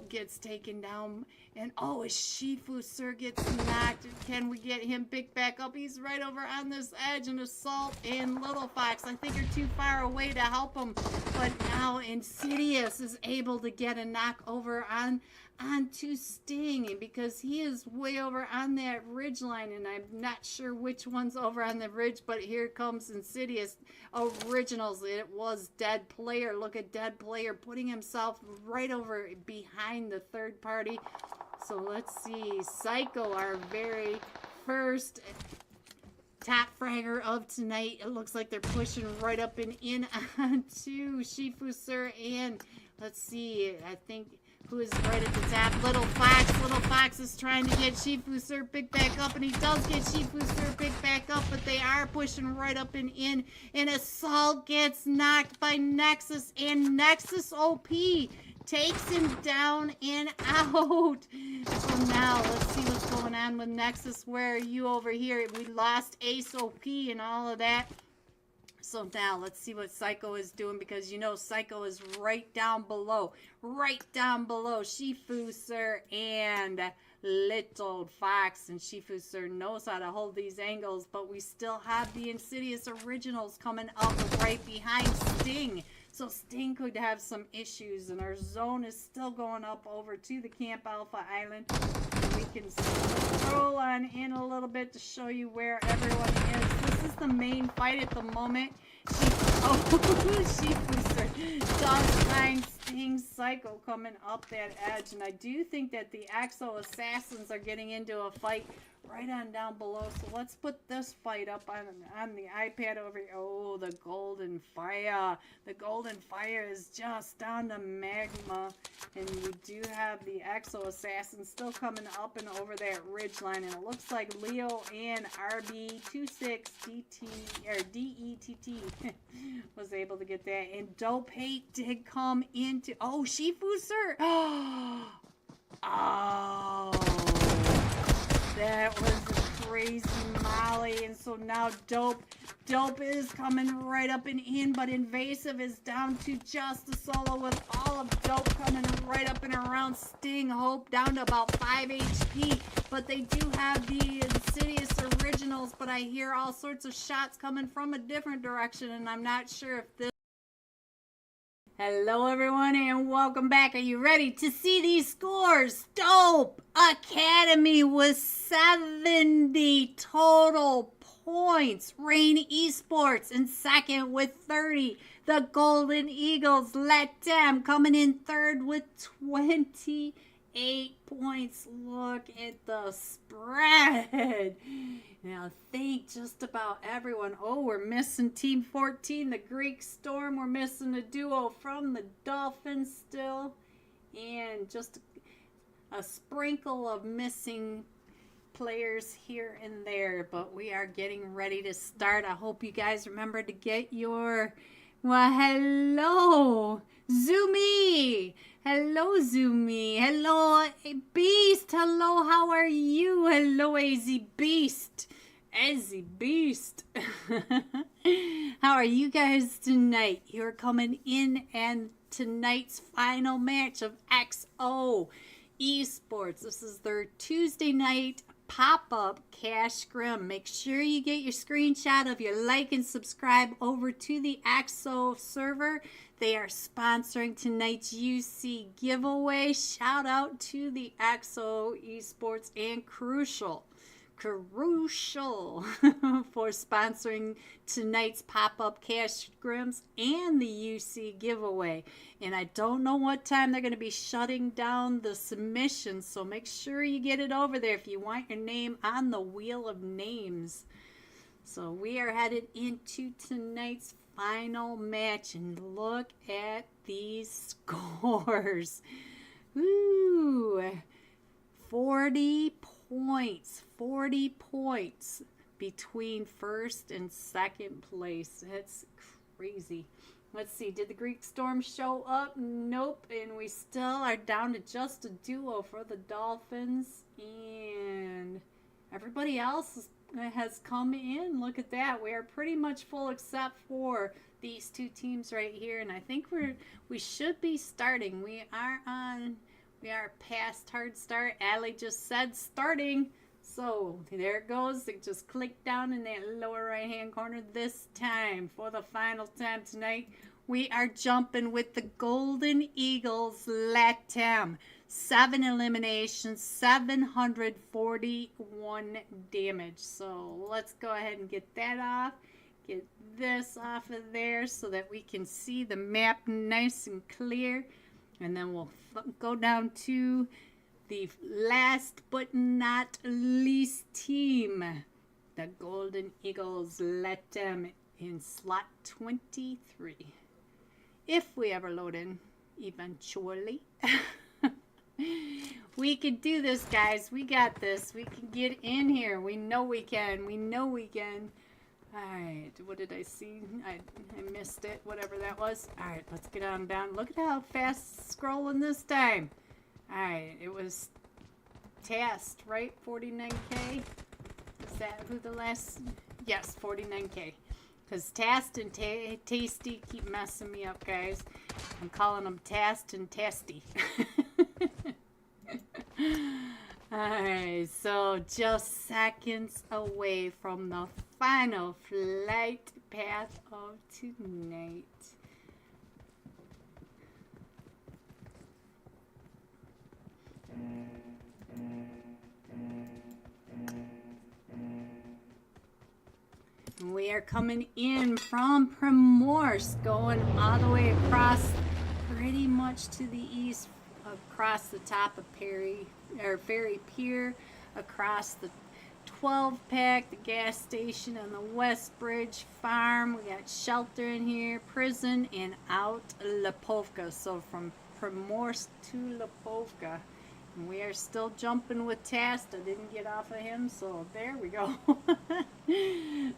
gets taken down. And Shifu Sir gets knocked. Can we get him picked back up? He's right over on this edge. And Assault and Little Fox, I think, are too far away to help him. But now Insidious is able to get a knock over onto Sting, and because he is way over on that ridge line, and I'm not sure which one's over on the ridge, but here comes Insidious Originals. It was Dead Player. Look at Dead Player putting himself right over behind the third party. So let's see. Psycho, our very first top fragger of tonight. It looks like they're pushing right up and in onto Shifu Sir, and let's see, I think who is right at the top? Little Fox. Little Fox is trying to get Shifu Sir picked back up, and he does get Shifu Sir picked back up, but they are pushing right up and in, and Assault gets knocked by Nexus, and Nexus OP takes him down and out. So now let's see what's going on with Nexus. Where are you over here? We lost Ace OP and all of that. So now let's see what Psycho is doing, because you know Psycho is right down below Shifu Sir and Little Fox. And Shifu Sir knows how to hold these angles, but we still have the Insidious Originals coming up right behind Sting. So Sting could have some issues, and our zone is still going up over to the Camp Alpha Island. And we can scroll on in a little bit to show you where everyone is. This is the main fight at the moment. Shifu Sir does find Sting Psycho coming up that edge, and I do think that the Axo Assassins are getting into a fight right on down below. So let's put this fight up on the iPad over here. Oh, the Golden Fire. The Golden Fire is just down to magma. And we do have the Exo Assassin still coming up and over that ridge line. And it looks like Leo and RB26DT or DETT was able to get that. And Dope Hate did come into Shifu Sir. That was a crazy molly. And so now Dope is coming right up and in, but Invasive is down to just a solo with all of Dope coming right up and around. Sting Hope down to about 5 HP, but they do have the Insidious Originals, but I hear all sorts of shots coming from a different direction, and I'm not sure if this... Hello everyone and welcome back. Are you ready to see these scores? Dope Academy with 70 total points. Rain Esports in second with 30. The Golden Eagles let them coming in third with 28 points. Look at the spread. Now, thank just about everyone. We're missing Team 14, the Greek Storm. We're missing a duo from the Dolphins still. And just a sprinkle of missing players here and there. But we are getting ready to start. I hope you guys remember to get your... Well, hello, Zoomy. Hello, Zoomy. Hello, Beast. Hello, how are you? Hello, AZ Beast. Ezzy Beast. How are you guys tonight? You're coming in and tonight's final match of XO Esports. This is their Tuesday night pop-up cash scrim. Make sure you get your screenshot of your like and subscribe over to the XO server. They are sponsoring tonight's UC giveaway. Shout out to the XO Esports and Crucial for sponsoring tonight's pop-up cash scrims and the UC giveaway. And I don't know what time they're going to be shutting down the submissions, so make sure you get it over there if you want your name on the wheel of names. So we are headed into tonight's final match, and look at these scores. Ooh, 40 points between first and second place. That's crazy. Let's see, did the Greek Storm show up? Nope, and we still are down to just a duo for the Dolphins, and everybody else has come in. Look at that. We are pretty much full except for these two teams right here, and I think we should be starting. We are past hard start. Allie just said starting. So there it goes. Just click down in that lower right hand corner this time for the final time tonight. We are jumping with the Golden Eagles Latam. 7 eliminations, 741 damage. So let's go ahead and get that off. Get this off of there so that we can see the map nice and clear. And then we'll go down to the last but not least team, the Golden Eagles. Let them in slot 23. If we ever load in, eventually. We can do this, guys. We got this. We can get in here. We know we can. We know we can. Alright, what did I see? I missed it, whatever that was. Alright, let's get on down. Look at how fast it's scrolling this time. Alright, it was Tast, right? 49K? Is that who the last? Yes, 49K. Because Tast and Tasty keep messing me up, guys. I'm calling them Tast and Tasty. Alright, so just seconds away from the final flight path of tonight. We are coming in from Primorsk, going all the way across pretty much to the east, across the top of Ferry Pier, across the 12-pack, the gas station on the West Bridge farm. We got shelter in here, prison, and out Lipovka. So from Primorsk to Lipovka. And we are still jumping with Tast. I didn't get off of him, so there we go.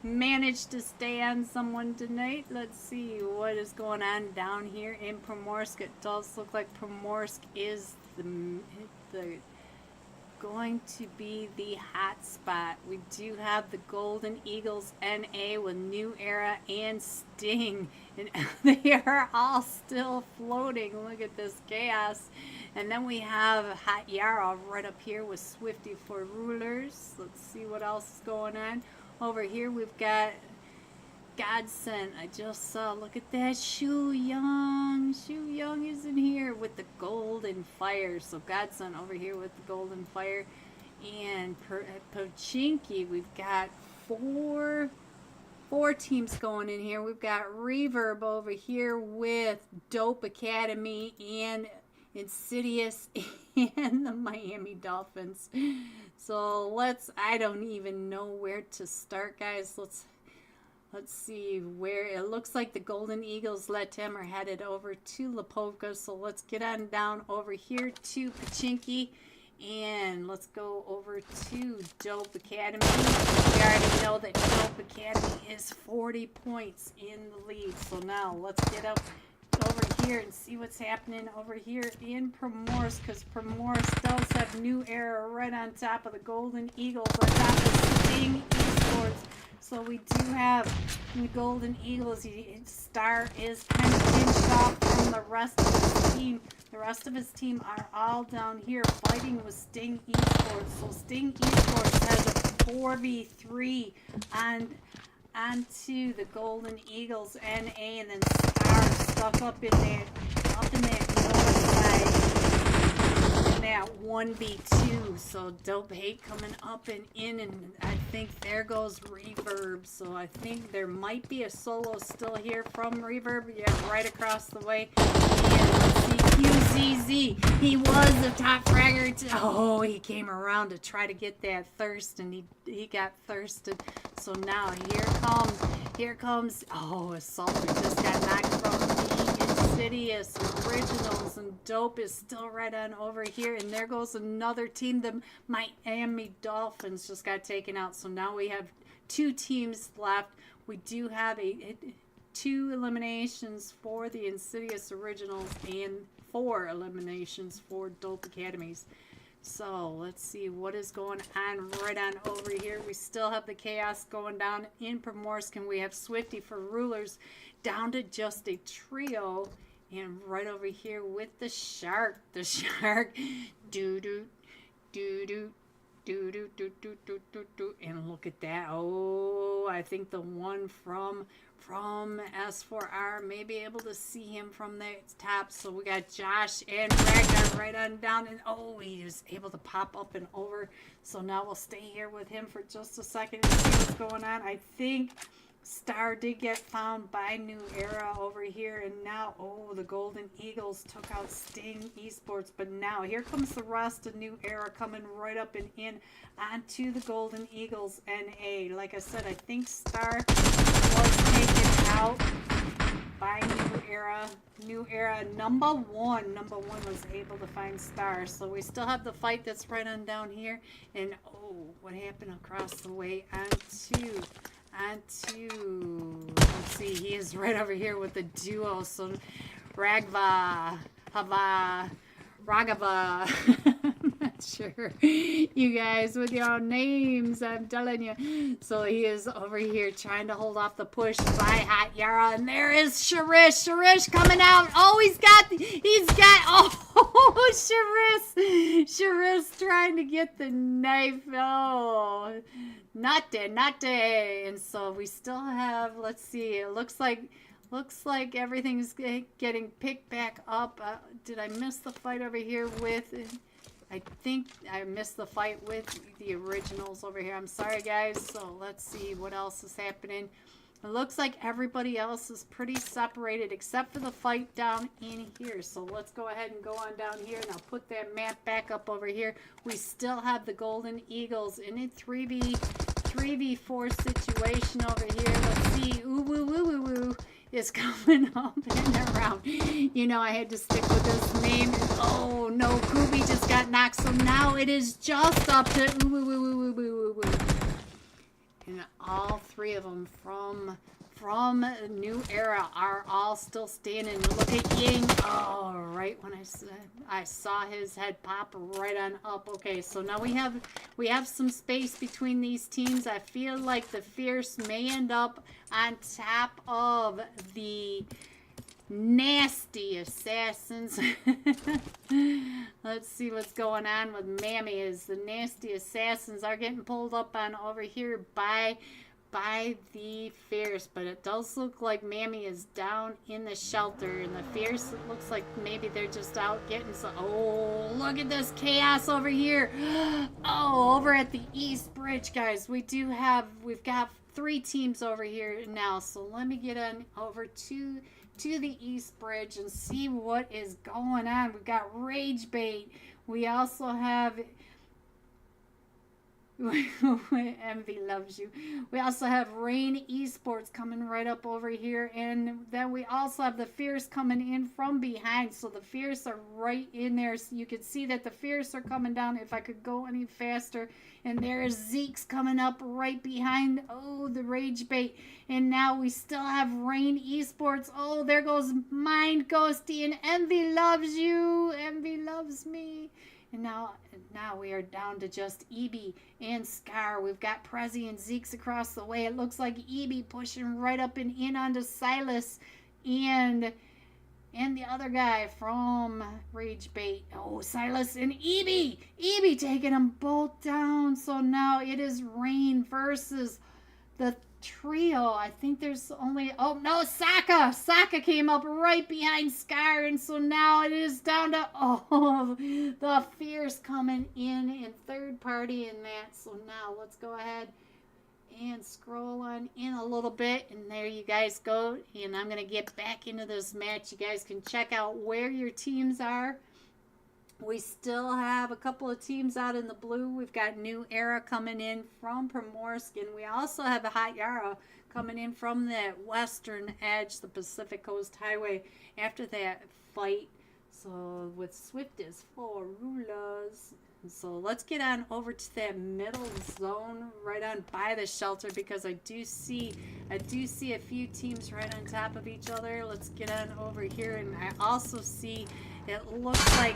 Managed to stay on someone tonight. Let's see what is going on down here in Primorsk. It does look like Primorsk is the going to be the hot spot. We do have the Golden Eagles NA with New Era and Sting, and they are all still floating. Look at this chaos. And then we have Hot Yarrow right up here with Swifty for Rulers. Let's see what else is going on. Over here we've got Godsent. I just saw, look at that, Shu Young. Shu Young is in here with the Golden Fire. So Godsent over here with the Golden Fire. And Pochinki, we've got four teams going in here. We've got Reverb over here with Dope Academy and Insidious and the Miami Dolphins. So I don't even know where to start, guys. Let's see where it looks like the Golden Eagles Latam are headed over to Lipovka. So let's get on down over here to Pochinki and let's go over to Dope Academy. We already know that Dope Academy is 40 points in the lead. So now let's get up over here and see what's happening over here in Primorsk, because Primorsk does have New Era right on top of the Golden Eagles, on top of Sting Esports. Esports. So we do have the Golden Eagles. Star is kind of pinched off from the rest of his team. The rest of his team are all down here fighting with Sting Esports. So Sting Esports has a 4v3 onto the Golden Eagles NA, and then Star stuck up in that north side. That 1v2, so Dope Hate coming up and in, and I think there goes Reverb. So I think there might be a solo still here from Reverb. Yeah, right across the way. And QZZ, he was a top fragger. Oh, he came around to try to get that thirst, and he got thirsted. So now here comes. Oh, Assaulter just got knocked from the Insidious Originals, and Dope is still right on over here, and there goes another team. The Miami Dolphins just got taken out, so now we have 2 teams left. We do have 2 eliminations for the Insidious Originals and 4 eliminations for Dope Academies. So let's see what is going on right on over here. We still have the chaos going down in Primorsk, and we have Swifty for Rulers down to just a trio. And right over here with the Shark. The Shark. Doo-doo. Doo-doo. Doo-doo. Doo-doo. Doo-doo. And look at that. Oh, I think the one from S4R may be able to see him from the top. So we got Josh and Ragnar right on down. And oh, he was able to pop up and over. So now we'll stay here with him for just a second and see what's going on. I think Star did get found by New Era over here, and now, oh, the Golden Eagles took out Sting Esports, but now here comes the rest of New Era coming right up and in onto the Golden Eagles NA. Like I said, I think Star was taken out by New Era. New Era number one was able to find Star. So we still have the fight that's right on down here, and oh, what happened across the way onto, let's see, he is right over here with the duo. So Ragva, Ragava. I'm not sure, you guys, with your names, I'm telling you. So he is over here trying to hold off the push by Hot Yara, and there is Sharish coming out. Oh, he's got Sharish trying to get the knife. Oh, not there. And so we still have, let's see, it looks like everything's getting picked back up. Did I miss the fight over here with, I think I missed the fight with the Originals over here. I'm sorry, guys. So let's see what else is happening. It looks like everybody else is pretty separated except for the fight down in here. So let's go ahead and go on down here, and I'll put that map back up over here. We still have the Golden Eagles in a 3v4 situation over here. Let's see. Ooh is coming up and around. You know, I had to stick with this name. Oh no, Kubi just got knocked. So now it is just up to and all 3 of them from New Era are all still standing. Look at Ying. Oh, right when I saw his head pop right on up. Okay, so now we have some space between these teams. I feel like the Fierce may end up on top of the Nasty Assassins. Let's see what's going on with Mammy. Is the Nasty Assassins are getting pulled up on over here by the Fierce, but it does look like Mammy is down in the shelter, and the Fierce, it looks like maybe they're just out getting some. Oh, look at this chaos over here. Oh, over at the East Bridge, guys. We've got 3 teams over here now, so let me get on over to the East Bridge and see what is going on. We've got Rage Bait. We also have Envy loves you. We also have Rain Esports coming right up over here, and then we also have the Fierce coming in from behind. So the Fierce are right in there. So you can see that the Fierce are coming down. If I could go any faster, and there's Zeke's coming up right behind. Oh, the Rage Bait. And now we still have Rain Esports. Oh, there goes Mind Ghosty, and Envy loves you. Envy loves me. And now we are down to just EB and Scar. We've got Prezi and Zeeks across the way. It looks like EB pushing right up and in onto Silas and the other guy from Rage Bait. Oh, Silas and EB. EB taking them both down. So now it is Rain versus the trio. I think there's only... Oh, no, Sokka. Sokka came up right behind Scar. And so now it is down to... Oh, the Fierce coming in third party in that. So now let's go ahead and scroll on in a little bit, and there you guys go. And I'm gonna get back into this match. You guys can check out where your teams are. We still have a couple of teams out in the blue. We've got New Era coming in from Primorsk, and we also have a Hot Yara coming in from the western edge, the Pacific Coast Highway, after that fight. So with Swift as 4 rulers. So let's get on over to that middle zone right on by the shelter, because I do see a few teams right on top of each other. Let's get on over here, and I also see it looks like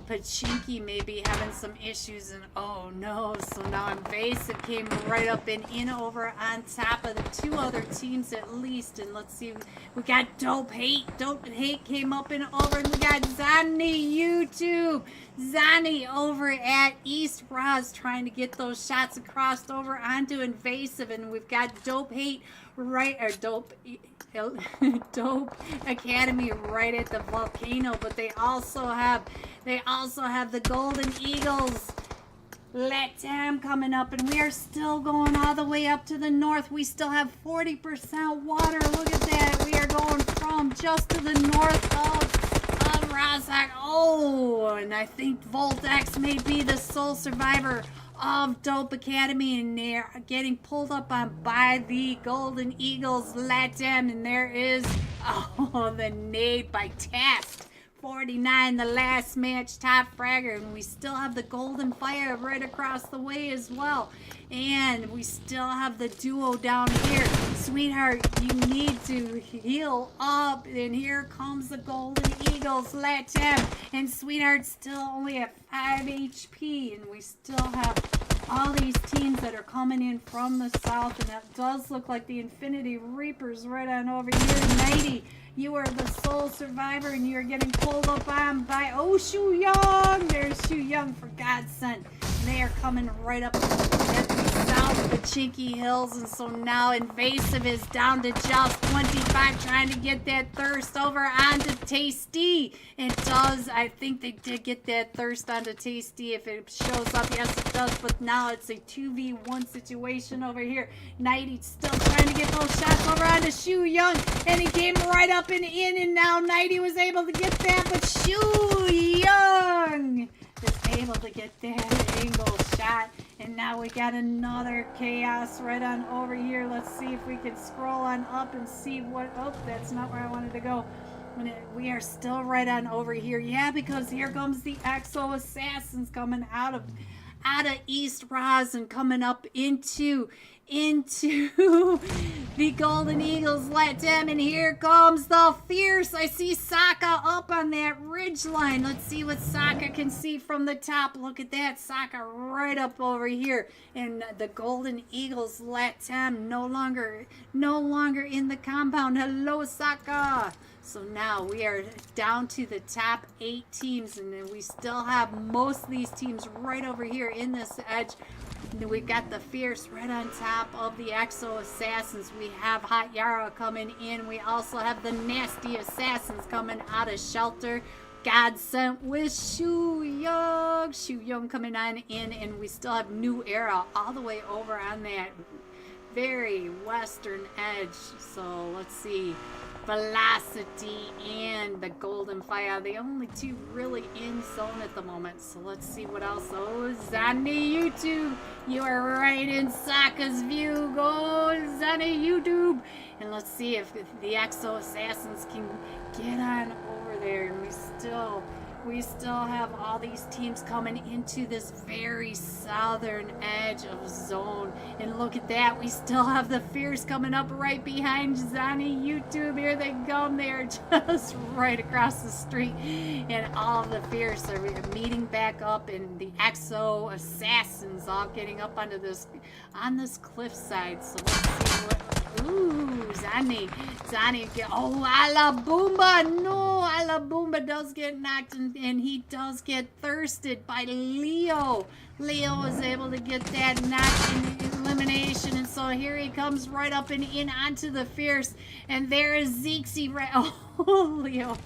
Pachinki may be having some issues, and oh no, so now Invasive came right up and in over on top of the two other teams at least. And let's see, we got Dope Hate came up and over, and we got Zani YouTube. Zani over at East Roz trying to get those shots across over onto Invasive, and we've got Dope Hate right, or Dope Academy right at the volcano, but they also have the Golden Eagles Latam coming up, and we are still going all the way up to the north. We still have 40% water. Look at that. We are going from just to the north of Razak. Oh, and I think Voltex may be the sole survivor of Dope Academy, and they're getting pulled up on by the Golden Eagles Latam, and there is the nade by Tast. 49, the last match top fragger, and we still have the Golden Fire right across the way as well. And we still have the duo down here. Sweetheart, you need to heal up. And here comes the Golden Eagles Latam. And Sweetheart's still only at 5 HP. And we still have all these teams that are coming in from the south. And that does look like the Infinity Reapers right on over here. 90. You are the sole survivor, and you're getting pulled up on by, oh, Shu Young. There's Shu Young, for God's sake. They are coming right up at the south of the Chinky Hills, and so now Invasive is down to just 25, trying to get that thirst over onto Tasty. It does. I think they did get that thirst onto Tasty. If it shows up, yes, it does. But now it's a 2v1 situation over here. Nighty's still trying to get those shots over onto Shu Young, and he came right up and in, and now Nighty was able to get that, but Shu Young is able to get that angle shot. And now we got another chaos right on over here. Let's see if we can scroll on up and see what... Oh, that's not where I wanted to go. We are still right on over here. Yeah, because here comes the Exo Assassins coming out of East Roz and coming up into the Golden Eagles Latam, and here comes the Fierce. I see Sokka up on that ridge line. Let's see what Sokka can see from the top. Look at that, Sokka right up over here. And the Golden Eagles Latam no longer in the compound. Hello, Sokka. So now we are down to the top 8 teams, and then we still have most of these teams right over here in this edge. And we've got the Fierce right on top of the Exo Assassins. We have Hot Yara coming in. We also have the Nasty Assassins coming out of Shelter. God sent with Shu Young. Shu Young coming on in, and we still have New Era all the way over on that very western edge. So let's see. Velocity and the Golden Fire, the only two really in zone at the moment. So let's see what else. Oh, Zani YouTube, you are right in Sokka's view. Go, Zani YouTube. And let's see if the Exo Assassins can get on over there. And we still We still have all these teams coming into this very southern edge of zone. And look at that. We still have the Fierce coming up right behind Zani YouTube. Here they come. They're just right across the street. And all of the Fierce are meeting back up. And the Exo Assassins all getting up onto this, on this cliffside. So let's see what... Ooh, Zani, oh, Alaboomba, no, Alaboomba does get knocked and he does get thirsted by Leo. Leo is able to get that knock in elimination, and so here he comes right up and in onto the Fierce, and there is Zeexy right, oh, Leo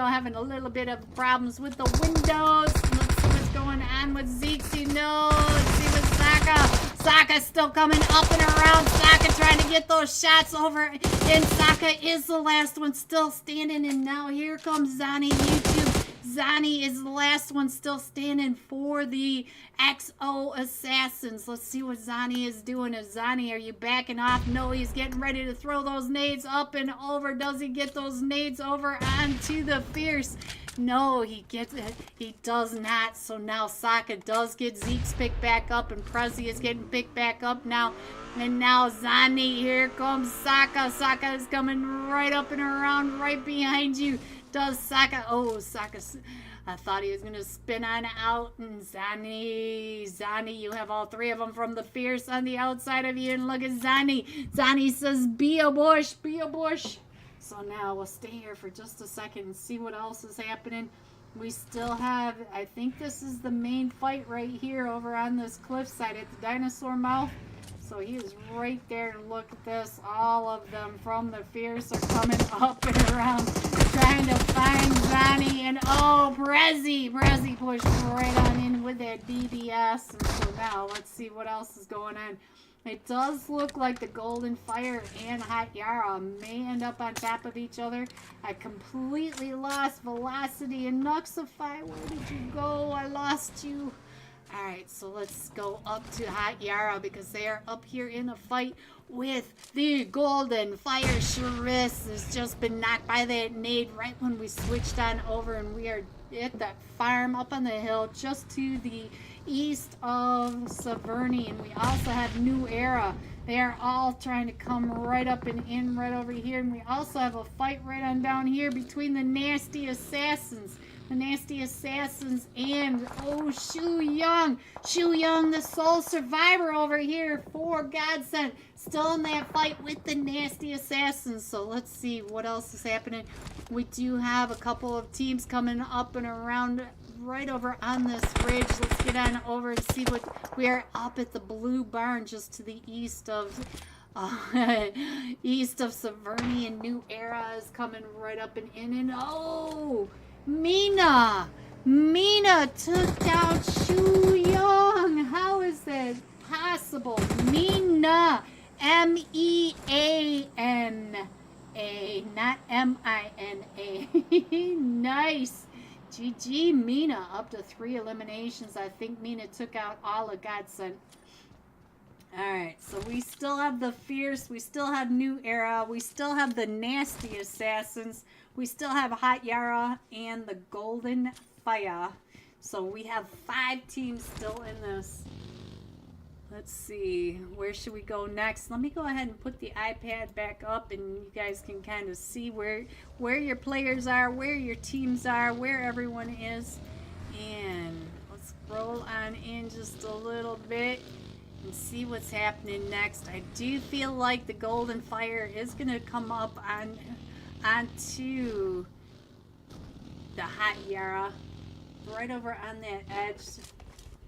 having a little bit of problems with the windows. Let's see what's going on with Zeexy, no, let's see with Saka. Saka's still coming up and around. Saka trying to get those shots over. And Saka is the last one still standing. And now here comes Zani YouTube. Zani is the last one still standing for the XO Assassins. Let's see what Zani is doing. Zani, are you backing off? No, he's getting ready to throw those nades up and over. Does he get those nades over onto the Fierce? No, he gets it. He does not. So now Saka does get Zeke's picked back up, and Prezi is getting picked back up now. And now Zani, here comes Saka. Saka is coming right up and around right behind you. Does Saka, oh, Saka, I thought he was going to spin on out. And Zani, you have all three of them from the Fierce on the outside of you. And look at Zani. Zani says, be a bush, be a bush. So now we'll stay here for just a second and see what else is happening. We still have, I think this is the main fight right here over on this cliffside at the dinosaur mouth. So he is right there. Look at this. All of them from the Fierce are coming up and around trying to find Zani. And oh, Prezi pushed right on in with that DBS. And so now let's see what else is going on. It does look like the Golden Fire and Hot Yara may end up on top of each other. I completely lost Velocity and Nuxify. Where did you go? I lost you. Alright, so let's go up to Hot Yara because they are up here in a fight with the Golden Fire. Sharice has just been knocked by that nade right when we switched on over, and we are at that farm up on the hill just to the east of Severny, and we also have New Era. They are all trying to come right up and in right over here, and we also have a fight right on down here between the Nasty Assassins. The Nasty Assassins and, oh, Shu Young, the sole survivor over here for Godsend, still in that fight with the Nasty Assassins. So let's see what else is happening. We do have a couple of teams coming up and around right over on this ridge. Let's get on over and see what we are up at the Blue Barn just to the east of Severny, and New Era is coming right up and in, and oh, Mina took down Shu Young. How is that possible? Mina, M-E-A-N-A, not M-I-N-A. Nice. GG, Mina, up to 3 eliminations. I think Mina took out all of Godsend. Alright, so we still have the Fierce, we still have New Era, we still have the Nasty Assassins, we still have Hot Yara and the Golden Fire. So we have 5 teams still in this. Let's see, where should we go next? Let me go ahead and put the iPad back up, and you guys can kind of see where your players are, where your teams are, where everyone is. And let's scroll on in just a little bit and see what's happening next. I do feel like the Golden Fire is going to come up onto the Hot Yara, right over on that edge.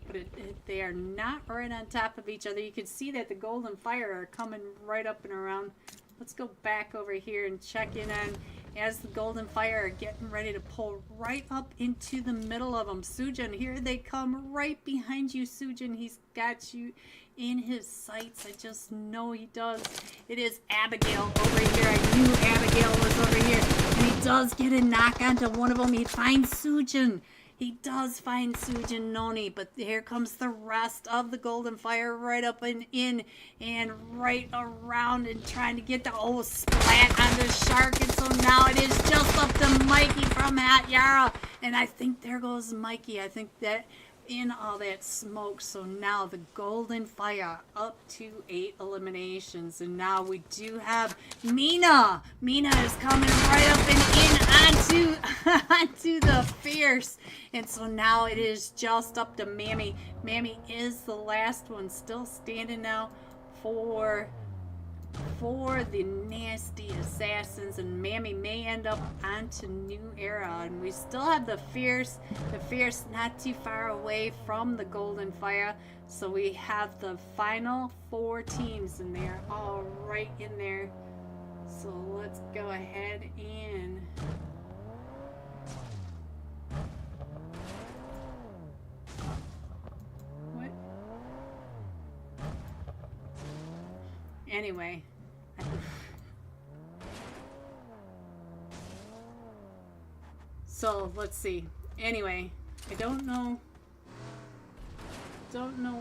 But they are not right on top of each other. You can see that the Golden Fire are coming right up and around. Let's go back over here and check in on as the Golden Fire are getting ready to pull right up into the middle of them. Sujin, here they come right behind you, Sujin. He's got you in his sights. I just know he does. It is Abigail over here. I knew Abigail was over here. And he does get a knock onto one of them. He finds Sujin. He does find Sujinoni, but here comes the rest of the Golden Fire right up and in and right around and trying to get the splat on the Shark. And so now it is just up to Mikey from Hat Yara. And I think there goes Mikey. I think that in all that smoke. So now the Golden Fire up to 8 eliminations. And now we do have Mina. Mina is coming right up and in onto the Fierce. And so now it is just up to Mammy. Mammy is the last one still standing now for the nasty assassins, and Mammy may end up onto New Era. And we still have the Fierce not too far away from the Golden Fire. So we have the final 4 teams and they're all right in there. So let's go ahead and anyway, so let's see. Anyway, I don't know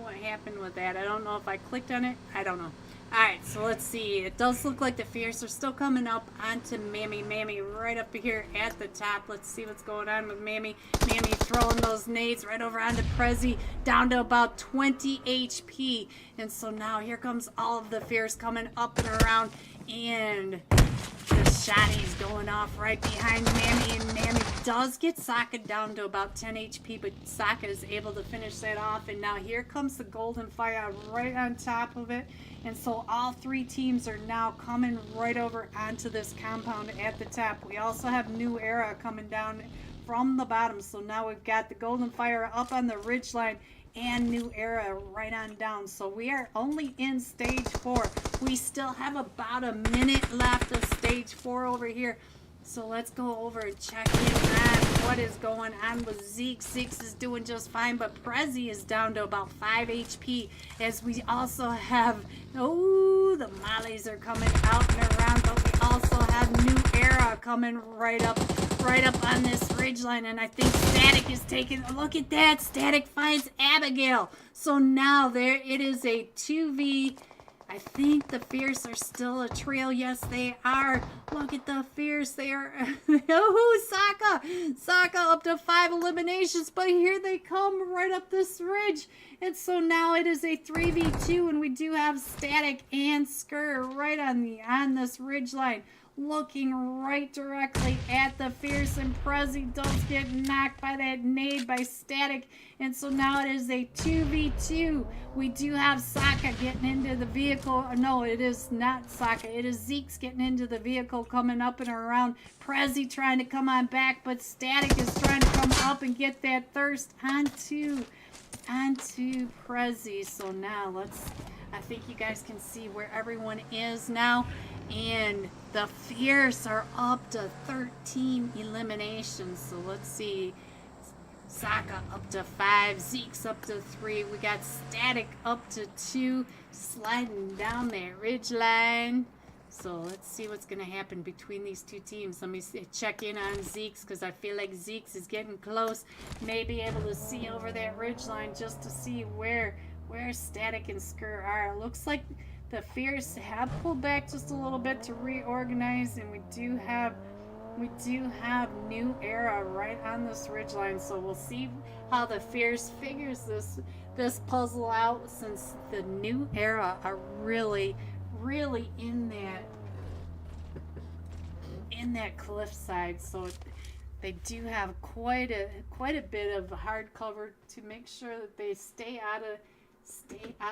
what happened with that. I don't know if I clicked on it. I don't know. Alright, so let's see. It does look like the Fierce are still coming up onto Mammy. Mammy right up here at the top. Let's see what's going on with Mammy. Mammy throwing those nades right over onto Prezi, down to about 20 HP. And so now here comes all of the Fierce coming up and around. And the shotties going off right behind Mammy. And Mammy does get Sokka down to about 10 HP. But Sokka is able to finish that off. And now here comes the Golden Fire right on top of it. And so all 3 teams are now coming right over onto this compound at the top. We also have New Era coming down from the bottom. So now we've got the Golden Fire up on the ridgeline and New Era right on down. So we are only in stage 4. We still have about a minute left of stage 4 over here. So let's go over and check in on what is going on with Zeke. Zeke is doing just fine, but Prezi is down to about 5 HP. As we also have, the mollies are coming out and around, but we also have New Era coming right up on this ridgeline. And I think Static is taking a look at that. Static finds Abigail. So now there it is a 2v. I think the Fierce are still a trail. Yes, they are. Look at the Fierce. They are. Sokka! Sokka up to 5 eliminations, but here they come right up this ridge. And so now it is a 3v2, and we do have Static and Skir right on this ridge line, looking right directly at the Fierce, and Prezi does get knocked by that nade by Static. And so now it is a 2v2. We do have Sokka getting into the vehicle. No, it is not Sokka. It is Zeke's getting into the vehicle, coming up and around. Prezi trying to come on back, but Static is trying to come up and get that thirst onto Prezi. So now I think you guys can see where everyone is now. And the Fierce are up to 13 eliminations. So let's see. Sokka up to 5, Zeke's up to 3, we got Static up to 2, sliding down that ridge line. So let's see what's going to happen between these 2 teams. Let me check in on Zeke's, because I feel like Zeke's is getting close. May be able to see over that ridge line just to see where Static and Skir are. It looks like the Fierce have pulled back just a little bit to reorganize, and we do have New Era right on this ridgeline. So we'll see how the Fierce figures this puzzle out, since the New Era are really in that cliffside. So they do have quite a bit of hard cover to make sure that they stay out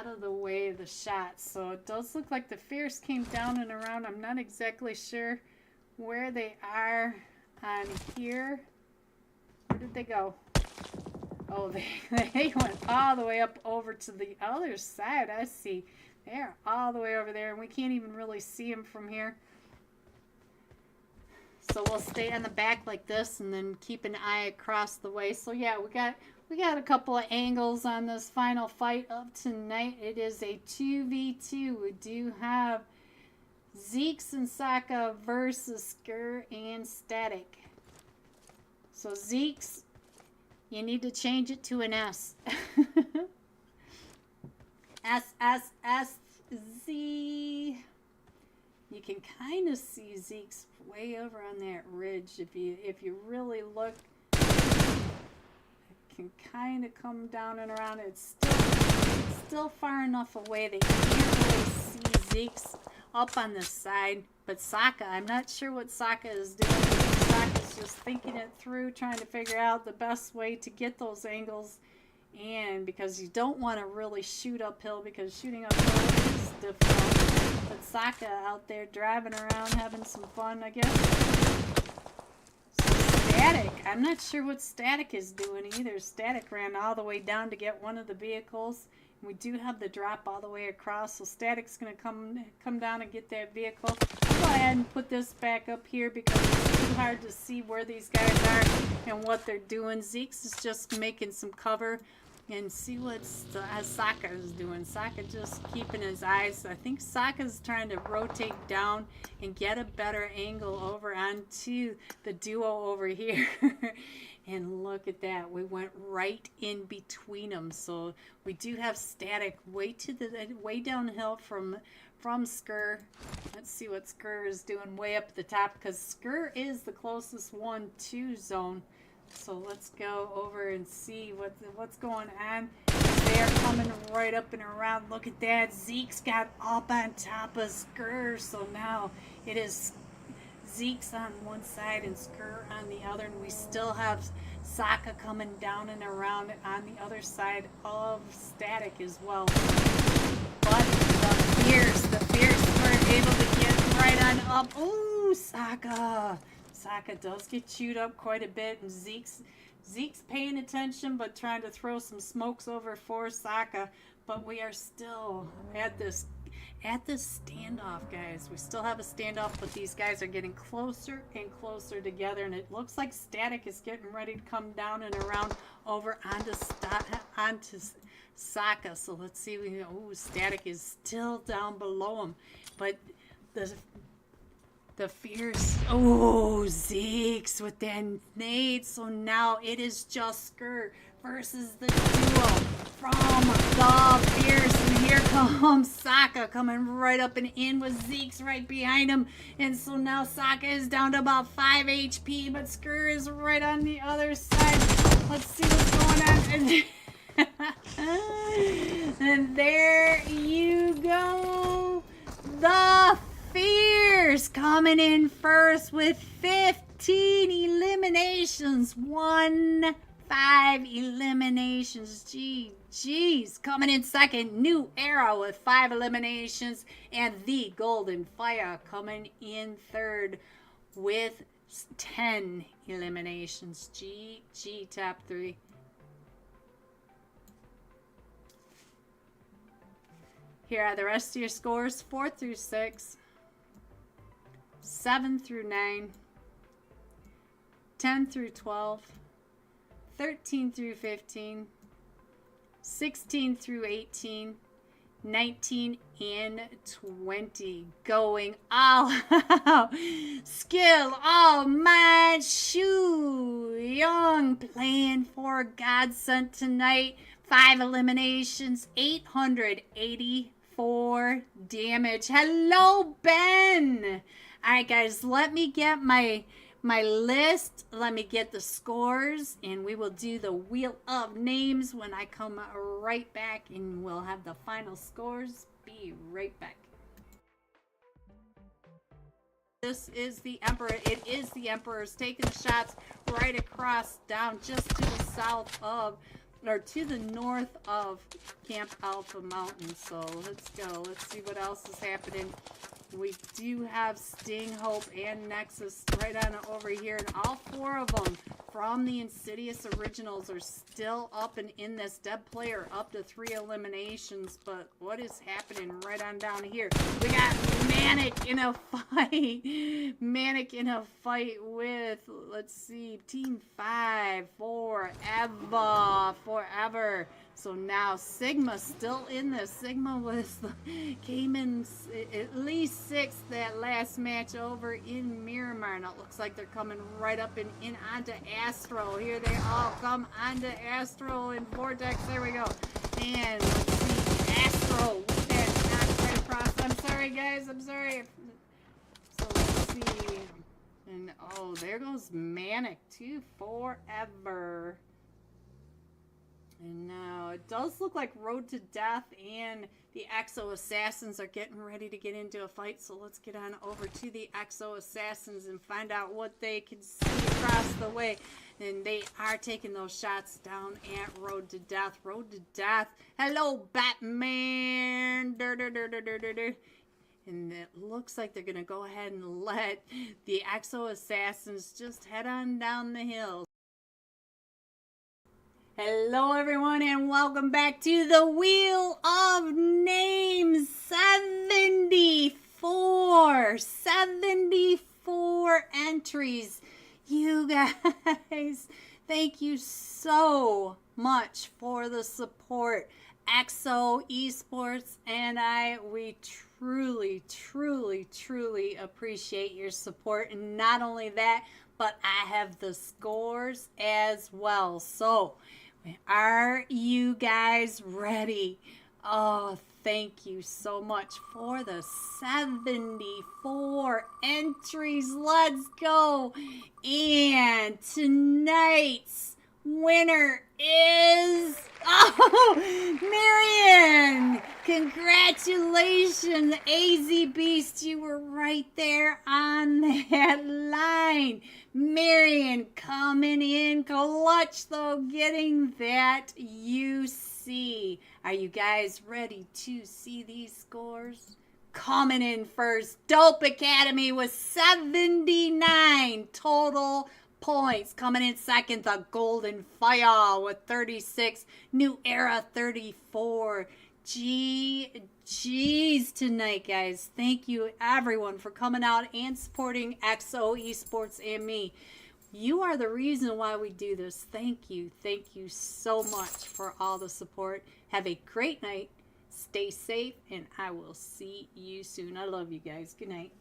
of the way of the shots. So it does look like the Fierce came down and around. I'm not exactly sure where they are on here. Where did they go? Oh, they went all the way up over to the other side. I see. They're all the way over there, and we can't even really see them from here. So we'll stay on the back like this and then keep an eye across the way. So yeah, we got a couple of angles on this final fight of tonight. It is a 2v2. We do have Zeke's and Sokka versus Skir and Static. So Zeke's You need to change it to an S. S, S, S, Z. You can kind of see Zeke's way over on that ridge. If you really look, it can kind of come down and around. It's still far enough away that you can't really see Zeke's up on the side. But Sokka, I'm not sure what Sokka is doing. Sokka's just thinking it through, trying to figure out the best way to get those angles. And because you don't want to really shoot uphill, because shooting uphill is difficult. But Sokka out there driving around having some fun, I guess. So Static, I'm not sure what Static is doing either. Static ran all the way down to get one of the vehicles. We do have the drop all the way across, so Static's going to come down and get that vehicle. I'll go ahead and put this back up here because it's too hard to see where these guys are and what they're doing. Zeke's is just making some cover and see what Sokka is doing. Sokka just keeping his eyes. I think Sokka's trying to rotate down and get a better angle over onto the duo over here. And look at that. We went right in between them. So we do have Static way downhill from Skir. Let's see what Skir is doing way up at the top, because Skir is the closest one to zone. So let's go over and see what's going on. They're coming right up and around. Look at that. Zeke's got up on top of Skir. So now it is Zeke's on one side and Skir on the other. And we still have Sokka coming down and around on the other side of Static as well. But the Fierce were able to get right on up. Ooh, Sokka. Sokka does get chewed up quite a bit, and Zeke's paying attention, but trying to throw some smokes over for Sokka. But we are still at this standoff, guys. We still have a standoff, but these guys are getting closer and closer together, and it looks like Static is getting ready to come down and around over onto Sokka. So let's see. Ooh, Static is still down below him, but the Fierce, oh, Zeke's with that nade. So now it is just Skir versus the duo from the Fierce. And here comes Sokka coming right up and in with Zeke's right behind him. And so now Sokka is down to about 5 HP, but Skir is right on the other side. Let's see what's going on. And there you go. The Fierce coming in first with 15 eliminations. 5 eliminations. Geez. Coming in second, New Era with 5 eliminations. And the Golden Fire coming in third with 10 eliminations. Top 3. Here are the rest of your scores. 4 through 6. 7 through 9, 10 through 12, 13 through 15, 16 through 18, 19 and 20. Going all out. Skill all mine. Shu Young playing for Godsent tonight. 5 eliminations, 884 damage. Hello, Ben. All right, guys, let me get my list. Let me get the scores, and we will do the Wheel of Names when I come right back, and we'll have the final scores. Be right back. This is the Emperor. It is the Emperor's taking shots right across down just to the south of, or to the north of Camp Alpha Mountain. So let's go. Let's see what else is happening. We do have Sting, Hope, and Nexus right on over here. And all 4 of them from the Insidious Originals are still up and in this. Dead player up to 3 eliminations. But what is happening right on down here? We got Manic in a fight. Manic in a fight with, let's see, Team 5 forever. So now Sigma's still in this. Sigma came in at least 6th that last match over in Miramar. And it looks like they're coming right up and in onto Astro. Here they all come onto Astro and Vortex. There we go. And let's see, Astro with that knock right across. I'm sorry, guys. I'm sorry. So let's see. And oh, there goes Manic too forever. And now it does look like Road to Death and the Exo Assassins are getting ready to get into a fight. So let's get on over to the Exo Assassins and find out what they can see across the way. And they are taking those shots down at Road to Death. Road to Death. Hello, Batman. And it looks like they're going to go ahead and let the Exo Assassins just head on down the hill. Hello everyone and welcome back to the Wheel of Names. 74 entries. You guys, thank you so much for the support. Exo, Esports, and we truly appreciate your support. And not only that, but I have the scores as well. So, are you guys ready? Oh, thank you so much for the 74 entries. Let's go. And tonight's winner is... Oh, Marion! Congratulations, AZ Beast. You were right there on that line. Marion coming in clutch, though, getting that UC. Are you guys ready to see these scores? Coming in first, Dope Academy with 79 total points. Coming in second, the Golden Fire with 36. New Era 34. GG's tonight, guys. Thank you, everyone, for coming out and supporting Exo, Esports, and me. You are the reason why we do this. Thank you. Thank you so much for all the support. Have a great night. Stay safe, and I will see you soon. I love you guys. Good night.